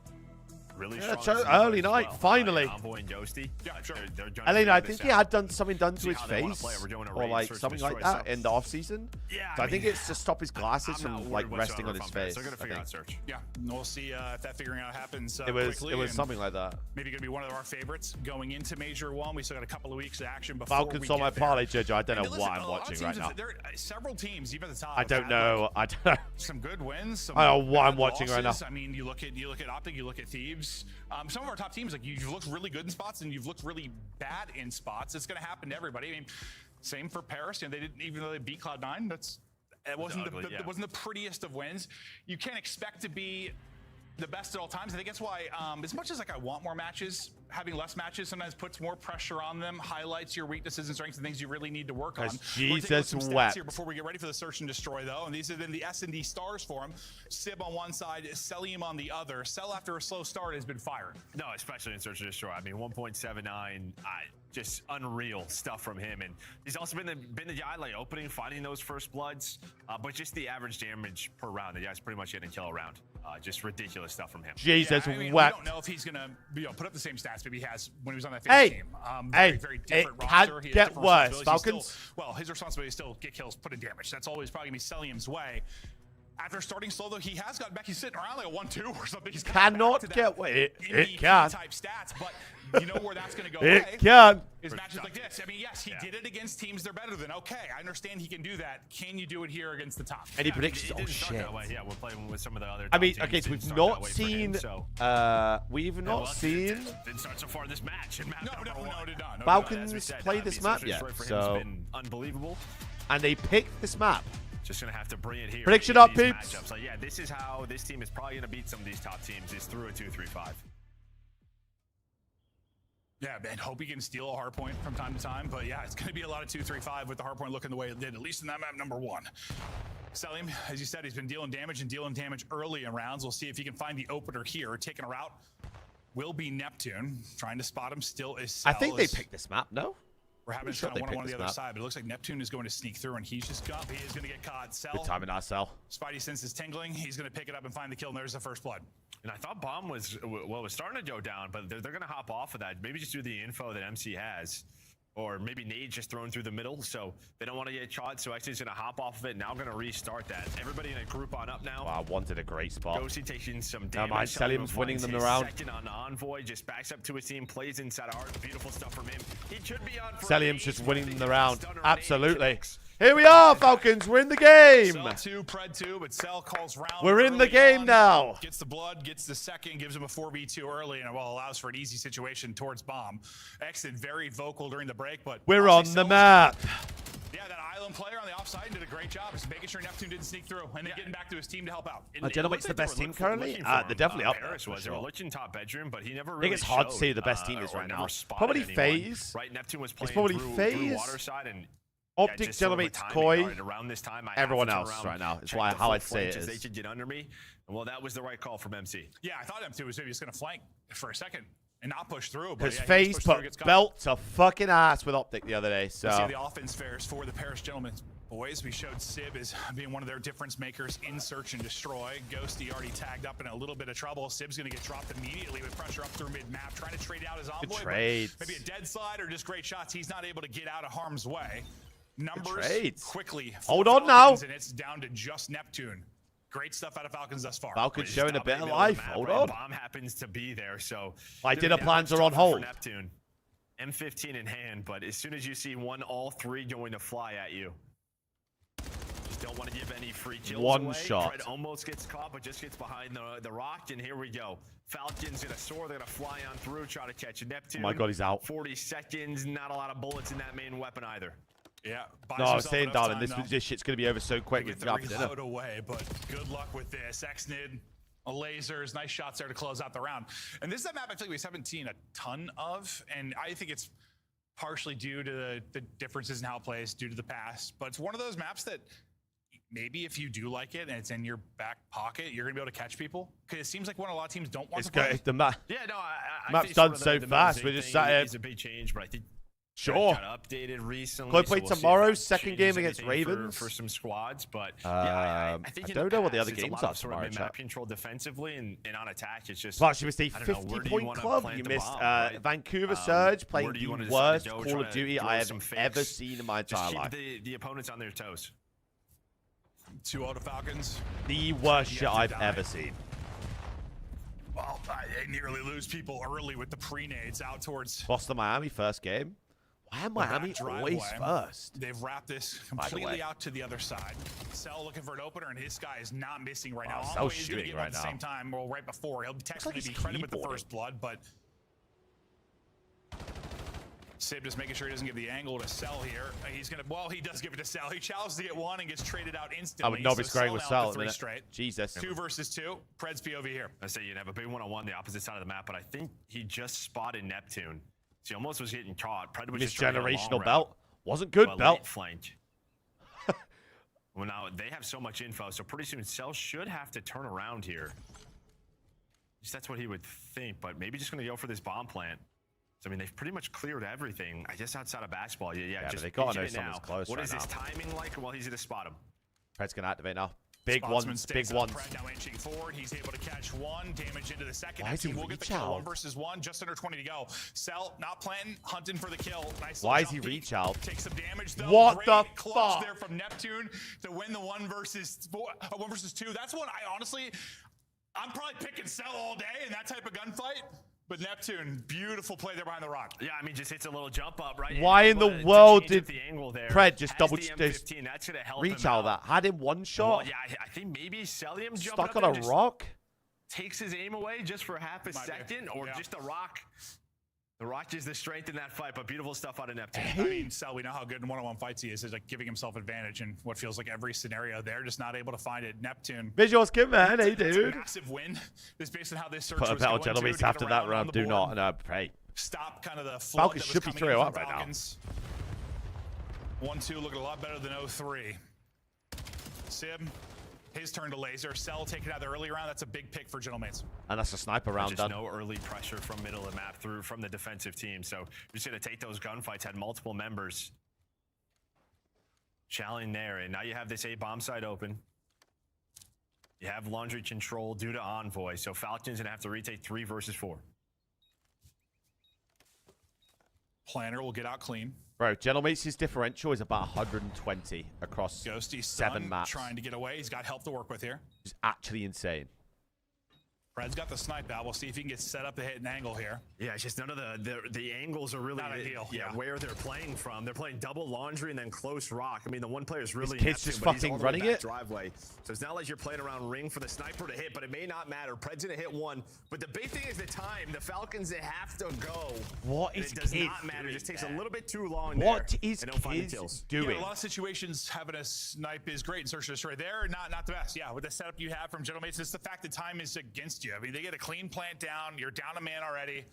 really Yeah, strong early as night, well. finally. Envoy and Ghosty. Yeah, sure. They're Elena, I this think he out. had done something done to See his how they wanna face, play. We're doing a or raid, like search and something like destroy, that so- in the off season. Yeah, So I I think mean, it's to stop his glasses I'm not from like worried resting on whatsoever his from face. They're gonna I figure think. out search. Yeah, and we'll see if that figuring out happens. It was quickly, and something like that. maybe going to be one of our favorites going into Major 1. We still got a couple of weeks of action before Falcons we saw my get there. parlay, Judge. I don't know And what listen, I'm a lot of watching right teams now. There are several teams, even at the top. I have don't had, know. I don't know. some good wins. Some I don't know what bad I'm watching right now. losses. I mean, you look at Optic, you look at Thieves. Some of our top teams, like you've looked really good in spots and you've looked really bad in spots. It's going to happen to everybody. I mean, same for Paris. You know, they didn't, even though they beat Cloud9. It wasn't it wasn't the prettiest of wins. You can't expect to be the best at all times. I think that's why, as much as like I want more matches, having less matches sometimes puts more pressure on them, highlights your weaknesses and strengths and things you really need to work on. As We're taking Jesus some stats wept. here before we get ready for the search and destroy, though. And these have been the S&D stars for him. Sib on one side, Celium on the other. Cell after a slow start has been fired. No, especially in search and destroy. I mean, 1.79, just unreal stuff from him. And he's also been the guy like opening, finding those first bloods, but just the average damage per round. The guy's pretty much getting a kill a round. Just ridiculous stuff from him. Jesus I mean, wept. We don't know if he's going to put up the same stats maybe he has when he was on that Hey, team. hey, Very different it roster. can't He has get different worse. responsibilities. Falcons? His responsibility is still get kills, put in damage. That's always probably going to be Celium's way. After starting slow, though, he has gotten back. He's sitting around like a 1-2 or something. He's Cannot get it can. type stats, but you know where that's going to go It away can. is matches like this. I mean, yes, he did it against teams they're better than. Okay, I understand he can do that. Can you do it here against the top? Any predictions? It Oh didn't start shit. that way. Yeah, we're playing with some of the other. I mean, top okay, teams. so Didn't we've start not that way for him, seen. so. We've Yeah, not well, seen didn't start so far this match. In map No, number one. did not. Falcons As we said, play the this search map and yet, destroy for him so has been unbelievable. and they picked this map. Just gonna have to bring it here. Prediction in up, these peeps. matchups. Like, yeah, this is how this team is probably gonna beat some of these top teams. Is through a 2-3-5. Yeah, man, hope he can steal a hard point from time to time. But yeah, it's going to be a lot of 2-3-5 with the hard point looking the way it did, at least in that map number 1. Celium, as you said, he's been dealing damage early in rounds. We'll see if he can find the opener here. Taking a route will be Neptune. Trying to spot him still is Cell. I think they picked this map. No. We're having Pretty sure a they one-on-one on picked the this other map. side, but it looks like Neptune is going to sneak through, and he's just got. He is going to get caught. Cell. Good timing, Cell. Spidey sense is tingling. He's going to pick it up and find the kill, and there's the first blood. And I thought Bomb was starting to go down, but they're going to hop off of that. Maybe just do the info that MC has. or maybe nade just thrown through the middle, so they don't want to get shot. So actually, he's gonna hop off of it. Now gonna restart that. Everybody in a group on up now. Wow, wanted a great spot. Ghosty taking some Never damage. mind, Selim's winning them around. Second on Envoy, just backs up to his team, plays inside hard. Beautiful stuff from him. He should be on. Selim's just winning them around. Absolutely. Here we are, Falcons. We're in the game. Cell 2, Pred 2, but Cell calls round. We're in the early game on, now. Gets the blood, gets the second, gives him a 4v2 early, and allows for an easy situation towards bomb. Exit very vocal during the break, but we're on the map. Yeah, that island player on the offside did a great job. Just making sure Neptune didn't sneak through, and then getting back to his team to help out. Gentlemen's the best team currently. They're definitely up there. They were looking top bedroom, but he never I really think it's hard to showed, say who the best team is right now. spotted Probably anyone. FaZe. Right, Neptune was It's playing probably through FaZe. water side and Optic, just sort of Gentlemen's timing, Koi. all right, around this time, I Everyone have to turn else around, right now. It's check why the how full I'd say it flank as They is. could get under me. And well, that was the right call from MC. Yeah, I thought M2 was maybe just going to flank for a second and not push through. Because yeah, FaZe put belt to fucking ass with Optic the other day. So see the offense fares for the Paris Gentlemen. Boys, we showed Sib as being one of their difference makers in search and destroy. Ghosty already tagged up in a little bit of trouble. Sib's going to get dropped immediately with pressure up through mid-map, trying to trade out his envoy. trades. Maybe a dead slide or just great shots. He's not able to get out of harm's way. Numbers quickly. Hold on now. And it's down to just Neptune. Great stuff out of Falcons thus far. Falcons showing a bit of life. Hold on. Bomb happens to be there, so my dinner plans are on hold. Neptune, M15 in hand, but as soon as you see one, all three going to fly at you. Just don't want to give any free kills One away. shot. Fred almost gets caught, but just gets behind the rock, and here we go. Falcons gonna soar. They're gonna fly on through, try to catch a Neptune. Oh my God, he's out. 40 seconds. Not a lot of bullets in that main weapon either. Yeah. No, I was saying, darling, this shit's gonna be over so quick. Get the reload away, but good luck with this. Xnid, lasers, nice shots there to close out the round. And this is that map I think we haven't seen a ton of, and I think it's partially due to the differences in how it plays, due to the past. But it's one of those maps that maybe if you do like it and it's in your back pocket, you're gonna be able to catch people. Because it seems like one a lot of teams don't want to play. The map. Yeah, no, I map's think done sort of so fast. We're just sat here. It's a big change, but I think sure. got updated recently. Go play so we'll see if tomorrow, that second changes game against anything Ravens. for some squads, but yeah, I think I in the don't know what the past, other it's a games lot are of sort tomorrow, of chat. map control defensively and on attack. It's just Plus, you missed a I don't know, where do you 50-point wanna club. plant You the missed bomb, right? Vancouver Surge playing where do you the wanna decide worst to go, Call try of to Duty throw I have some ever fakes? seen in my Just entire life. keep the opponents on their toes. 2-0 to Falcons. The worst shit I've die. ever seen. Well, they nearly lose people early with the pre-nades out towards Lost to Miami first game. Why are Miami always first? They've wrapped this By the completely way. out to the other side. Cell looking for an opener, and his guy is not missing right Wow, now. Cell's Envoy is gonna shooting give right up at the now. same time, well, right before. He'll technically he's be credited with the keyboarding. first blood, but Sib just making sure he doesn't give the angle to Cell here. He's gonna, well, he does give it to Cell. He challenges to get one and gets traded out instantly. I would not be So squaring with down Cell to at the 3 minute. straight. Jesus. 2 versus 2. Pred's POV here. I say you'd have a big one-on-one the opposite side of the map, but I think he just spotted Neptune. So he almost was getting caught. Pred was This just trying to get a long generational route. belt wasn't good. But Belt. late flank. Well, now they have so much info, so pretty soon Cell should have to turn around here. At least that's what he would think, but maybe just going to go for this bomb plant. So, I mean, they've pretty much cleared everything. I guess outside of basketball, yeah, but just they gotta pitch know it someone's now. close What right is this now. timing like? Well, he's going to spot him. Pred's gonna activate now. Big Spotsman ones. stays Big up. ones. Pred now inching forward. He's able to catch one. Damage into the second. Why is he We'll get the reach kill. out? 1 versus 1. Just under 20 to go. Cell not planting. Hunting for the kill. Nice Why little is he jump peek. reach out? Take some damage though. What Great the clutch fuck? there from Neptune to win the 1 versus 2. That's one I honestly, I'm probably picking Cell all day in that type of gunfight. But Neptune, beautiful play there behind the rock. Yeah, I mean, just hits a little jump up, right? Why in the To world change did up the angle there. Pred just Has double the just M15, that should have helped reach him out that? Had him one Well, shot. yeah, I think maybe Celium Stuck on a rock. Takes his aim away just for half a second, or just the rock. The rock is the strength in that fight, but beautiful stuff out of Neptune. I mean, Cell, we know how good in one-on-one fights he is like giving himself advantage in what feels like every scenario there, just not able to find it. Neptune. Visuals, good man. Hey, That's a dude. massive win. This based on how this search Put a was bet on going gentlemen to after get that around on round. the Do board. not. Pray. Stop kind of the flood Falcons that was should be coming in 3-0 from up right now. Falcons. 1-2 looking a lot better than 0-3. Sib, his turn to laser. Cell taking out the early round. That's a big pick for Gentlemates. And that's a sniper round Just done. no early pressure from middle of the map through from the defensive team. So you're just going to take those gunfights, had multiple members challenging there. And now you have this A bomb side open. You have laundry control due to Envoy. So Falcons going to have to retake 3 versus 4. Planner will get out clean. Bro, GM8S's differential is about 120 across Ghosty 7 maps. trying to get away. He's got help to work with here. It's actually insane. Fred's got the snipe out. We'll see if he can get set up to hit an angle here. Yeah, it's just none of the angles are really Not ideal, yeah. where they're playing from. They're playing double laundry and then close rock. I mean, the one player's really kid's just fucking running it. Driveway. So it's not like you're playing around ring for the sniper to hit, but it may not matter. Pred's gonna hit one, but the big thing is the time. The Falcons, they have to go. What is it does Kids not matter. It just takes a doing little bit too long. What there, is and they'll find the Kids kills. doing? Yeah, a lot of situations having a snipe is great in search and destroy. They're not the best. Yeah, with the setup you have from GM8S, it's the fact that time is against you. I mean, they get a clean plant down. You're down a man already.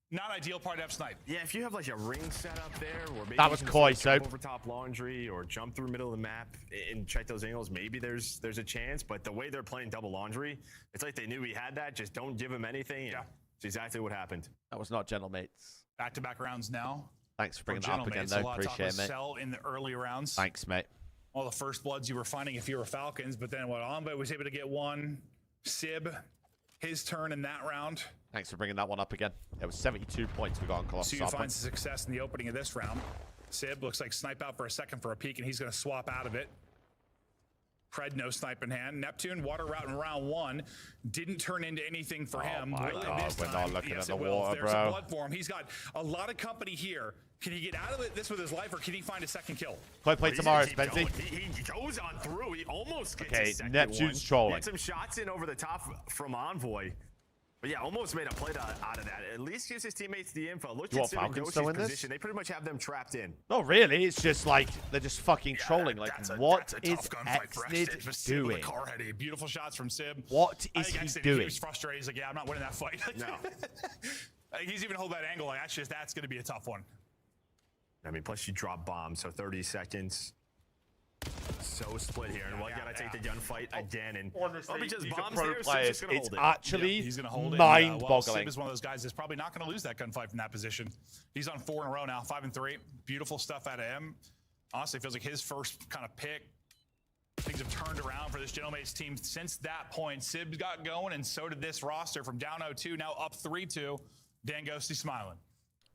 Not ideal part to have snipe. Yeah, if you have like a ring set up there, or maybe that was coy, so over top laundry or jump through middle of the map and check those angles, maybe there's a chance. But the way they're playing double laundry, it's like they knew he had that. Just don't give him anything. Yeah, it's exactly what happened. That was not GM8S. Back-to-back rounds now. Thanks for bringing that up again, though. Appreciate it, mate. Sell in the early rounds. Thanks, mate. All the first bloods you were finding if you were Falcons, but then what? Envoy was able to get one. Sib, his turn in that round. Thanks for bringing that one up again. It was 72 points we got on Colossus. Su finds success in the opening of this round. Sib looks like snipe out for a second for a peek, and he's going to swap out of it. Pred, no snipe in hand. Neptune, water route in round 1. Didn't turn into anything for him. My God, we're not looking at the water, There's bro. a blood for him. He's got a lot of company here. Can he get out of this with his life, or can he find a second kill? Play tomorrow, Spency. He goes on through. He almost gets okay, a second Neptune's one. trolling. He had some shots in over the top from Envoy. But yeah, almost made a play out of that. At least gives his teammates the info. Look at Falcons still in this? position. They pretty much have them trapped in. Not really. It's just like they're just fucking trolling. Like, what is Xnid doing? Beautiful shots from Sib. What is he doing? He was frustrated. He's like, yeah, I'm not winning that fight. No. He's even holding that angle. Like, that's going to be a tough one. I mean, plus you drop bombs, so 30 seconds. So split here, and you gotta take the gunfight again. And honestly, just these bombs are pro there, players. so It's actually he's gonna hold mind-boggling. Sib is one of those guys that's probably not going to lose that gunfight from that position. He's on 4 in a row now, 5 and 3. Beautiful stuff out of him. Honestly, feels like his first kind of pick. Things have turned around for this GM8S team since that point. Sib got going, and so did this roster from down 0-2, now up 3-2. Dan Ghosty smiling.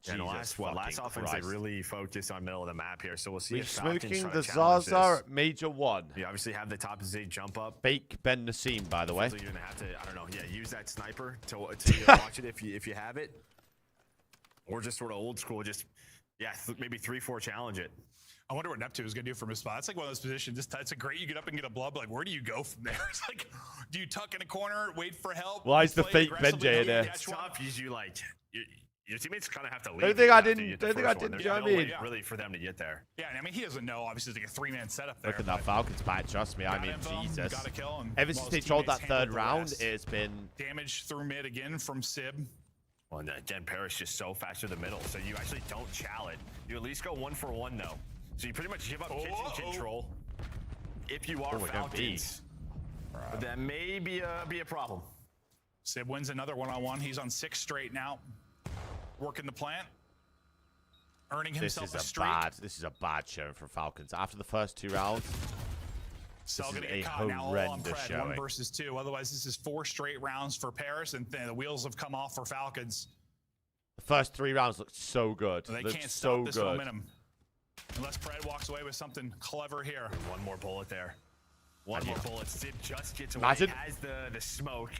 And last offense, they really focused on middle of the map here. So we'll see We're if Falcons smoking try the to challenge Zaza at Major 1. You obviously have the top Z jump up. Fake Ben Nassim, by the way. So you're gonna have to, I don't know, use that sniper to watch it if you have it, or just sort of old school, just maybe 3-4 challenge it. I wonder what Neptune is going to do from his spot. It's like one of those positions. It's a great, you get up and get a blood, but like, where do you go from there? It's like, do you tuck in a corner, wait for help? Why is the fake Benjay in there? It's tough. Your teammates kind of have to leave. Don't think I didn't. You know what I mean? Really, for them to get there. Yeah, I mean, he doesn't know. Obviously, it's like a 3-man setup there. Look at that Falcons patch. Trust me. I mean, Jesus. Got a kill, and ever since they trolled that third round, it's been damage through mid again from Sib. Well, and again, Parrish just so fast through the middle, so you actually don't chow it. You at least go 1-for-1 though. So you pretty much give up kitchen control if you are Falcons. But that may be a problem. Sib wins another one-on-one. He's on 6 straight now. Working the plant, earning himself a streak. This is a bad showing for Falcons. After the first 2 rounds, this is a horrendous showing. 1 versus 2. Otherwise, this is 4 straight rounds for Paris, and the wheels have come off for Falcons. The first 3 rounds looked so good. They can't stop this momentum unless Pred walks away with something clever here. One more bullet there. One more bullet. Sib just gets away. Imagine. Has the smoke.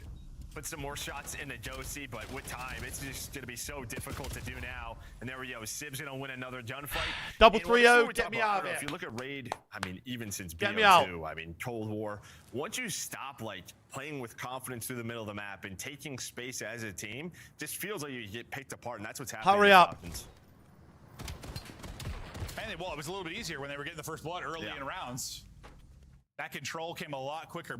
Put some more shots in the Josie, but with time, it's just going to be so difficult to do now. And there we go. Sib's going to win another gunfight. Double 3-0. Get me out of here. If you look at Raid, I mean, even since Get me out. BO2, I mean, Cold War, once you stop, like, playing with confidence through the middle of the map and taking space as a team, just feels like you get picked apart, and that's what's happening. Hurry up. And well, it was a little bit easier when they were getting the first blood early in rounds. That control came a lot quicker.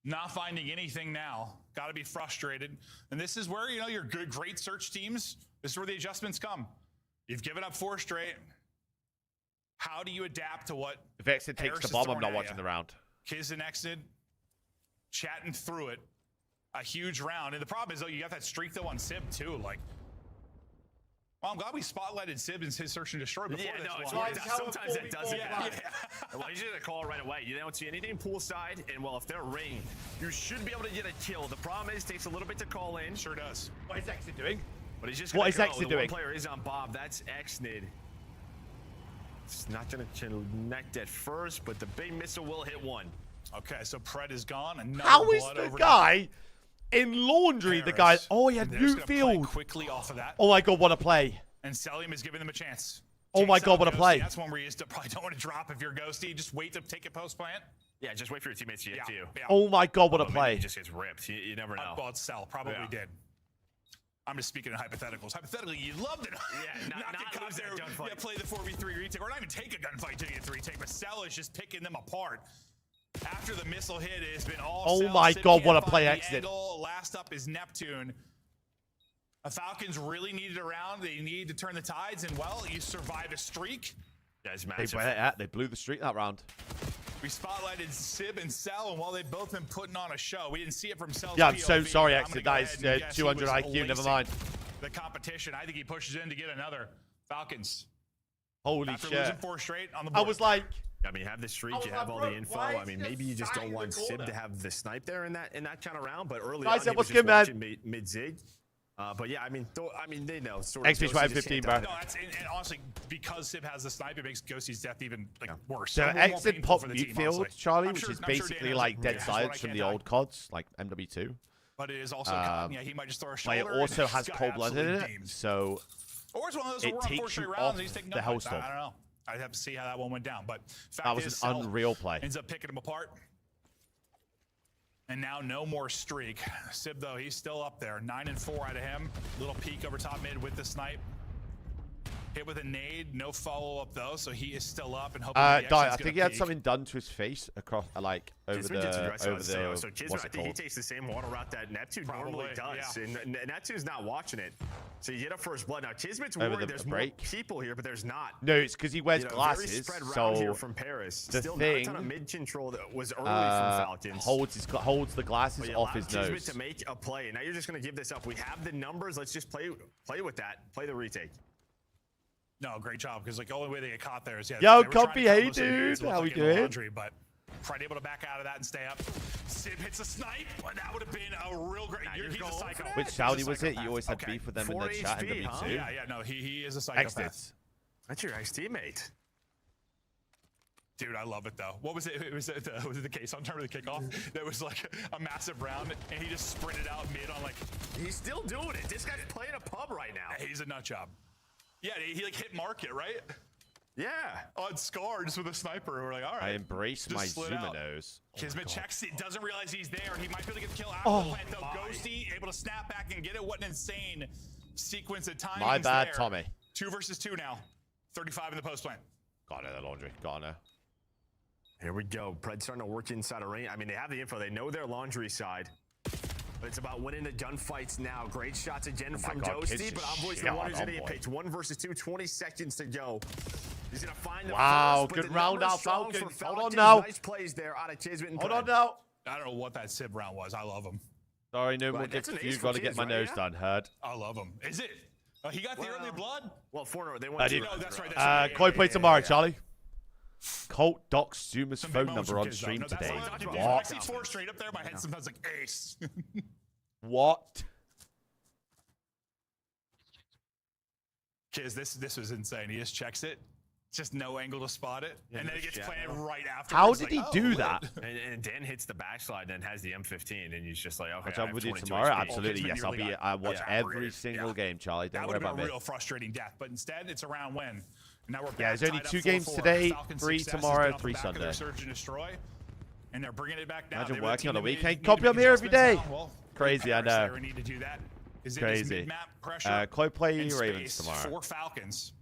Not finding anything now. Got to be frustrated. And this is where, your good, great search teams, this is where the adjustments come. You've given up 4 straight. How do you adapt to what If Xnid takes the bomb, I'm not watching the round. Kiz and Xnid chatting through it. A huge round. And the problem is, though, you got that streak, though, on Sib, too. Like, well, I'm glad we spotlighted Sib in his search and destroy before this one. Sometimes that doesn't happen. Well, you should call it right away. You don't see anything poolside, and well, if they're ring, you should be able to get a kill. The problem is, it takes a little bit to call in. Sure does. What is Xnid doing? But he's just What gonna is go. Xnid The doing? one player is on Bob. That's Xnid. It's not going to connect at first, but the big missile will hit one. Okay, so Pred is gone. Another How is blood the over guy in laundry? The guy. Oh, he had They're just new gonna play field. quickly off of that. Oh my God, what a play! And Selim is giving them a chance. Oh my God, what a play! That's one where you just probably don't want to drop if you're Ghosty. Just wait to take a post plant. Yeah, just wait for your teammates to get to you. Yeah. Oh my God, what a Maybe play! he just gets ripped. You never know. Well, it's Cell. Probably did. I'm just speaking in hypotheticals. Hypothetically, you'd love to not get caught there. Yeah, play the 4v3 retake, or not even take a gunfight to get 3 retake. But Cell is just picking them apart. After the missile hit, it has been all. Oh Cell my sitting God, in, what a finding play the exit! angle. Last up is Neptune. The Falcons really needed a round. They need to turn the tides, and well, you survive a streak. Guys, They blew the streak that round. We spotlighted Sib and Cell, and while they've both been putting on a show, we didn't see it from Cell's Yeah, I'm so POV, sorry, but I'm Exit. gonna That go is ahead and guess he 200 was IQ. Never lacing mind. The competition. I think he pushes in to get another. Falcons. Holy After shit! losing 4 straight on the board. I was like, I mean, have the streak, you have all the info. I mean, maybe you just don't want Sib to have the snipe there in that kind of round. But early on, he was just watching mid-zig. But yeah, I mean, they know. XP's 515, bro. No, that's, and honestly, because Sib has the snipe, it makes Ghosty's death even worse. So more exit painful pop for the mute team, field, honestly. Charlie, I'm which sure- is I'm sure basically Dan like has dead this is what I silence from can't the die. old CODs, like MW2. But it is also, yeah, he might just throw a But shoulder. it and also just has got cold blood in absolutely it, deemed. so Or it's one of those it where we're on 4 takes straight you rounds off and he's taking the gunfights. hellstorm. I don't know. I'd have to see how that one went down. But fact That was is, an Cell unreal play. ends up picking him apart. And now no more streak. Sib, though, he's still up there. 9 and 4 out of him. Little peek over top mid with the snipe. Hit with a nade. No follow-up, though, so he is still up and hoping the I action's think he gonna had peak. something done to his face across, like, over Kismet gets addressed the, on sale. So Kismet, what's I it think he called? takes the same water route that Neptune Probably, normally does. yeah. And Neptune's not watching it. So you get a first blood. Now, Kismet's Over worried the there's break. more people here, but there's not. No, it's because he wears Very glasses, spread round here so from Paris. the Still thing, not a ton of mid control that was early from Falcons. holds the glasses But you off allow his Kismet nose. to make a play. Now you're just going to give this up. We have the numbers. Let's just play with that. Play the retake. No, great job, because like the only way they get caught there is, yeah. Yo, they were trying to Comfy, cut hey, most of the dudes, dude. looked How like we in the doing? laundry, but Fred able to back out of that and stay up. Sib hits a snipe, but that would have been a real great. He's a psycho. Which Saudi was it? You always had Okay. beef with them in 4 the chat in HP, huh? W2. Yeah, no, he is a psychopath. Exits. That's your ex-teammate. Dude, I love it though. What was it? Was it the case on term of the kickoff? That was like a massive round, and he just sprinted out mid on like. He's still doing it. This guy's playing a pub right now. He's a nut job. Yeah, he like hit market, right? Yeah. On Scar, just with a sniper. We're like, all right. I embrace Just my slid out. Zumanos. Kismet checks it, doesn't realize he's there. He might be able to get the kill after Oh, the plant, though. Ghosty able to snap back and get it. What an insane sequence of time. My bad, Tommy. 2 versus 2 now. 35 in the post plant. Got it, the laundry. Got it. Here we go. Pred starting to work inside Arena. I mean, they have the info. They know their laundry side. But it's about winning the gunfights now. Great shots again from God, Ghosty, Kids but just Envoy's the shit one on who's going to get Envoy. picked. 1 versus 2, 20 seconds to go. He's going to find the Wow, first, but good the round numbers out, strong Falcons. for Hold on Falcons. now. Nice plays there out of Kismet and Hold Pred. on now. I don't know what that Sib round was. I love him. Sorry, no more Right, that's dicks an for ace you. for Got to get kids, my right? nose Yeah. done. Heard. I love him. Is it? He got the early blood? Well, 4 they I won did. 2 No, rounds. that's right. That's right. Koi play tomorrow, yeah. Charlie. Colt Doc's Zuma's Some big phone moments number from on kids, though. stream No, that's today. what I'm doing. What? I see 4 straight up there. My head sometimes like ace. What? Kids, this was insane. He just checks it. Just no angle to spot it. Yeah, and then no it gets shadow. planted right after. How did he do that? And Dan hits the backslide and has the M15, and he's just like, okay, Watch I out have with you 22 tomorrow. HP. Absolutely, Kismet yes. I'll really be. got I watch every evaporated. single Yeah. game, Charlie. Don't That worry would have about been me. a real frustrating death, but instead it's a round win. And now we're back Yeah, there's only tied up 2 games 4-4. today, Falcons' 3 success has tomorrow, been off the 3 back of their Sunday. Search and destroy, and they're bringing it back now. Imagine They were working on team a that made- weekend. needed Copy, to I'm make here every adjustments day. now. Well, Crazy, I Paris there, know. we need to do that. Is it is Crazy. mid-map pressure Koi play and Ravens space tomorrow. for Falcons.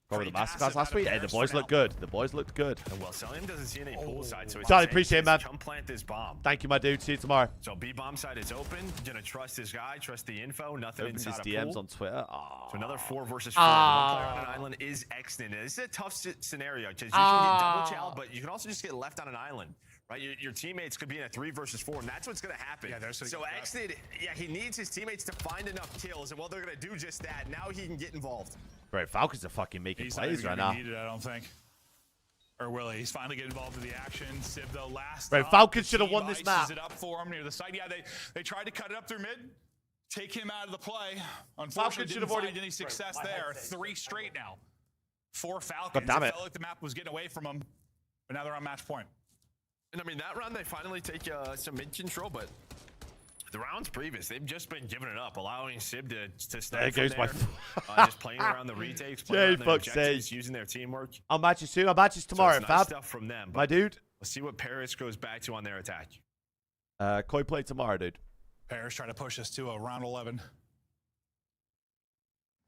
Go with the Pretty passive masterclass last out of week. Hey, the Paris boys for look now. good. The boys looked good. Well, Selim doesn't see any poolside, so he's Charlie, saying, appreciate it, "Just man. Come plant this bomb." Thank you, my dude. See you tomorrow. So B bomb side is open. Gonna trust this guy. Trust the info. Nothing Opened his inside a DMs pool. on Twitter. Aw. So another 4 versus 4. One player on an island is Exton. This is a tough scenario because you can get double chow, but you can also just get left on an island, right? Your teammates could be in a 3 versus 4, and that's what's going to happen. Yeah, so Exton, yeah, he needs his teammates to find enough kills, and well, they're going to do just that. Now he can get involved. Bro, Falcons are fucking making He's not plays even right gonna now. need it, I don't think. Or will he? He's finally getting involved in the action. Sib, though, last Bro, up, Falcons the should have team won this ices map. it up for him near the side. Yeah, they tried to cut it up through mid, take him out of the play. Falcons Unfortunately, should didn't have already- find any success there. 3 straight now. for Falcons. God damn it. Felt like the map was getting away from them, but now they're on match point. And I mean, that round they finally take some mid control, but the rounds previous, they've just been giving it up, allowing Sib to stay There goes my just playing around the retakes, playing around their objectives, using their teamwork. I'll match you soon. I'll match you tomorrow, so it's Fab. nice stuff from them, My dude. Let's see what Paris goes back to on their attack. Koi play tomorrow, dude. Paris trying to push us to a round 11.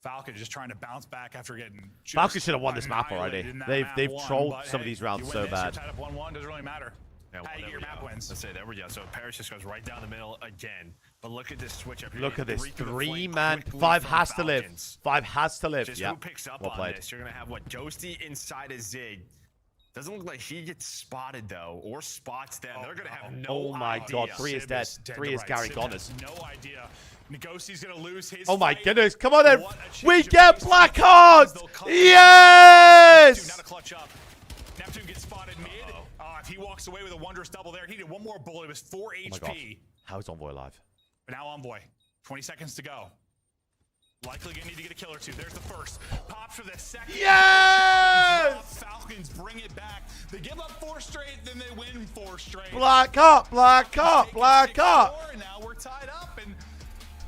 Falcons just trying to bounce back after getting. Falcons should have won this map already. They've trolled some of these rounds so bad. Tied up 1-1, doesn't really matter. Yeah, How you get your map wins. Let's say there we go. So Paris just goes right down the middle again. But look at this switch up here. Look at this 3-man. 5 has to live. 5 has to live. Just Yeah. who picks up on this? You're gonna have what? Ghosty inside a Zig. Doesn't look like he gets spotted though, or spots them. They're gonna have no Oh my idea. God, 3 is dead. 3 is Gary Connors. No idea. Ngozi's gonna lose his Oh my fight. goodness. Come on then. What a change We of get pace. black cards. Yes. Now to clutch up. Neptune gets spotted mid. If he walks away with a wondrous double there, he did one more bullet. It was 4 Oh my God. HP. How is Envoy alive? But now Envoy. 20 seconds to go. Likely gonna need to get a kill or two. There's the first. Pops for the second. Yes! Falcons bring it back. They give up 4 straight, then they win 4 straight. Black up. Black up. Black up. And now we're tied up. And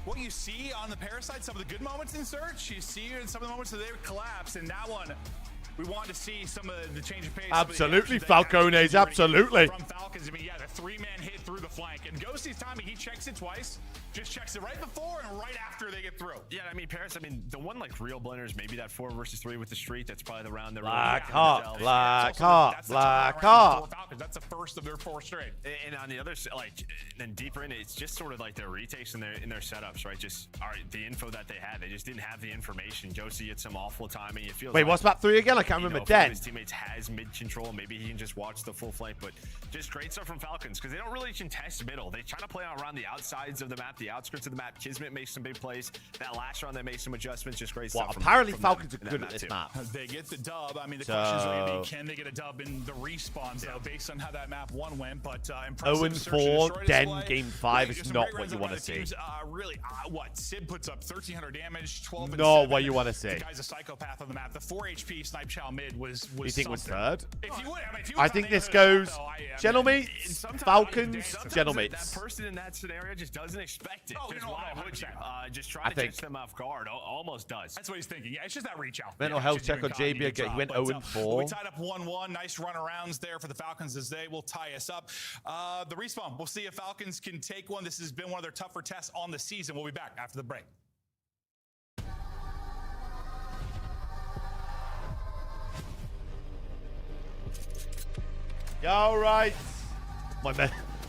what you see on the Parasite, some of the good moments in Search, you see in some of the moments that they collapse. And that one, we want to see some of the change of pace. Absolutely, Falcones. Absolutely. From Falcons, I mean, yeah, the 3-man hit through the flank. And Ghosty's timing, he checks it twice. Just checks it right before and right after they get through. Yeah, I mean, Paris, I mean, the one like real blenders, maybe that 4 versus 3 with the street. That's probably the round they're Black really up. Black up. Black up. That's the first of their 4 straight. And on the other side, like, then deeper in, it's just sort of like their retakes in their setups, right? Just the info that they had, they just didn't have the information. Josie gets some awful timing. It feels Wait, like, what's map 3 again? I can't remember. if one of Den. his teammates has mid control, maybe he can just watch the full flank. But just great stuff from Falcons because they don't really contest middle. They try to play around the outsides of the map, the outskirts of the map. Kismet makes some big plays. That last round, they made some adjustments. Just great stuff. Apparently from Falcons are them good in at that this too. map. They get the dub. I mean, the question is going to be, can they get a dub in the respawn? So based on how that map 1 went, but impressive. 0-4, Den game 5 is not what you want to see. Teams, really, what? Sid puts up 1,300 damage, 12 and Not 7. what you want to see. The guy's a psychopath on the map. The 4 HP Snipe Chow mid was You think was something. third? If you would, if you I was think on the this other goes side, though, Gentlemates, Falcons, That Gentlemates. person in that scenario just doesn't expect it. Oh, Just no, why no, would you? 100%. Just try I to think- catch them off guard. Almost does. That's what he's thinking. Yeah, it's just that reach out. Mental Yeah, health it's check just on you're JB. caught, He went but, 0-4. We tied up 1-1. Nice runarounds there for the Falcons as they will tie us up. The respawn. We'll see if Falcons can take one. This has been one of their tougher tests on the season. We'll be back after the break. Yeah, all right.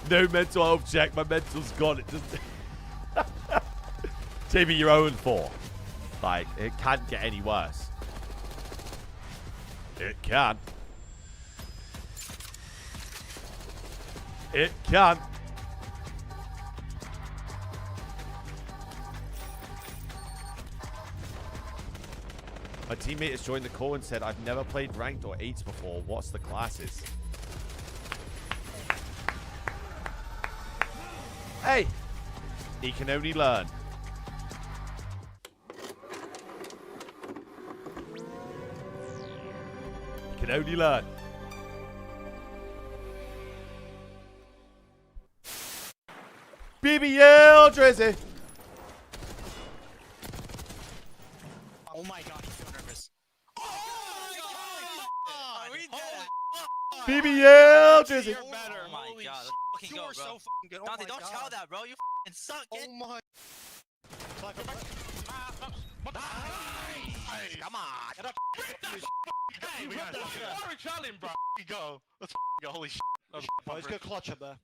No mental health check. My mental's gone. It just. JB, you're 0-4. Like, it can't get any worse. It can. It can. My teammate has joined the call and said, I've never played ranked or 8s before. What's the classes? Hey! He can only learn. He can only learn. BBL Drizzy. Oh my god, he's so nervous. BBL Drizzy. You're better. Oh my god. Let's fucking go, bro. So fucking good. Dante, don't tell that, bro. You fucking suck. Oh my. Come on. Get up. Hey, we got Sorry, Charlie, bro. Go. Let's go. Holy shit. Let's go clutch up there.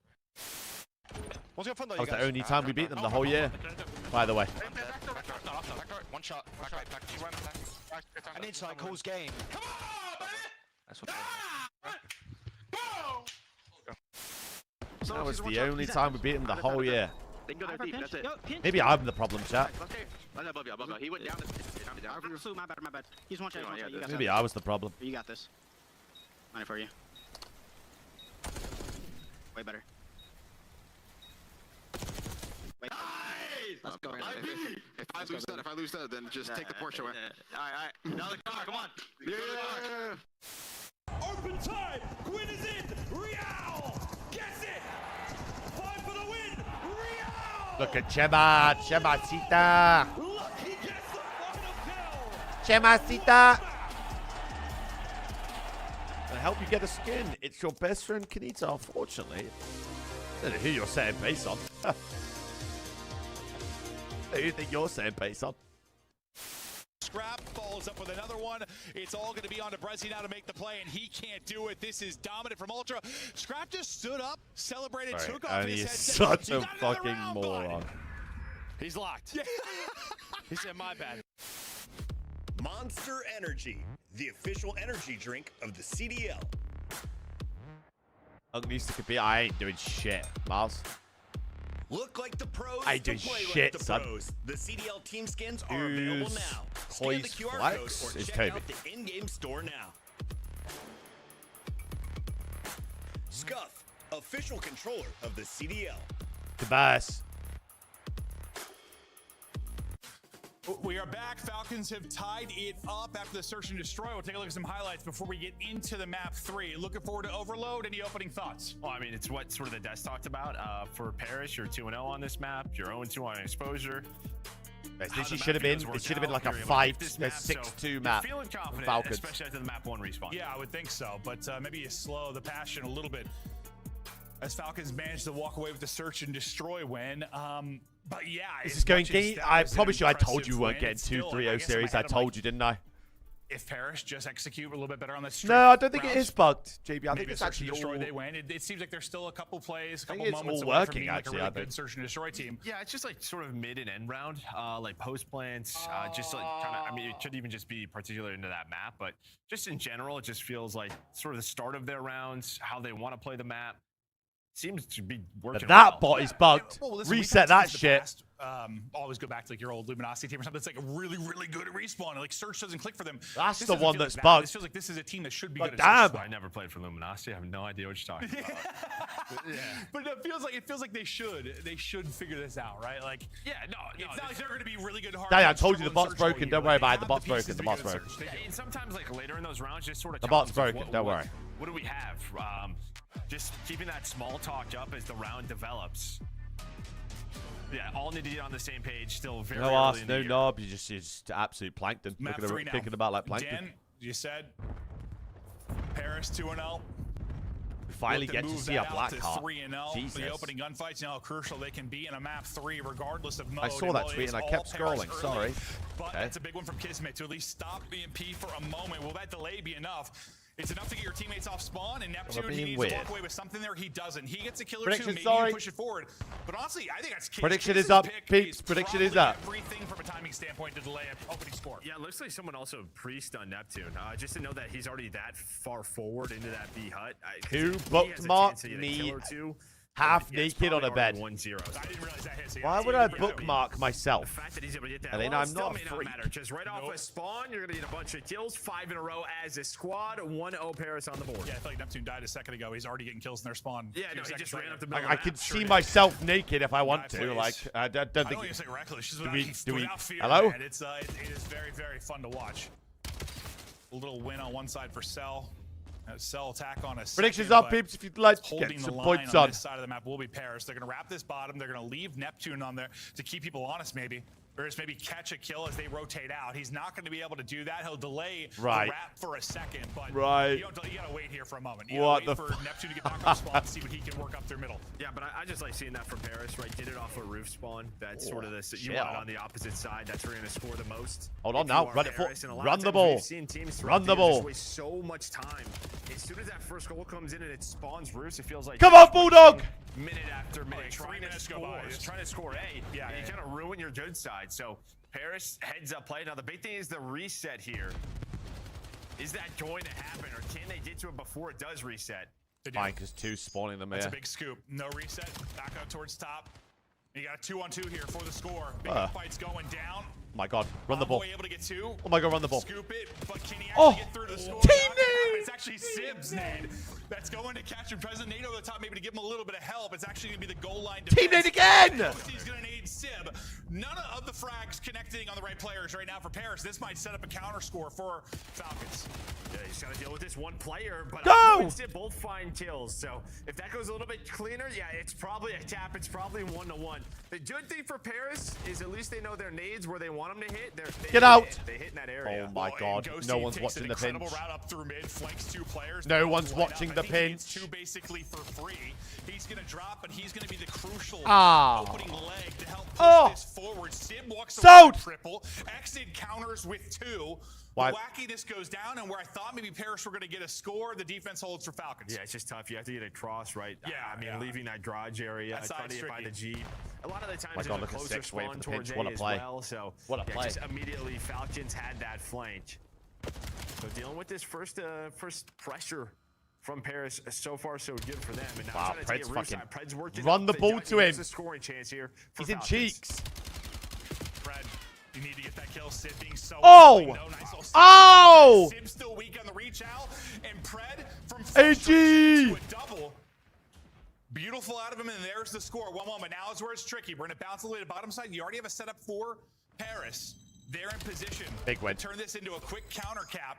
What's your front though, That was the only time we beat them the whole year, by the way. One shot. I need to like cause game. Come on, baby! That's what That was the only time we beat them the whole year. Maybe I'm the problem, chat. He went down. My bad, my bad. He's one shot. You got Maybe I was the problem. You got this. Money for you. Way better. Wait. Let's go. If I lose that, then just take the Porsche away. Alright. Another car, come on. Yeah. Open time. Quinn is in. Real gets it. 5 for the win. Real. Look at Chemacita. Look, he gets the final kill. Chemacita. To help you get a skin, it's your best friend Kanita, unfortunately. I don't know who you're setting base on. Who do you think you're setting base on? Scrap follows up with another one. It's all going to be on to Brezzi now to make the play, and he can't do it. This is dominant from Ultra. Scrap just stood up, celebrated, Right, took off and his he's headset. such a fucking moron. He's locked. He said, my bad. Monster Energy, the official energy drink of the CDL. Needs to compete. I ain't doing shit, Miles. Look like the pros I to do play shit, like the son. pros. The CDL team skins are available now. Scan the QR Flex code or is check Toby. out the in-game store now. Scuff, official controller of the CDL. Tobias. We are back. Falcons have tied it up after the search and destroy. We'll take a look at some highlights before we get into the map 3. Looking forward to Overload. Any opening thoughts? Well, I mean, it's what sort of the desk talked about. For Paris, you're 2-0 on this map. You're 0-2 on exposure. This should have been. It should have been like a 6-2 map. Feeling confident, Falcons. especially after the map 1 respawn. Yeah, I would think so. But maybe you slow the passion a little bit as Falcons managed to walk away with the search and destroy win. But yeah, This is going. I promise you, I told you we weren't getting 2-3-0 series. I told you, didn't I? If Paris just execute a little bit better on this. No, I don't think it is bugged, JB. I think it's actually destroy. all. They win. It seems like there's still a couple plays, a couple it's moments all away working, from being actually, like a I really think. good search and destroy team. Yeah, it's just like sort of mid and end round, like post plants, just like kind of. I mean, it could even just be particular into that map, but just in general, it just feels like sort of the start of their rounds, how they want to play the map. Seems to be working. But that well. bot is bugged. Well, listen, Reset that shit. Always go back to like your old Luminosity team or something that's like really, really good at respawn. And, like search doesn't click for them. That's This the doesn't one feel that's like that. bugged. This feels like this is a team that should be But good at damn. I never played for Luminosity. I have no idea what you're talking about. But it feels like they should figure this out, right? Like it's not like they're going to be really good hard. Daddy, I told you the bot's broken. Don't worry about it. The bot's broken. The bot's broken. Yeah, and sometimes like later in those rounds, just sort of The bot's tells us broken. Don't worry. What do we have? Just keeping that small talk up as the round develops. Yeah, all need to get on the same page. Still very No early arse, in the no year. knob. You're just absolute plankton. Map Looking 3 now. thinking about like plankton. Dan, you said Paris 2-0. We finally get to see a black heart. 3-0 Jesus. for the opening gunfights. You know how crucial they can be in a map 3, regardless of mode. I saw that Well, tweet it's and I all kept Paris scrolling. early, Sorry. But Okay. that's a big one from Kismet to at least stop BMP for a moment. Will that delay be enough? It's enough to get your teammates off spawn, and Neptune, he being needs weird. to walk away with something there. He doesn't. He gets a killer Prediction, too. Maybe sorry. you push it forward. But honestly, I think that's Prediction Kis's is up, pick peeps. Prediction is probably up. Everything from a timing standpoint to delay an opening score. Yeah, it looks like someone also pre-stunned Neptune. Just to know that he's already that far forward into that B hut. Who he has booked a Mark chance to get a me kill or two. half Yeah, it's naked on a probably bed? already 1-0. I didn't realize that hit. So Why would I bookmark myself? The fact that he's able to get that, And then well, I'm still not may a not freak. matter. Just right off a spawn, you're gonna get a bunch of kills, 5 in a row as a squad. 1-0 Paris on the board. Yeah, I feel like Neptune died a second ago. He's already getting kills in their spawn. Yeah, no, he just ran up the middle. I could see myself naked if I want Yeah, to. please. Like, I don't I think. don't even say reckless. Just Do without, we? without fear, Hello? man. It is very, very fun to watch. A little win on one side for Cell. Cell attack on a Predictions second, up, but peeps. If you'd like to holding get the some line points on on. this side of the map will be Paris. They're going to wrap this bottom. They're going to leave Neptune on there to keep people honest, maybe. Or just maybe catch a kill as they rotate out. He's not going to be able to do that. He'll delay the wrap for a second, but you gotta wait here for a moment. You gotta wait for Neptune to get back on spawn and see what he can work up through middle. Yeah, but I just like seeing that from Paris, right? Did it off a roof spawn. That's sort of this. You want it on the opposite side. That's where you're going to score the most. Hold on now. Run it for. Paris, and a lot Run of the times ball. we've seen teams Run the throughout year just ball. waste so much time. As soon as that first goal comes in and it spawns roofs, it feels like Come on, Bulldog! Minute after minute, Like 3 trying to minutes go score, by. trying to score. Hey, Yeah, you kind of ruin your good side. So Paris heads up play. Now the big thing is the reset here. Is that going to happen, or can they get to it before it does reset? Fine, because 2 spawning them That's here. a big scoop. No reset. Back out towards top. You got a 2-on-2 here for the score. Big fight's going down. Oh my God, run the ball. Able to get 2. Oh my God, run the ball. Scoop it, but can he actually get through the score? Team Not gonna happen. nade! It's actually Sibs nade that's going to catch him. President Nate over the top, maybe to give him a little bit of help. It's actually going to be the goal line defense. Team nade again! He's going to need Sib. None of the frags connecting on the right players right now for Paris. This might set up a counter score for Falcons. Yeah, you just gotta deal with this one player, but Go! and Sib both find kills. So if that goes a little bit cleaner, yeah, it's probably a tap. It's probably 1-1. The good thing for Paris is at least they know their nades where they want them to hit. Get out! They hit in that area. Oh my God! No one's watching the pinch. Route up through mid, flanks 2 players. No one's watching the pinch. 2 basically for free. He's gonna drop, but he's gonna be the crucial opening leg to help push this forward. Sib walks away with triple. Exit counters with 2. Why? The wackiness goes down, and where I thought maybe Paris were going to get a score, the defense holds for Falcons. Yeah, it's just tough. You have to get across, right? Yeah, I mean, leaving that garage area, trying to get by the Jeep. A lot of the times, God, there's a closer spawn towards A as well. So, what a play. Just immediately, Falcons had that flank. So dealing with this first pressure from Paris, so far so good for them. And now wow, Pred's fucking Pred's working run the ball to him. A scoring chance here for He's in Falcons. cheeks. Pred, you need to get that kill. Sid being so Oh! Sib's still weak on the reach out, and Pred from AG! to a double. Beautiful out of him, and there's the score. 1-1, but now is where it's tricky. We're going to bounce all the way to the bottom side. You already have a setup for Paris. They're in position. Big win. Turn this into a quick counter cap.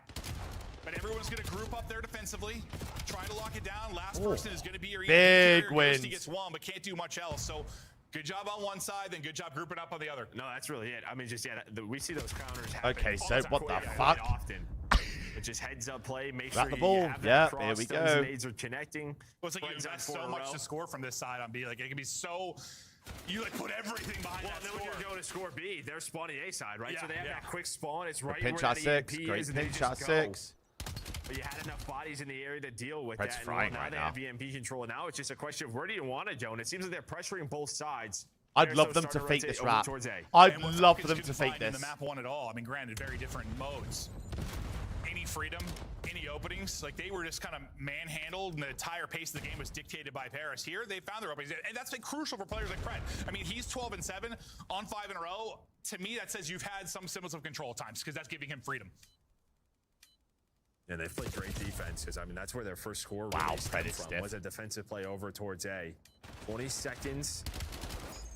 But everyone's going to group up there defensively. Try to lock it down. Last person is going to be your big win. He gets 1, but can't do much else. So good job on one side, then good job grouping up on the other. No, that's really it. I mean, just we see those counters happen. Okay, so what the fuck? Often. It just heads up play. Make Grab sure the ball. you have that Yeah, cross. here we Those go. nades are connecting. Well, it's like you invest so much to score from this side on B. Like, it can be so... You like put everything behind that then score. when you're going to score B, they're spawning A side, right? Yeah, so they have that quick spawn. It's right pinch where at that 6. EMP Great is, and they pinch just at go. 6. But you had enough bodies in the area to deal with Pred's that. frying Now right they now. have EMP control. And now it's just a question of where do you want to go? And it seems like they're pressuring both sides. I'd love them to fake this wrap. I'd love for them to fake this. The map won it all. I mean, granted, very different modes. Any freedom, any openings, like they were just kind of manhandled, and the entire pace of the game was dictated by Paris. Here, they found their openings, and that's like crucial for players like Pred. I mean, he's 12-7 on 5 in a row. To me, that says you've had some semblance of control at times, because that's giving him freedom. And they've played great defense, because I mean that's where their first score really from was a defensive play over towards A. 20 seconds.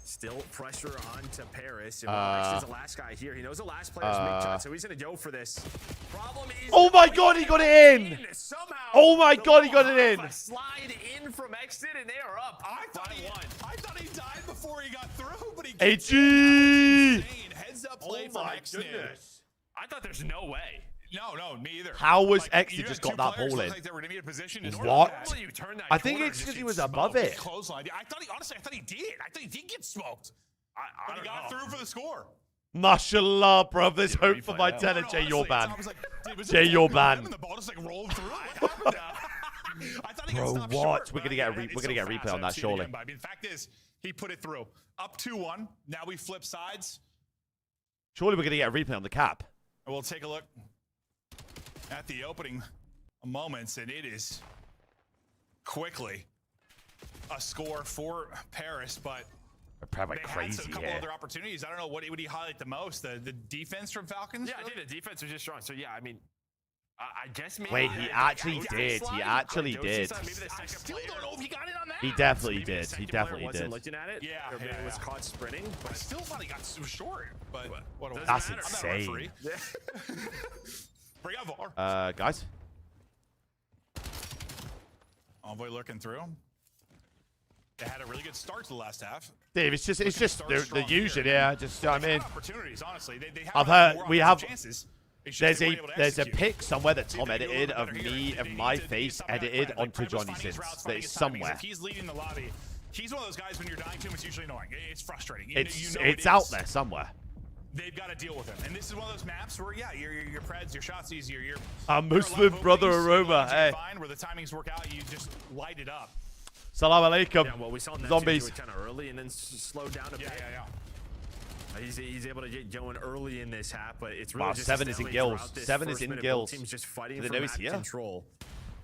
Still pressure on to Paris. And is the last guy here. He knows the last player's make shot, so he's going to go for this. Problem is, oh my God, he got it in! Somehow, oh my God, he got it in! Slide in from exit, and they are up. I thought he died before he got through, but he AG! Heads up play from Exit. I thought there's no way. No, me either. How was Exit just got that ball in? Like they were in a position What? I think it's because he was above it. Clothesline. Honestly, I thought he did. I thought he did get smoked. But he got through for the score. Mashallah, bro. There's hope for my tenor, Jay Yorban. Jay Yorban. The ball just like rolled through. I thought he Bro, got what? We're gonna get a replay on that, surely. I mean, the fact is, he put it through. Up 2-1. Now we flip sides. Surely we're gonna get a replay on the cap. We'll take a look at the opening moments, and it is quickly a score for Paris, but probably they crazy had a couple here. other opportunities. I don't know, what would he highlight the most? The defense from Falcons? Yeah, I think the defense was just strong. So yeah, I mean, I guess maybe. Wait, he actually did. He actually did. I still don't know if he got it on that. He definitely did. He definitely wasn't did. looking at it. Yeah, It was caught sprinting. But I still thought he got so short. But what That's matter. insane. Bring out VAR. Guys. Envoy looking through. They had a really good start to the last half. Dave, it's just the usual, yeah. Just I mean, opportunities, honestly. They have I've heard more we have. chances. There's a pic somewhere that Tom edited of me and my face edited onto Johnny Sins. That is somewhere. If he's leading the lobby, he's one of those guys when you're dying to him, it's usually annoying. It's frustrating. It's out there somewhere. They've got to deal with him. And this is one of those maps where, yeah, your Preds, your shots easier. Our Muslim brother Aroma, hey. Where the timings work out, you just light it up. Salam alaikum. Yeah, well, we saw Zombies. kind of early and then slowed down a bit. Yeah. He's able to get going early in this half, but it's really Wow, just 7 is in gills. 7 is in gills. Team's just fighting Do they for know map he's here? control.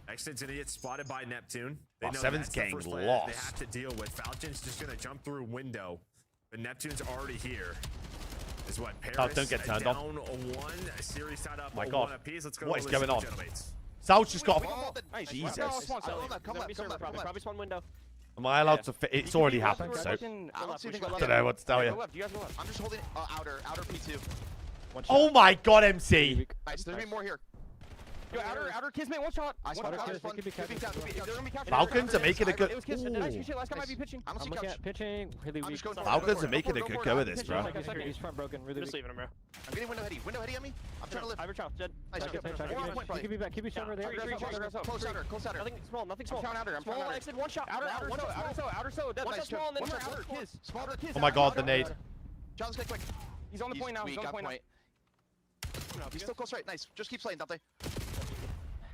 Exit's gonna get spotted by Neptune. Wow, know 7's that's the getting first play lost. They have to deal with. Falcon's just gonna jump through window, but Neptune's already here. Is what Paris don't get turned down on. 1, a series tied up. My 1 God. apiece. Let's go. What is listen going on? to Gentlemates. Sal's just got. Nice. Jesus. Come left. Probably spawn window. Am I allowed to? It's already happened. So I don't know what to tell you. You guys go left. I'm just holding outer P2. Oh my God, MC. Nice. There's me more here. Yo, outer Kismet, one shot. I spotted Falcons are making a good. Last guy might be pitching. I'm pitching. Really weak. Falcons are making a good go of this, bro. He's front broken. Really weak. leaving him, bro. I'm getting window heady. Window heady on me. I'm trying to live. I have a Dead. Nice. Keep me back. Keep me somewhere there. Close outer. Nothing small. I'm outer. Small exit. One shot. Outer so. One shot small and then outer. Kiss. Oh my God, the nade. John's quick. He's on the point now. He's on the point now. He's still close right. Nice. Just keep playing, Dante.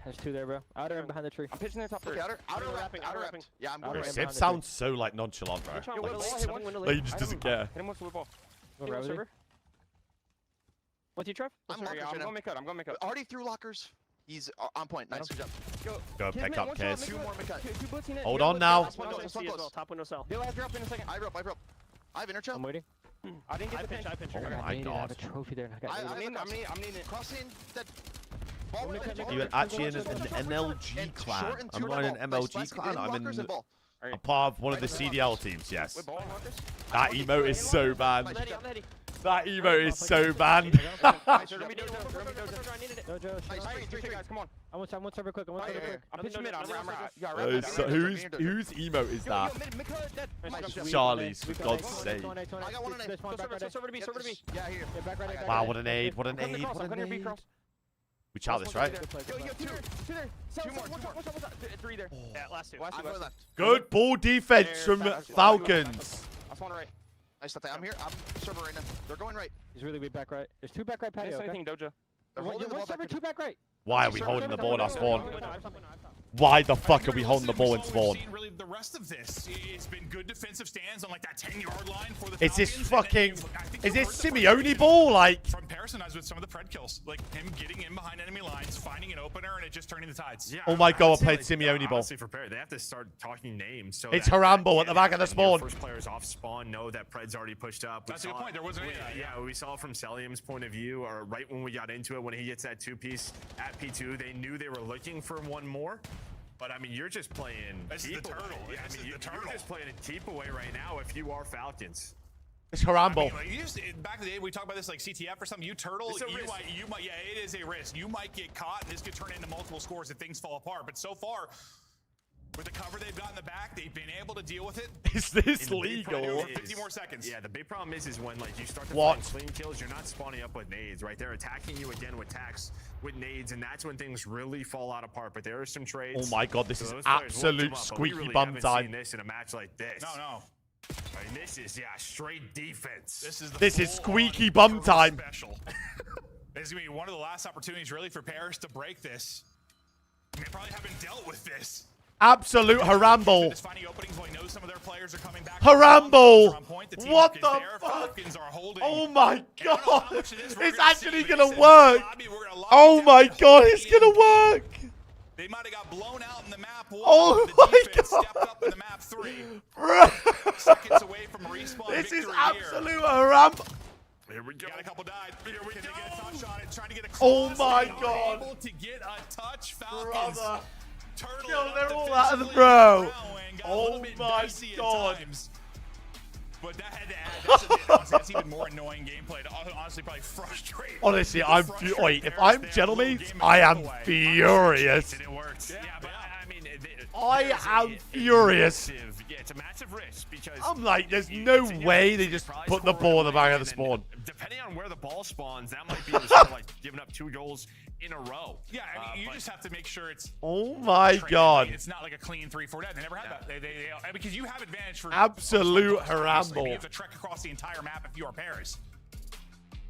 There's two there, bro. Outer and behind the tree. I'm pitching their top. Okay, outer wrapping. Yeah, I'm going. Sib sounds so like nonchalant, bro. Like he just doesn't care. Hit him once with the ball. What's he, Trev? I'm going to make cut. Already through lockers. He's on point. Nice. Good job. Go pick up, kids. Two more mid-cut. Hold on now. Top window cell. He'll have drop in a second. I rope. I have interchill. I'm waiting. I didn't get the pinch. Oh my God. I have a trophy there. I'm needing it. Crossing. Dead. You're actually in an MLG clan. I'm not in an MLG clan. I'm part of one of the CDL teams, yes. That emote is so bad. That emote is so bad. Come on. I want server quick. I'm pitching mid. Whose emote is that? Charlie's, for God's sake. Wow, what an aid. What an aid. What an aid. We chow this, right? Two more. Three there. Yeah, last two. Good ball defense from Falcons. That's one right. Nice. I'm here. I'm server right now. They're going right. He's really weak back right. There's two back right patio. Anything, Doja. They're holding the ball back. Two back right. Why are we holding the ball in our spawn? Why the fuck are we holding the ball in spawn? Really, the rest of this, it's been good defensive stands on like that 10-yard line for the Falcons. Is this fucking? Is this Simeone ball? Like from Parsonized with some of the Pred kills, like him getting in behind enemy lines, finding an opener, and it just turning the tides. Yeah, oh my God, I played Simeone ball. For Perry, they have to start talking names. So it's Harambo at the back of the spawn. First players off spawn know that Pred's already pushed up. That's a good point. There wasn't any. Yeah, we saw from Celium's point of view, or right when we got into it, when he gets that two-piece at P2, they knew they were looking for one more. But I mean, you're just playing. This is the turtle. Yeah, I mean, you're just playing a keep away right now if you are Falcons. It's Harambo. I mean, like, you just, back in the day, we talked about this like CTF or something. You turtle, you might, yeah, it is a risk. You might get caught, and this could turn into multiple scores if things fall apart. But so far, with the cover they've got in the back, they've been able to deal with it. Is this legal? For 50 more seconds. Yeah, the big problem is when like you start to find clean kills, you're not spawning up with nades, right? They're attacking you again with tax, with nades, and that's when things really fall out apart. But there are some trades. Oh my God, this is absolute squeaky bum time. Seen this in a match like this. No. I mean, this is straight defense. This is squeaky bum time. Special. This is gonna be one of the last opportunities really for Paris to break this. I mean, they probably haven't dealt with this. Absolute Harambo. Harambo! What the fuck? Oh my God! It's actually gonna work! Oh my God, it's gonna work! They might have got blown out in the map. Oh my God! Stepped up in the map 3. Seconds away from a respawn. This is absolute Harambo. Here we go. Got a couple died. Here we go. Get a touch on it. Trying to get a oh my God! Able to get a touch, Falcons. Brother. Yo, they're all out of the bro. Oh my God. But that had to add, that's even more annoying gameplay to honestly probably frustrate. Honestly, wait, if I'm Gentleman, I am furious. And it works. Yeah, but I mean, I am furious. Yeah, it's a massive risk because I'm like, there's no way they just put the ball in the back of the spawn. Depending on where the ball spawns, that might be sort of like giving up 2 goals in a row. Yeah, I mean, you just have to make sure it's. Oh my God! It's not like a clean 3-4 dead. They never had that. They because you have advantage for absolute Harambo. You have to trek across the entire map if you are Paris.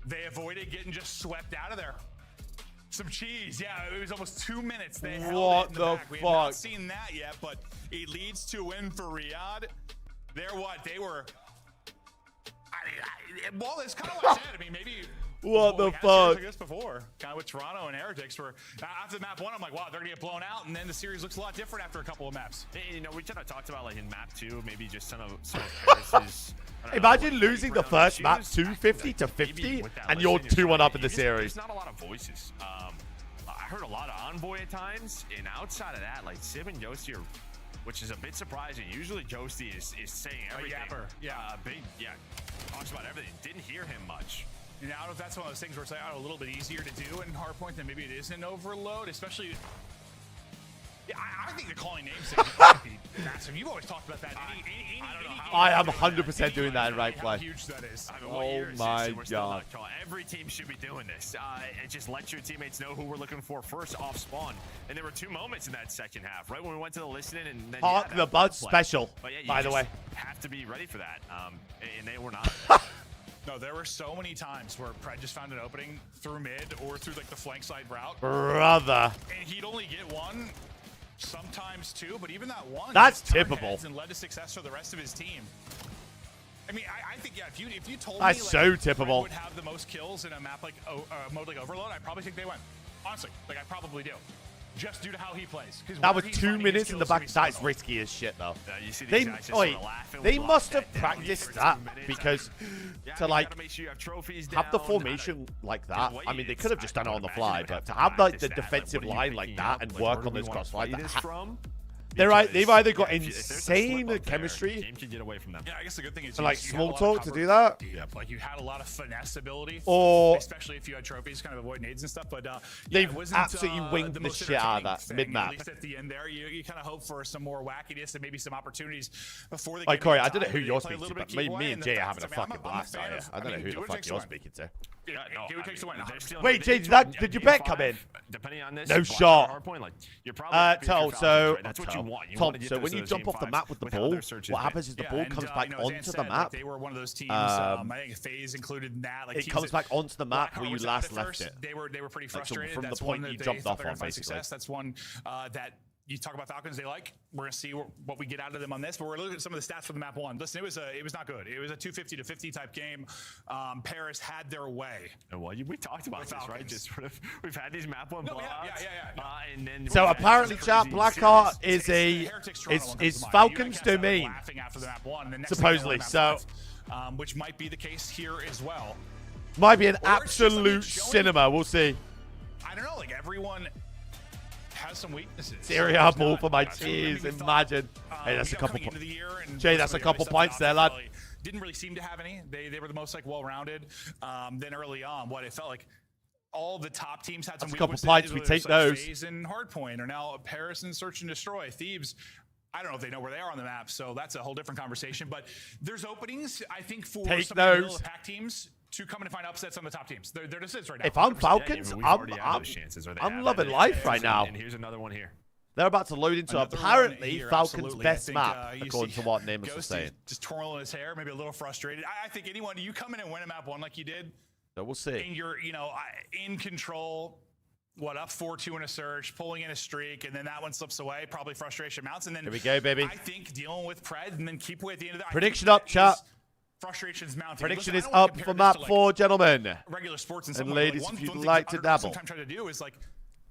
They avoided getting just swept out of there. Some cheese, yeah. It was almost 2 minutes. They held it in the back. We have not seen that yet, but it leads to a win for Riyadh. They're what? They were. Well, it's kind of what I said. I mean, maybe. What the fuck? Like this before, kind of with Toronto and Heretics. Where after map 1, I'm like, wow, they're gonna get blown out, and then the series looks a lot different after a couple of maps. You know, we kind of talked about like in map 2, maybe just some of Paris's. Imagine losing the first map 250 to 50, and you're 2-1 up in the series. There's not a lot of voices. I heard a lot of Envoy at times, and outside of that, like Sib and Yossi are which is a bit surprising. Usually Ghosty is saying everything. Talks about everything. Didn't hear him much. And I don't know if that's one of those things where it's like, a little bit easier to do in hardpoint than maybe it is in overload, especially. Yeah, I think the calling names thing might be massive. You've always talked about that. I am 100% doing that in rank play. How huge that is. I mean, Oh my god. Every team should be doing this. And just let your teammates know who we're looking for first off spawn. And there were 2 moments in that second half, right when we went to the listening and then Park the Bud special, by the way. Have to be ready for that. And they were not. No, there were so many times where Pred just found an opening through mid or through like the flank side route. Brother. And he'd only get one, sometimes 2, but even that one. That's typical. And led to success for the rest of his team. I mean, I think, yeah, if you told That's me so like, typical. Pred would have the most kills in a map like mode like Overload, I probably think they win. Honestly, like I probably do. Just due to how he plays. That was 2 minutes in the back. That's risky as shit, though. You see They, guys just oi, sort of laughing. they We must locked have that down practiced for that 2 minutes. because Yeah, to you like gotta make sure you have trophies have the down, formation like that. wait, I mean, they it's- could have just done it on the imagine fly, they'd but have to to have like practice the that, like, defensive what are you line like picking that up? and Like, work where on do we those wanna crossfire, play this from? they've either got If there's a insane slip up there, chemistry game can get away from them. Yeah, I guess the good thing is and like you small had a lot of talk to cover. do that. Yeah, like you had a lot of finesse ability, Or- especially if you had trophies, kind of avoid nades and stuff. But They've it wasn't, absolutely winged the most shit out of entertaining that thing. mid-map. At least at the end there, you kind of hope for some more wackiness and maybe some opportunities before the Like game. Corey, gets I don't know tied, who they you're play a speaking little to, bit but me keep and away, Jay are and having a that's- I mean, fucking I'm a blast fan out here. of- I don't know who do the what it fuck takes to you're win. speaking to. Yeah, do what it takes to win. Wait, Jay, did your bet come in? Depending on this, No watch shot. our hardpoint, like, you're probably happy with your Tom, Falcons, so right? That's what you want. You Tom, wanna get so those when to you those jump game off the fives map with the with how ball, their search has what been. happens is the ball comes back you know, as onto Ant the said, map. like, they were one of those teams. I think FaZe included in that. Like, It teams comes that back onto the map Blackheart where you was out last at left first. it. They were pretty Like, so frustrated. from the That's point one you that jumped they off thought they were on, gonna find basically. success. That's one that you talk about Falcons. They like. We're gonna see what we get out of them on this. But we're looking at some of the stats for the map one. Listen, it was not good. It was a 250 to 50 type game. Paris had their way. Well, we talked about this, right? Just sort of, we've had these map one blowouts. And then So we've had apparently, some chat, crazy Blackheart series. is Falcons' domain. After the map one, and the next Supposedly, thing so which might be the case here as well. might be an Or it's just, I mean, absolute showing- cinema. We'll see. I don't know. Like everyone has some weaknesses. Syria There's ball not- for my I mean, we tears. thought, Imagine. Hey, that's a you know, couple. coming into the year and Jay, that's a really couple stepped points up there, lad. offensively, didn't really seem to have any. They were the most like well-rounded. Then early on, what it felt like. All the top teams had some That's a couple weaknesses, pints, we whether take it's like those. FaZe and Hardpoint, or now Paris and Search and Destroy. Thieves, I don't know if they know where they are on the map, so that's a whole different conversation. But there's openings, I think, for Take some of the middle those. of the pack teams to come in and find upsets on the top teams. There just is right now. If I'm 100%. Falcons, We've I'm already had those chances, or they I'm have loving had it. life right now. And here's another one here. They're about to load into Another one apparently here, Falcons' absolutely. best I think, map, you according see to what Namus was Ghosty saying. just twirling his hair, maybe a little frustrated. I think anyone, you come in and win a map one like you did, So we'll see. and you're, in control, up 4-2 in a surge, pulling in a streak, and then that one slips away, probably frustration mounts, and then Here we go, baby. I think dealing with Pred and then keep away at the end of that. Prediction up, chat. Frustrations mounting. Prediction Listen, is I don't wanna up compare for this map to, like, 4, gentlemen. regular sports in And some way, ladies, one if you'd thing like to underdogs dabble. sometimes try to do is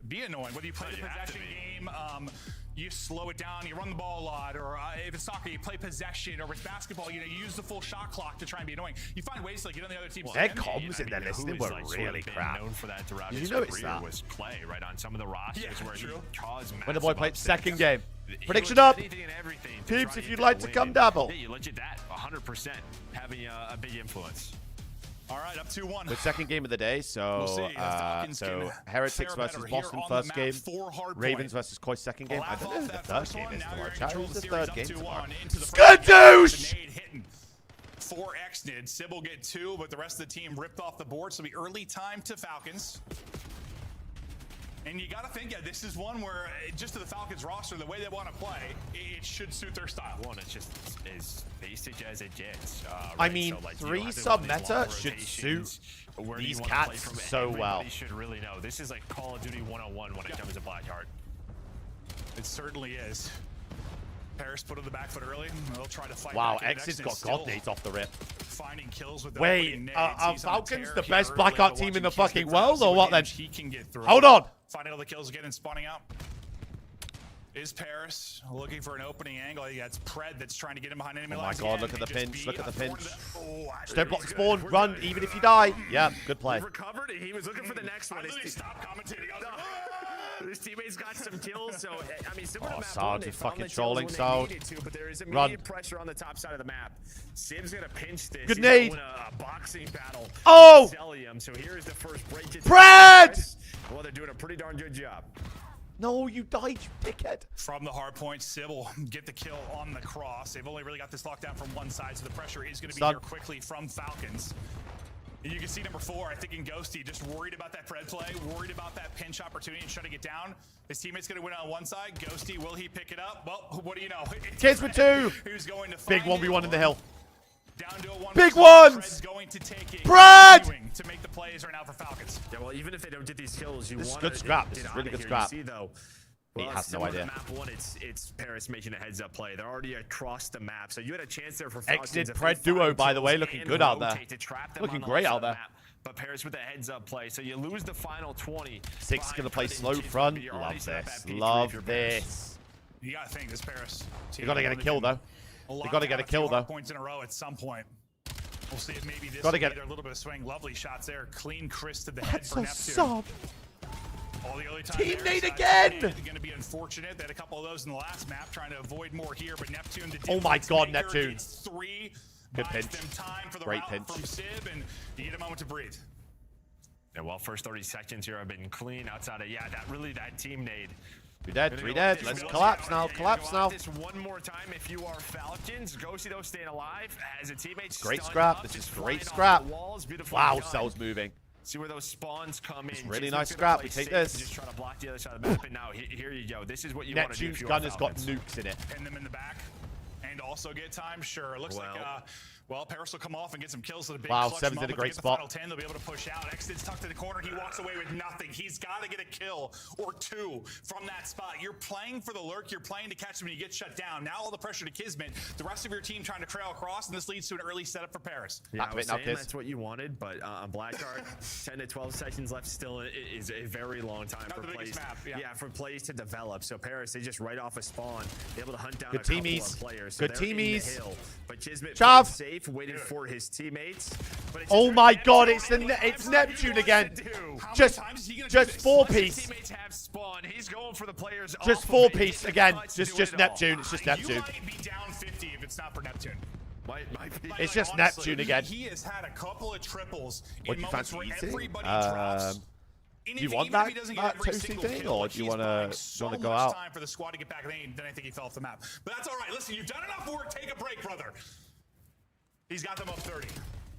be annoying. Whether you play the possession game, you slow it down, you run the ball a lot, or if it's soccer, you play possession, or if it's basketball, you use the full shot clock to try and be annoying. You find ways to get on the other team's Their skin. comms in their listening were really crap. Known for that throughout Did his you notice career that? was Clay, right on some of the rosters where he caused When the boy massive played upsets. second game. He Prediction would up. do anything and everything to Peeps, try if to you'd get like the to come win. dabble. Yeah, you legit that 100% having a big influence. All right, up 2-1. The second game of the day, so We'll see. The Falcons can Heretics fare versus better here Boston on the first map game, for Hardpoint. Ravens versus Koi second game. I Laugh don't know off who the that third first game one. is Now tomorrow. you're in Chat, control who's of the series, third up game 2-1 tomorrow? into the first Skadoosh! nade hitting. 4x nid. Sib will get 2, but the rest of the team ripped off the board, so it'll be early time to Falcons. And you got to think, this is one where, just to the Falcons roster, the way they want to play, it should suit their style. One, it's just as basic as it gets. I mean, 3 sub-meta should suit these cats so well. Everybody should really know. This is like Call of Duty 101 when it comes to Blackheart. It certainly is. Paris put on the back foot early. They'll try to fight. Wow, back in. X has Exit got still God nades off the rip. Finding kills with the Wait, opening nades. are He's on a Falcons tear the here best early, Blackheart but team in the watching fucking Keith world, see or what then? He can get through. Hold on. Finding all the kills again and spawning out. Is Paris looking for an opening angle? That's Pred that's trying to get him behind enemy Oh my lines. God, again. look at the He just pinch, beat look at the a pinch. Just Don't block the spawn, run, even if you die. Yeah, good play. He recovered. He was looking for the next one. I literally stopped commentating. I was like, his teammates got some kills, so I mean, similar to map Sarge one, they is found fucking the kills trolling when they Sarge. needed to, but there is Run. immediate pressure on the top side of the map. Sib's gonna pinch this. Good He's gonna nade. win a boxing battle. Oh! with Celium, so here's the first break. Brad! Well, they're doing a pretty darn good job. No, you died, you dickhead. From the hard point, Sib will get the kill on the cross. They've only really got this lockdown from one side, so the pressure is going to be here quickly from Falcons. You can see number 4, I think in Ghosty, just worried about that Fred play, worried about that pinch opportunity and shutting it down. His teammate's going to win on one side. Ghosty, will he pick it up? Well, what do you know? Kids for 2. Who's going to Big find 1v1 in the hill. Down to a 1v1. Big ones! Going to take it. Brad! To make the plays right now for Falcons. Yeah, well, even if they don't get these kills, you This is want good scrap. This is really good scrap. You see, though, He has no idea. Map 1, it's Paris making a heads-up play. They're already across the map, so you had a chance there for Falcons. Exited Pred duo, by the way, looking good out there. Looking great out there. But Paris with a heads-up play, so you lose the final 20. 6 gonna play slow front. Love this. Love this. You gotta think this Paris. You gotta get a kill though. You gotta get a kill though. Points in a row at some point. We'll see if maybe this Gotta will get be their little bit of swing. Lovely shots there. Clean Chris to the head for That's a Neptune. sub. All the early time Team there, nade so again! Going to be unfortunate. They had a couple of those in the last map, trying to avoid more here. But Neptune, the Oh my God, maker, Neptune. gets 3. Good buys pinch. them time for the Great route pinch. from Sib, and you get a moment to breathe. Yeah, well, first 30 seconds here have been clean outside of, that team nade. 3 dead, 3 dead. Let's collapse now, collapse now. This one more time if you are Falcons. Ghosty, though, staying alive as a teammate. Great scrap. This is great scrap. Wow, Cell's moving. See where those spawns come in. Really nice scrap. We take this. Just try to block the other side of the map, and now here you go. This is what you want to do. Neptune's gun has got nukes in it. Pin them in the back and also get time. Sure, it looks like Paris will come off and get some kills to the big Wow, clutch 7's in a moment. great Get the spot. final 10, they'll be able to push out. Exit's tucked in the corner. He walks away with nothing. He's got to get a kill or 2 from that spot. You're playing for the lurk. You're playing to catch him when you get shut down. Now all the pressure to Kismet. The rest of your team trying to trail across, and this leads to an early setup for Paris. Yeah, I was saying that's what you wanted, but on Blackheart, 10 to 12 seconds left still is a very long time for plays. For plays to develop. So Paris, they just right off a spawn, able to hunt down a couple of players. So Good they're in the teamies. hill. But Kismet Chav. safe, waited for his teammates. But Oh my God, it's Neptune again. Just 4-piece. Teammates have spawned. He's going for the players. Just 4-piece again. Just Neptune. It's just Neptune. You might be down 50 if it's not for Neptune. It's just Neptune again. He has had a couple of triples What in do you moments fancy where eating? everybody drops. Do you want that toasty thing, or do you want to go out? Time for the squad to get back. Then I think he fell off the map. But that's all right. Listen, you've done enough work. Take a break, brother. He's got them up 30.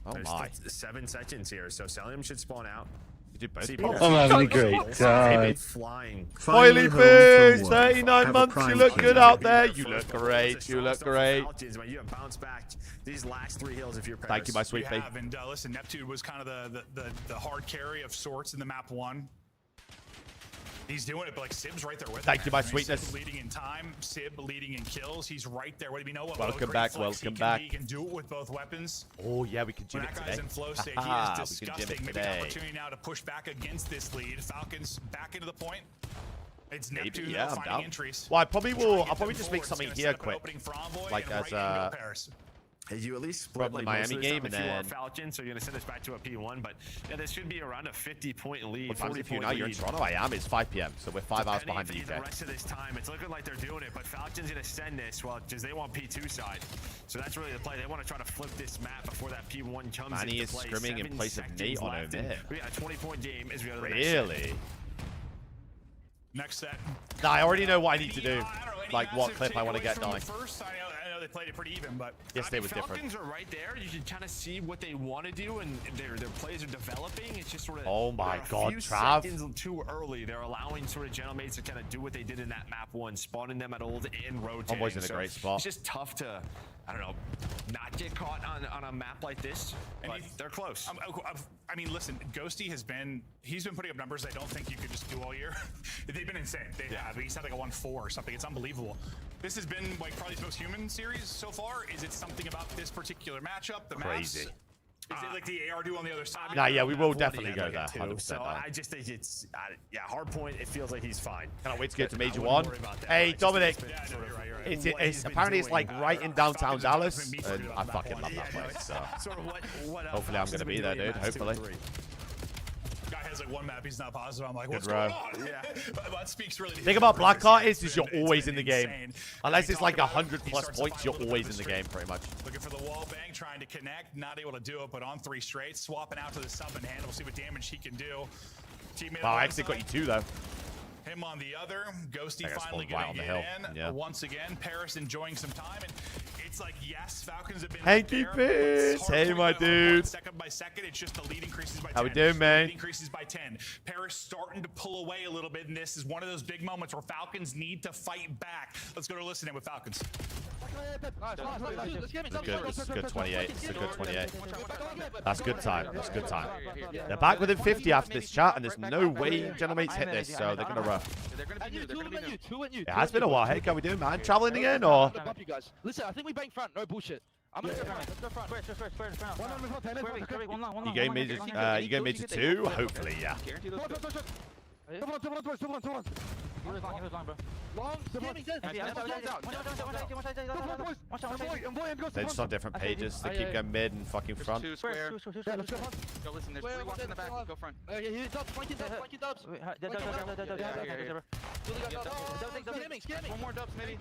Oh There's my. 7 seconds here, so Celium should spawn out. You did both. I'm having a great time. Flying. Oily Foods, 39 months. You look good out there. You look great. You look great. You have bounced back these last 3 hills if you're Paris. Thank you, my sweet pea. And listen, Neptune was kind of the hard carry of sorts in the map 1. He's doing it, but like Sib's right there with him. Thank you, my Sib sweetness. leading in time, Sib leading in kills. He's right there. What do you know? Welcome back. Welcome back. He can do it with both weapons. Oh yeah, we can gym When it that today. guy's in flow state, he is disgusting. Maybe an opportunity now to push back against this lead. Falcons back into the point. It's Neptune Yeah, I'm finding down. entries. Well, I'll probably just make something here quick, like as Hey, you at least split Probably like most Miami of this game time and if you are then Falcons, so you're gonna send us back to a P1. But yeah, this should be around a 50-point lead. What time is it for you 40-point now? You're in lead. Toronto. I am. It's 5 p.m. So we're 5 hours behind the The UK. rest of this time, it's looking like they're doing it, but Falcons gonna send this, well, because they want P2 side. So that's really the play. They want to try to flip this map before that P1 comes Manny into is play. scrimming in 7 place of seconds Nate on left, and Omid. we got a 20-point game as we go to the next set. Really? Next set. Nah, I already know what I need to do. Like what clip I want to get going. First, I know they played it pretty even, but yesterday was different. Falcons are right there. You can kind of see what they want to do, and their plays are developing. It's just sort of oh my God, few Trav. seconds too early. They're allowing sort of Gentlemates to kind of do what they did in that map 1, spawning them at old and rotating. Homeboy's in a great spot. It's just tough to, I don't know, not get caught on a map like this. But they're close. I mean, listen, Ghosty he's been putting up numbers I don't think you could just do all year. They've been insane. They have. He's had like a 1-4 or something. It's unbelievable. This has been like probably his most human series so far. Is it something about this particular matchup? The Crazy. maps? Is it like the AR do on the other side? Nah, yeah, we will definitely go there. 100%. So I just think it's, hard point. It feels like he's fine. Cannot wait to get to Major 1. Hey, Dominic. It's apparently it's like right in downtown Dallas, and I fucking love that place. So hopefully I'm gonna be there, dude. Hopefully. Guy has like one map he's not positive. I'm like, Good what's row. going on? Yeah, but that speaks really. Thing about Blackheart is you're It's always been in the game. insane. Unless And it's we like talk about 100 he plus starts to points, find you're a little always bit in of the game, pretty much. Looking for the wall bang, trying to connect, not able to do it, but on 3 straight, swapping out to the sub and hand. We'll see what damage he can do. Teammate Wow, on I one actually got side, you 2, though. him on the other. Ghosty I guess finally right on getting the it hill. in. Yeah. Once again, Paris enjoying some time, and it's like, yes, Falcons have been Hanky right there, but it's Pitch. hard Hey, to my win by dude. second by second. It's just the lead increases by 10. How we doing, man? The lead increases by 10. Paris starting to pull away a little bit, and this is one of those big moments where Falcons need to fight back. Let's go to listen in with Falcons. It's a good 28. It's a good 28. That's good time. That's good time. They're back within 50 after this chat, and there's no way GM8S hit this, so they're going to rush. It has been a while. Hey, how we doing, man? Traveling again, or? Listen, I think we bang front. No bullshit. I'm gonna go front. Let's go front. You gave me to 2? Hopefully, yeah. They're just on different pages. They keep going mid and fucking front. Go listen, there's 3 walks in the back. Go front. One more dubs, maybe.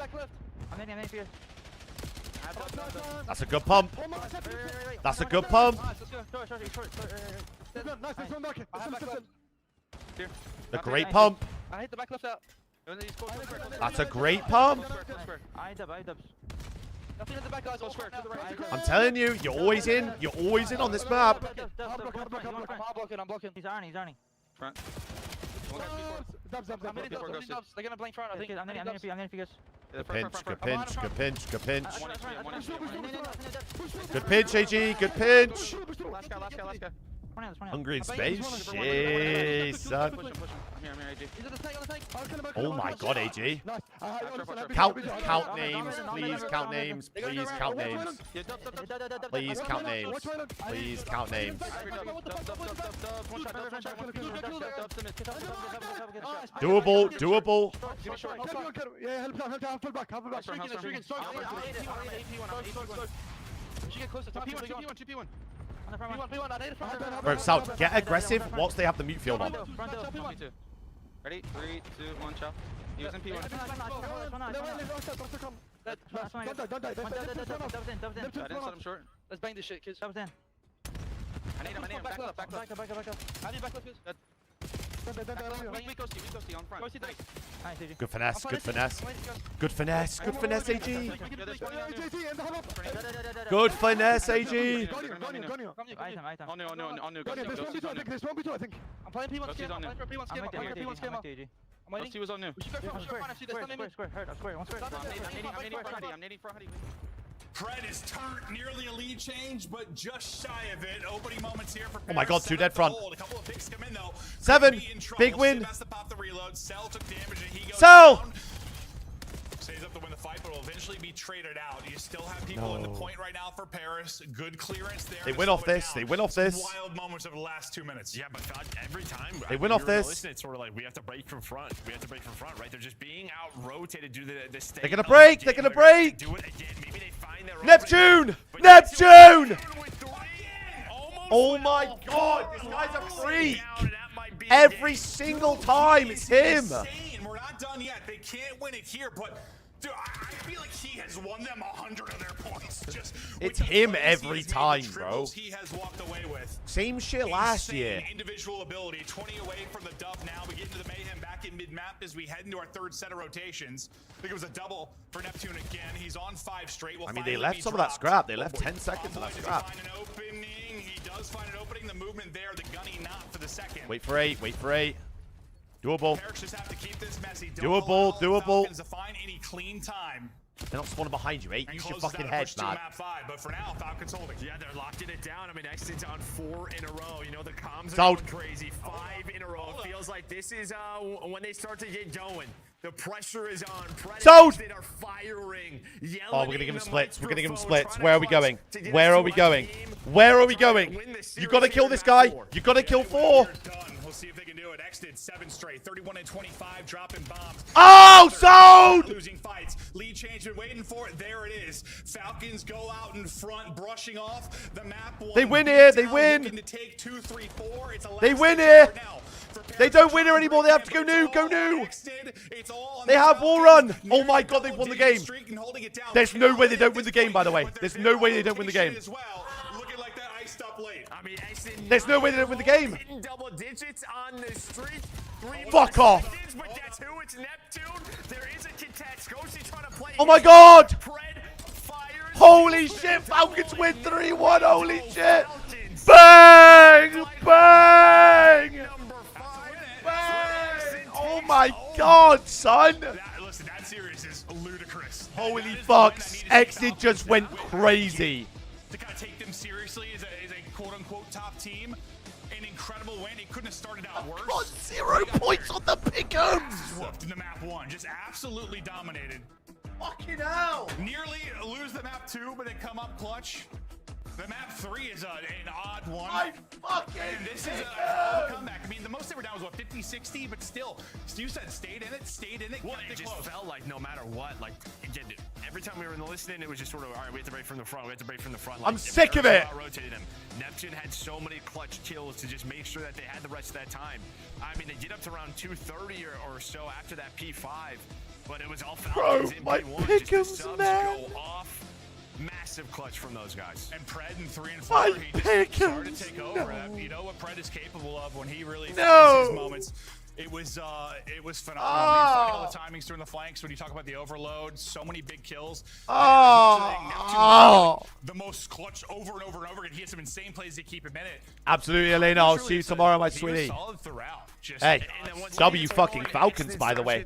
That's a good pump. That's a good pump. A great pump. I hit the back left out. That's a great pump. Nothing at the back, guys. All square to the right. I'm telling you, you're always in. You're always in on this map. I'm blocking. He's ironing. Front. Dubs. They're gonna blink front. I think. I'm in figures. Good pinch, good pinch, good pinch, good pinch. Good pinch, AG, good pinch. Last guy. Hungry in space? Shit, son. I'm here, AG. Oh my god, AG. Count names, please count names, please count names. Please count names. Please count names. Doable, doable. Bro, South, get aggressive whilst they have the mute field on. Ready? 3, 2, 1, chop. He was in P1. Let him short. Let's bang this shit, kids. I need him. Back left. I need back left, kids. Weak ghosty on front. Good finesse, good finesse. Good finesse, good finesse, AG. Good finesse, AG. On new. I'm playing P1 scam. I'm playing P1 scam. I'm waiting. He was on new. We should go front. I'm nading for Huddy. Pred is turned nearly a lead change, but just shy of it. Opening moments here for Paris. Oh my god, 2 dead front. A couple of picks come in though. 7, big win. Has to pop the reload. Cell took damage and he goes Cell! down. Saves up to win the fight, but will eventually be traded out. You still have people in the point right now for Paris. Good clearance there. They win off this. They win off this. Wild moments of the last 2 minutes. Yeah, but God, every time They win off this. Listen, it's sort of like we have to break from front. Right? They're just being out rotated due to the state. They're gonna break. They're gonna break. Do it again. Maybe they find their Neptune! Neptune! Oh my god, this guy's a freak. Every single time, it's him. Insane. We're not done yet. They can't win it here, but dude, I feel like he has won them 100 of their points. Just It's him every time, bro. He has walked away with. Same shit last Insane year. Individual ability, 20 away from the dub now. We get into the mayhem back in mid-map as we head into our 3rd set of rotations. I think it was a double for Neptune again. He's on 5 straight. I mean, they left some of that scrap. They left 10 seconds of that scrap. Find an opening. He does find an opening. The movement there. The gunny not for the second. Wait for 8. Wait for 8. Doable. Paris just have to keep this messy. Doable. Doable. To find any clean time. They're not spawning behind you, 8. And Use your closes fucking out a head, push to man. map 5, but for now, Falcons holding. Yeah, they're locking it down. I mean, Exton's on 4 in a row. You know, the comms are Out. going crazy. 5 in a row. It feels like this is when they start to get going. The pressure is on. Sold. They are firing. Oh, we're gonna give him splits. We're gonna give him splits. Where are we going? Where are we going? Where are we going? You gotta kill this guy. You gotta kill 4. We'll see if they can do it. X did 7 straight, 31 and 25, dropping bombs. Oh, sold! Losing fights. Lead change, been waiting for it. There it is. Falcons go out in front, brushing off the map. They win here. They win. To take 2, 3, 4. It's a They win here. They don't win here anymore. They have to go new. Go new. They have wall run. Oh my God, they've won the game. There's no way they don't win the game, by the way. There's no way they don't win the game. There's no way they don't win the game. Double digits on the streak. Fuck off. But that's who. It's Neptune. There is a contest. Ghosty trying to play. Oh my God. Holy shit. Falcons win 3-1. Holy shit. Bang. Bang. Bang. Oh my God, son. Listen, that series is ludicrous. Holy fucks. Exit just went crazy. To kind of take them seriously as a quote-unquote top team. An incredible win. It couldn't have started out worse. Got 0 points on the pick'ems. Whooped in the map 1. Just absolutely dominated. Fucking hell. Nearly lose the map 2, but then come up clutch. The map 3 is an odd one. My fucking and this is a comeback. I mean, the most they were down was, what, 50, 60? But still, you said stayed in it. Well, it just felt like no matter what, like, again, every time we were in the listening, it was just sort of, all right, we have to break from the front. Like, I'm sick of it. Rotated them. Neptune had so many clutch kills to just make sure that they had the rest of that time. I mean, they get up to around 2:30 or so after that P5, but it was all Falcons in P1. Just the subs go off. Massive clutch from those guys. And Pred in 3 and 4, he just started to take over. You know what Pred is capable of when he really finds his moments. It was phenomenal. I mean, all the timings during the flanks when you talk about the overload, so many big kills. The most clutch over and over and over again. He had some insane plays to keep him in it. Absolutely, Elena. I'll see you tomorrow, my sweetie. He was solid throughout. Hey, W fucking Falcons, by the way.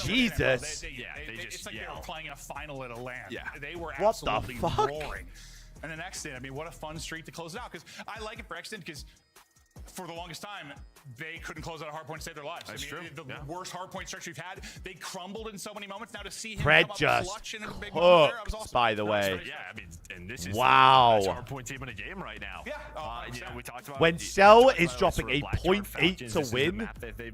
Jesus. It's like they were playing in a final at a LAN. Yeah. They were What the absolutely fuck? roaring. And the next thing, I mean, what a fun streak to close it out. Because I like it for Exton because for the longest time, they couldn't close out a hard point to save their lives. That's true. The worst hard point stretch we've had. They crumbled in so many moments. Now to see him Pred come up just clutch in a big moment there, I was cooked, awesome. by the way. Yeah, I mean, and this is Wow. the best hard point team in the game right now. Yeah. You know, we talked about When Cell is dropping a 0.8 to win,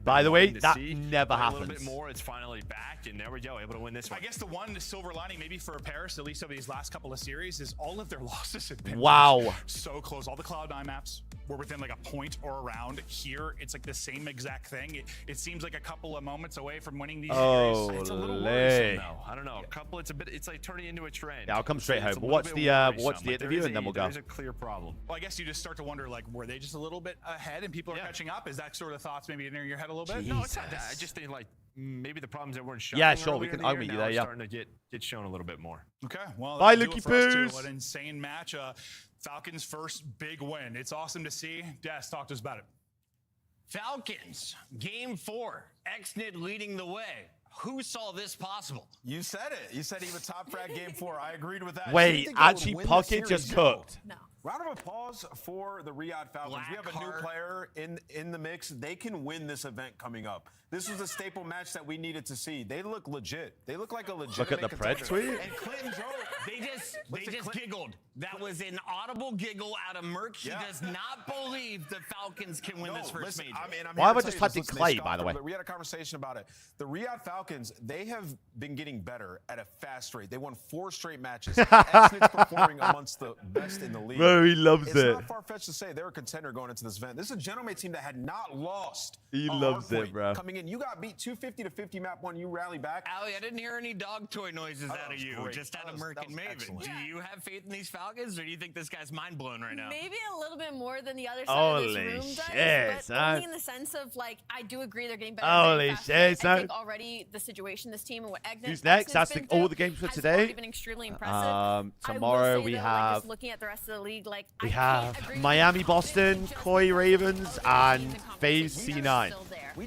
by the way, that never A little bit happens. more, it's finally back, and there we go, able to win this one. I guess the one silver lining maybe for Paris, at least over these last couple of series, is all of their losses have been so close. All the Cloud9 maps were within like a point or around. Here, it's like the same exact thing. It seems like a couple of moments away from winning these series. It's a little worrisome, though. I don't know. A couple, it's like turning into a trend. Yeah, I'll come straight home. But what's the interview, and then we'll go. There's a clear problem. Well, I guess you just start to wonder, like, were they just a little bit ahead and people are catching up? Is that sort of thoughts maybe in your head a little bit? No, it's not that. I just think like maybe the problems that weren't shown. Yeah, sure. I'll meet you there. Yeah. Starting to get shown a little bit more. Okay. Well, bye, that'll do Lukey it for us, too. Poos. What an insane match. Falcons' first big win. It's awesome to see. Des, talk to us about it. Falcons, game 4. Xnid leading the way. Who saw this possible? You said it. You said he would top frag game 4. I agreed with that. Wait, actually, Puckett just cooked. No. Round of applause for the Riyadh Falcons. We have a new player in the mix. They can win this event coming up. This was a staple match that we needed to see. They look legit. They look like a legit. Look at the Pred tweet. And Clinton they just giggled. That was an audible giggle out of Merc. He does not believe the Falcons can win this first major. Why have I just typed in Clay, by the way? We had a conversation about it. The Riyadh Falcons, they have been getting better at a fast rate. They won 4 straight matches. Xnid's performing amongst the best in the league. Bro, he loves it's it. It's not far-fetched to say they're a contender going into this event. This is a GM8S team that had not lost. He loves it, bro. Coming in, you got beat 250 to 50 map 1. You rally back. Allie, I didn't hear any dog toy noises out of you. Just out of Merc and Maven. Excellent. Do you have faith in these Falcons, or do you think this guy's mind blown right now? Maybe a little bit more than the other side of this room does, but only in the sense of, like, I do agree they're getting better. Holy shit, I think already the situation, this team, and what Xnid. Who's next? That's all the games for today. Been extremely impressive. Tomorrow we have. Just looking at the rest of the league, like we have Miami, Boston, Koi Ravens, and FaZe C9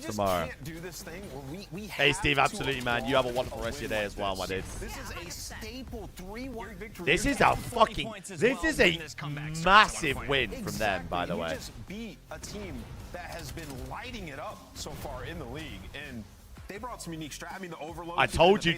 tomorrow. Can't do this thing where we hey Steve, absolutely, man. You have a wonderful rest of your day as well, my dude. This is a staple 3-1 victory. This is a fucking. This is a massive win from them, by the way. You just beat a team that has been lighting it up so far in the league, and they brought some unique strat. I mean, the overload. I told you,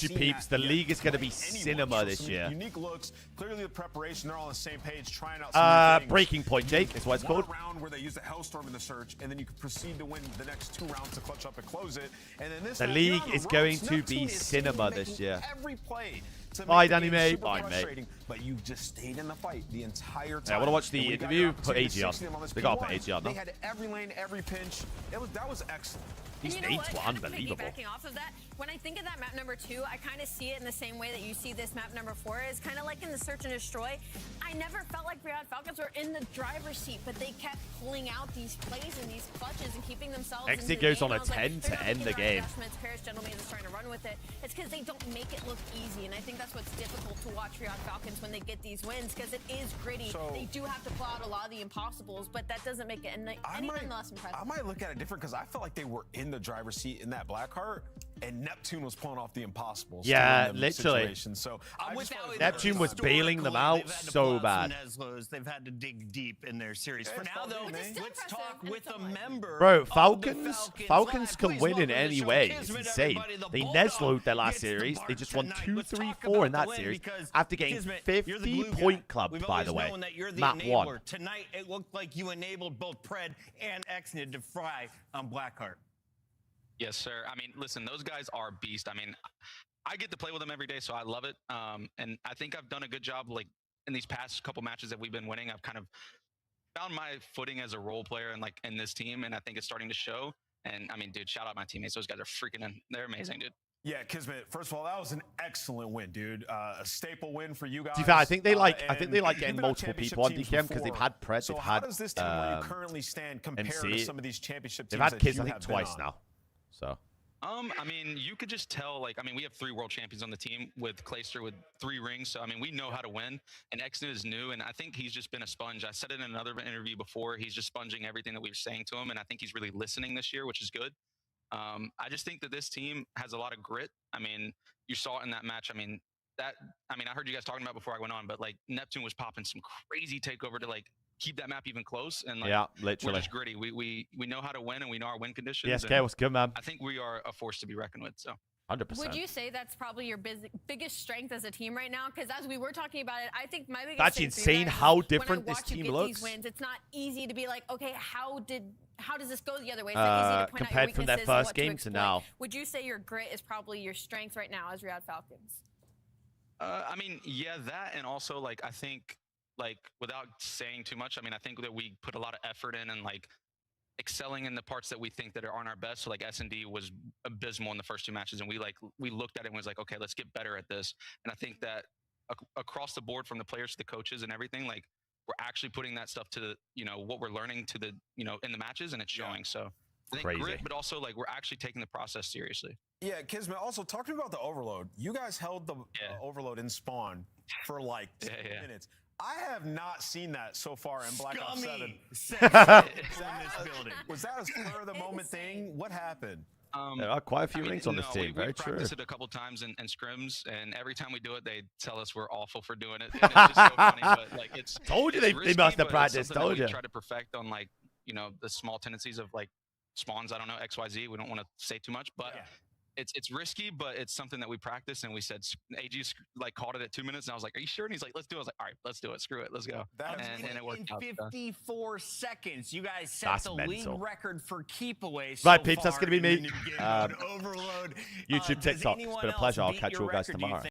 peeps, the league is going to be cinema this year. Unique looks. Clearly, the preparation. They're all on the same page, trying out some new things. Breaking point, Jake, is what it's called. One round where they use the Hellstorm in the search, and then you can proceed to win the next 2 rounds to clutch up and close it. And then this the league is going to be cinema this year. Every play. Bye, Danny May. Bye, mate. But you just stayed in the fight the entire time. Yeah, I want to watch the interview. Put AG on. They got to put AG on. They had every lane, every pinch. That was excellent. These nades were unbelievable. Backing off of that, when I think of that map number 2, I kind of see it in the same way that you see this map number 4 is kind of like in the Search and Destroy. I never felt like Real Falcons were in the driver's seat, but they kept pulling out these plays and these clutches and keeping themselves. Exit goes on a 10 to end the game. Paris GM8S is trying to run with it. It's because they don't make it look easy, and I think that's what's difficult to watch Real Falcons when they get these wins because it is gritty. They do have to pull out a lot of the impossibles, but that doesn't make it anything less impressive. I might look at it different because I felt like they were in the driver's seat in that Blackheart, and Neptune was pulling off the impossibles. Yeah, literally. So Neptune was bailing them out so bad. They've had to dig deep in their series. For now, though, let's talk with a member. Bro, Falcons can win in any way. It's insane. They Neslo'd their last series. They just won 2-3-4 in that series after getting 50-point clubbed, by the way. Map 1. Tonight, it looked like you enabled both Pred and Exnid to fry on Blackheart. Yes, sir. I mean, listen, those guys are beasts. I mean, I get to play with them every day, so I love it. And I think I've done a good job, like, in these past couple matches that we've been winning. I've kind of found my footing as a role player and, like, in this team, and I think it's starting to show. And, I mean, dude, shout out my teammates. Those guys are freaking in. They're amazing, dude. Yeah, Kismet, first of all, that was an excellent win, dude. A staple win for you guys. To be fair, I think they like getting multiple people on DKM because they've had Pred, so they've how had does this team where you currently stand compare to some of these championship teams? They've had kids, I think, twice now. So. I mean, you could just tell, like, I mean, we have 3 world champions on the team with Clayster with 3 rings. So, I mean, we know how to win. And Exnid is new, and I think he's just been a sponge. I said it in another interview before. He's just sponging everything that we were saying to him, and I think he's really listening this year, which is good. I just think that this team has a lot of grit. I mean, you saw it in that match. I mean, I heard you guys talking about before I went on, but, like, Neptune was popping some crazy takeover to, like, keep that map even close, and like, yeah, literally, we're just gritty. We know how to win, and we know our win conditions. Yes, okay, what's good, man? I think we are a force to be reckoned with. So 100%. Would you say that's probably your biggest strength as a team right now? Because as we were talking about it, I think my biggest that's insane how different this team looks. These wins, it's not easy to be like, okay, how does this go the other way? It's not easy to point compared out your from their first game to now. Would you say your grit is probably your strength right now as Real Falcons? I mean, yeah, that, and also, like, I think, like, without saying too much, I mean, I think that we put a lot of effort in and, like, excelling in the parts that we think that aren't our best. So, like, S&D was abysmal in the first 2 matches, and we looked at it and was like, okay, let's get better at this. And I think that across the board, from the players to the coaches and everything, like, we're actually putting that stuff to the, you know, what we're learning to the, you know, in the matches, and it's showing. So I think grit, but also, like, we're actually taking the process seriously. Yeah, Kismet, also talking about the overload, you guys held the overload in spawn for like 10 minutes. I have not seen that so far in Black Ops 7. Was that a spur of the moment thing? What happened? There are quite a few rings on this team. Very true. We practiced it a couple times in scrims, and every time we do it, they tell us we're awful for doing it. And it's just so funny, but, like, it's told you they must have practiced. Told you. We try to perfect on, like, you know, the small tendencies of, like, spawns. I don't know, XYZ. We don't want to say too much, but. Yeah. It's risky, but it's something that we practice, and we said AG like called it at 2 minutes, and I was like, "Are you sure?" And he's like, "Let's do it." I was like, "All right, let's do it. Screw it, let's go." And it worked out. In 54 seconds, you guys set the league record for keep away. Right, peeps, that's gonna be me. Overload. YouTube, TikTok. It's been a pleasure. I'll catch you all guys tomorrow.